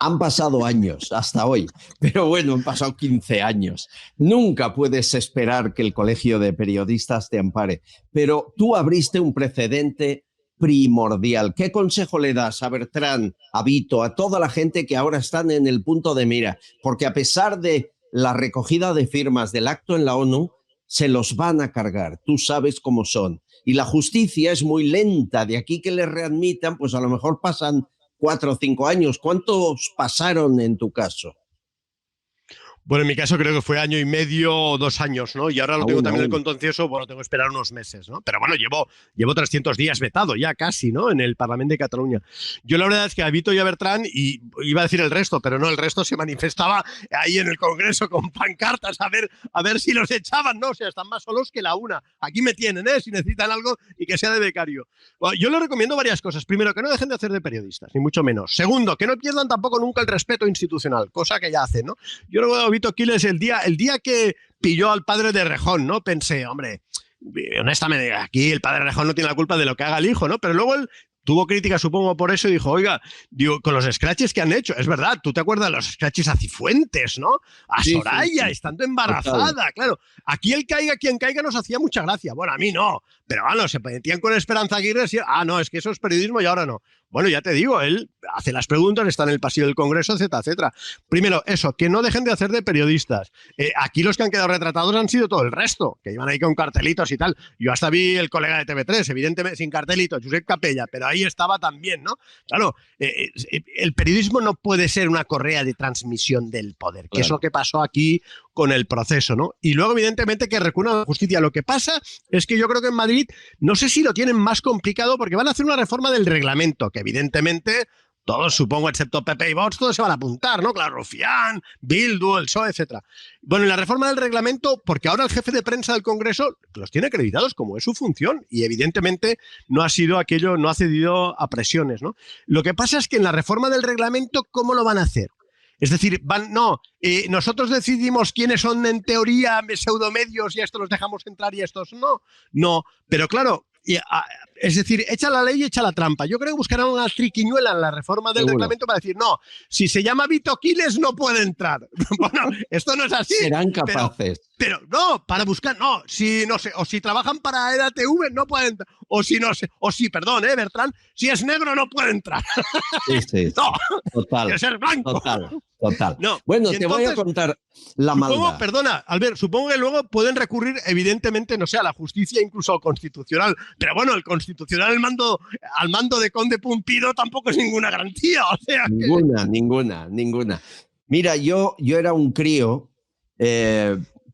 Han pasado años hasta hoy, pero bueno, han pasado 15 años. Nunca puedes esperar que el Colegio de Periodistas te ampare, pero tú abriste un precedente primordial. ¿Qué consejo le das a Bertrán, a Vito, a toda la gente que ahora están en el punto de mira? Porque a pesar de la recogida de firmas del acto en la ONU, se los van a cargar. Tú sabes cómo son. Y la justicia es muy lenta. De aquí que les readmitan, pues a lo mejor pasan 4 o 5 años. ¿Cuántos pasaron en tu caso?
Bueno, en mi caso creo que fue 1 año y medio o 2 años, ¿no? Y ahora lo tengo también el contencioso, bueno, tengo que esperar unos meses, ¿no? Pero bueno, llevo 300 días vetado ya casi, ¿no? En el Parlamento de Cataluña. Yo la verdad es que a Vito y a Bertrán, y iba a decir el resto, pero no, el resto se manifestaba ahí en el Congreso con pancartas a ver si los echaban, ¿no? O sea, están más solos que la una. Aquí me tienen, ¿eh? Si necesitan algo y que sea de becario. Bueno, yo les recomiendo varias cosas. Primero, que no dejen de hacer de periodistas, ni mucho menos. Segundo, que no pierdan tampoco nunca el respeto institucional, cosa que ya hacen, ¿no? Yo luego a Vito Quiles el día que pilló al padre de Rejón, ¿no? Pensé, hombre, honestamente, aquí el padre de Rejón no tiene la culpa de lo que haga el hijo, ¿no? Pero luego él tuvo crítica, supongo, por eso, y dijo, oiga, digo, con los scratches que han hecho, es verdad, tú te acuerdas de los scratches a Cifuentes, ¿no? A Soraya, sí. Estando embarazada, total. Claro. Aquí el caiga quien caiga nos hacía mucha gracia. Bueno, a mí no, pero bueno, se metían con Esperanza Aguirre y, no, es que eso es periodismo y ahora no. Bueno, ya te digo, él hace las preguntas, está en el pasillo del Congreso, etcétera, etcétera. Primero, eso, que no dejen de hacer de periodistas. Aquí los que han quedado retratados han sido todo el resto, que iban ahí con cartelitos y tal. Yo hasta vi el colega de TV3, evidentemente sin cartelitos, Josep Capella, pero ahí estaba también, ¿no? Claro, el periodismo no puede ser una correa de transmisión del poder, que es lo que pasó aquí con el proceso, ¿no? Y luego, evidentemente, que recurran a la justicia. Lo que pasa es que yo creo que en Madrid, no sé si lo tienen más complicado porque van a hacer una reforma del reglamento, que evidentemente todos, supongo, excepto PP y Vox, todos se van a apuntar, ¿no? Claro, Rufián, Bildu, el PSOE, etcétera. Bueno, y la reforma del reglamento, porque ahora el jefe de prensa del Congreso los tiene acreditados como es su función y evidentemente no ha sido aquello, no ha cedido a presiones, ¿no? Lo que pasa es que en la reforma del reglamento, ¿cómo lo van a hacer? Es decir, nosotros decidimos quiénes son en teoría pseudomedios y a estos los dejamos entrar y a estos no, pero claro, es decir, echa la ley y echa la trampa. Yo creo que buscarán una triquiñuela en la reforma del reglamento para decir, no, si se llama Vito Quiles no puede entrar. Bueno, esto no es así.
Serán capaces.
Pero no, para buscar, no, si no sé, o si trabajan para EDATV no pueden entrar, o si no sé, o si, perdón, Bertrán, si es negro no puede entrar.
Sí.
No,
total.
quiere ser blanco.
Total.
No.
Bueno,
entonces,
te voy a contar la maldad.
Perdona, Albert, supongo que luego pueden recurrir, evidentemente, no sé, a la justicia, incluso al constitucional. Pero bueno, el constitucional al mando de Conde Pumpido tampoco es ninguna garantía. O sea,
Ninguna. Mira, yo era un crío,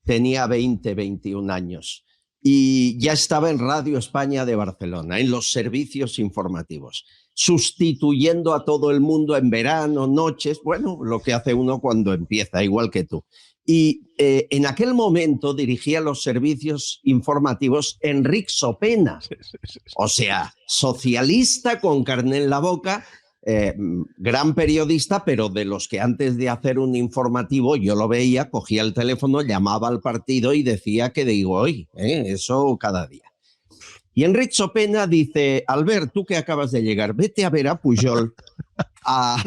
tenía 21 años. Y ya estaba en Radio España de Barcelona, en los servicios informativos, sustituyendo a todo el mundo en verano, noches, bueno, lo que hace uno cuando empieza, igual que tú. Y en aquel momento dirigía los servicios informativos Enric Sopena, o sea, socialista con carné en la boca, gran periodista, pero de los que antes de hacer un informativo yo lo veía, cogía el teléfono, llamaba al partido y decía que digo hoy, eso cada día. Y Enric Sopena dice, Albert, tú que acabas de llegar, vete a ver a Pujol a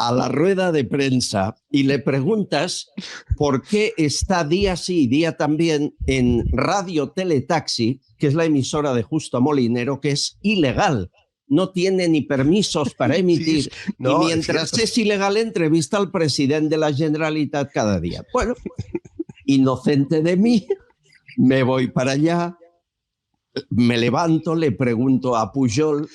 la rueda de prensa y le preguntas por qué está día sí y día también en Radio Teletaxi, que es la emisora de Justo Molinero, que es ilegal. No tiene ni permisos para emitir, sí, no, y mientras es ilegal entrevista al presidente de la Generalitat cada día. Bueno, inocente de mí, me voy para allá, me levanto, le pregunto a Pujol,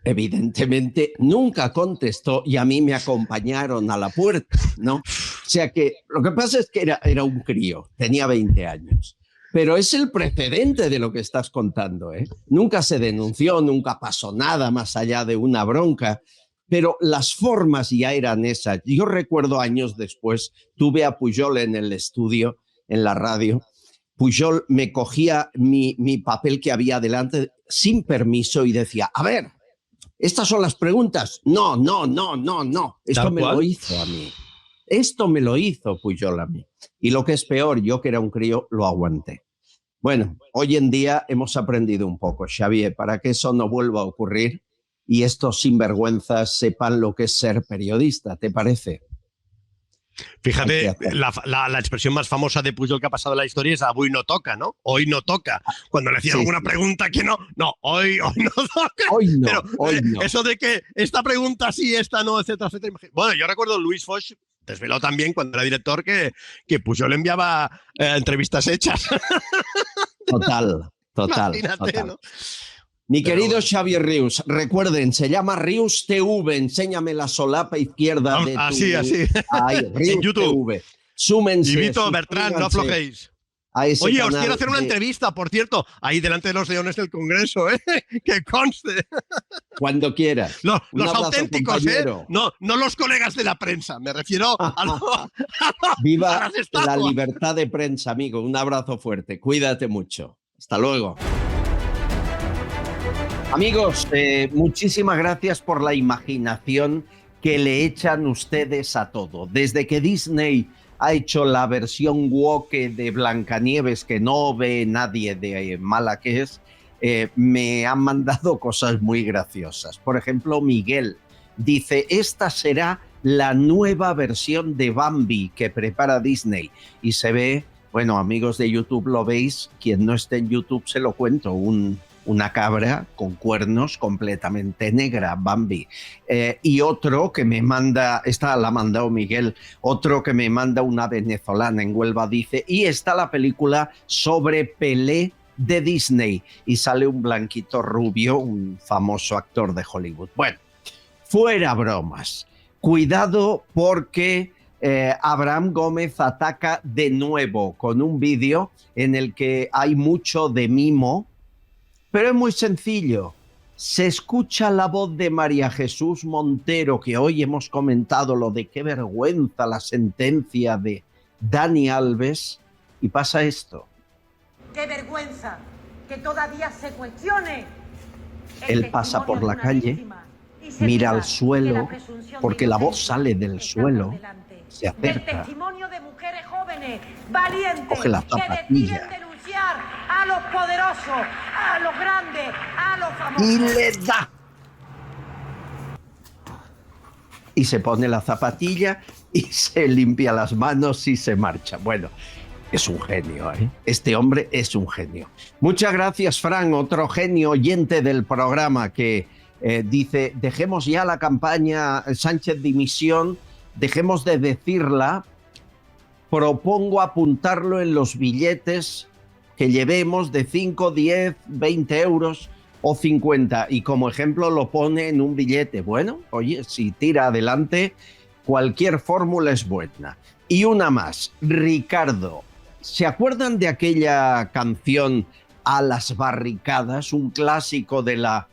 evidentemente nunca contestó y a mí me acompañaron a la puerta, ¿no? O sea que lo que pasa es que era un crío, tenía 20 años. Pero es el precedente de lo que estás contando, ¿eh? Nunca se denunció, nunca pasó nada más allá de una bronca, pero las formas ya eran esas. Yo recuerdo años después, tuve a Pujol en el estudio, en la radio. Pujol me cogía mi papel que había delante sin permiso y decía, a ver, estas son las preguntas. No. Esto me lo hizo a mí. Esto me lo hizo Pujol a mí. Y lo que es peor, yo que era un crío, lo aguanté. Bueno, hoy en día hemos aprendido un poco, Xavier, para que eso no vuelva a ocurrir y estos sinvergüenzas sepan lo que es ser periodista, ¿te parece?
Fíjate, la expresión más famosa de Pujol que ha pasado en la historia es avui no toca, ¿no? Hoy no toca. Cuando le hacían alguna pregunta que no, hoy no toca.
Hoy no,
pero,
hoy no.
Eso de que esta pregunta sí, esta no, etcétera, etcétera. Bueno, yo recuerdo Luis Foix desveló también cuando era director que Pujol le enviaba entrevistas hechas.
Total.
Imagínate, ¿no?
Mi querido Xavier Rius, recuerden, se llama Rius TV, enséñame la solapa izquierda de tu...
Así.
Ahí, Rius
en YouTube.
TV. Súmense.
Invito, Bertrand, no aflojéis. Oye, os quiero hacer una entrevista, por cierto, ahí delante de los leones del Congreso, ¿eh? Que conste.
Cuando quieras.
Los
abrazo,
auténticos,
compañero.
¿eh? No los colegas de la prensa, me refiero a
Viva
las
la libertad de prensa, amigo. Un abrazo fuerte. Cuídate mucho. Hasta luego. Amigos, muchísimas gracias por la imaginación que le echan ustedes a todo. Desde que Disney ha hecho la versión woke de Blancanieves, que no ve nadie de mala que es, me han mandado cosas muy graciosas. Por ejemplo, Miguel dice, esta será la nueva versión de Bambi que prepara Disney. Y se ve, bueno, amigos de YouTube, lo veis, quien no esté en YouTube se lo cuento, una cabra con cuernos completamente negra, Bambi. Y otro que me manda, esta la ha mandado Miguel, otro que me manda una venezolana en Huelva, dice, y está la película sobre Pelé de Disney. Y sale un blanquito rubio, un famoso actor de Hollywood. Bueno, fuera bromas. Cuidado porque Abraham Gómez ataca de nuevo con un vídeo en el que hay mucho de mimo. Pero es muy sencillo. Se escucha la voz de María Jesús Montero, que hoy hemos comentado lo de qué vergüenza la sentencia de Dani Alves, y pasa esto.
¡Qué vergüenza que todavía se cuestione!
Él pasa por la calle, mira al suelo, porque la voz sale del suelo, se acerca,
el testimonio de mujeres jóvenes, valientes,
coge la zapatilla
a los poderosos, a los grandes, a los famosos.
Y le da. Y se pone la zapatilla y se limpia las manos y se marcha. Bueno, es un genio, ¿eh? Este hombre es un genio. Muchas gracias, Fran, otro genio oyente del programa que dice, dejemos ya la campaña Sánchez dimisión, dejemos de decirla, propongo apuntarlo en los billetes que llevemos de 5, 10, 20 euros o 50. Y como ejemplo lo pone en un billete. Bueno, oye, si tira adelante, cualquier fórmula es buena. Y una más, Ricardo, ¿se acuerdan de aquella canción A las barricadas? Un clásico de la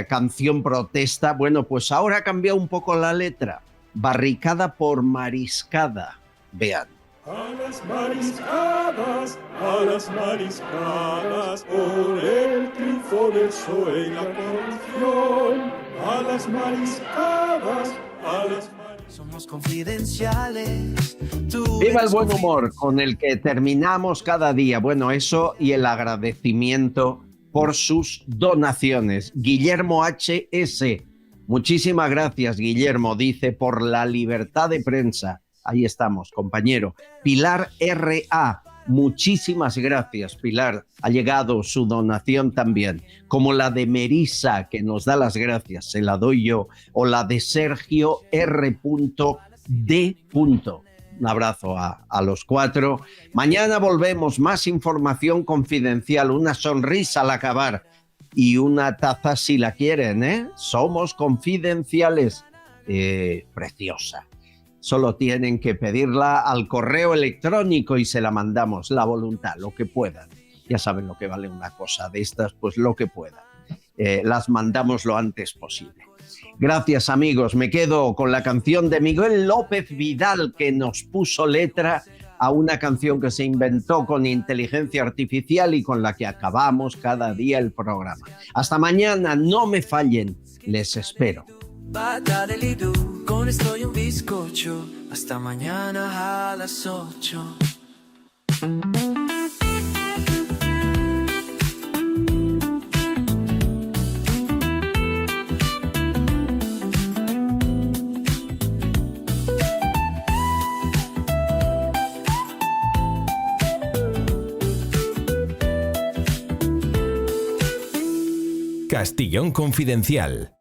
canción protesta. Bueno, pues ahora ha cambiado un poco la letra. Barricada por mariscada. Vean.
A las mariscadas, por el triunfo del PSOE y la corrupción. A las mariscadas, somos confidenciales.
Viva el buen humor con el que terminamos cada día. Bueno, eso y el agradecimiento por sus donaciones. Guillermo HS, muchísimas gracias, Guillermo, dice, por la libertad de prensa. Ahí estamos, compañero. Pilar R.A., muchísimas gracias, Pilar. Ha llegado su donación también, como la de Merisa, que nos da las gracias, se la doy yo, o la de Sergio R.D. Un abrazo a los 4. Mañana volvemos, más información confidencial, una sonrisa al acabar y una taza si la quieren, ¿eh? Somos confidenciales. Preciosa. Solo tienen que pedirla al correo electrónico y se la mandamos, la voluntad, lo que puedan. Ya saben lo que vale una cosa de estas, pues lo que puedan. Las mandamos lo antes posible. Gracias, amigos. Me quedo con la canción de Miguel López Vidal, que nos puso letra a una canción que se inventó con inteligencia artificial y con la que acabamos cada día el programa. Hasta mañana, no me fallen, les espero. Con esto y un bizcocho, hasta mañana a las 8.
Castillón Confidencial.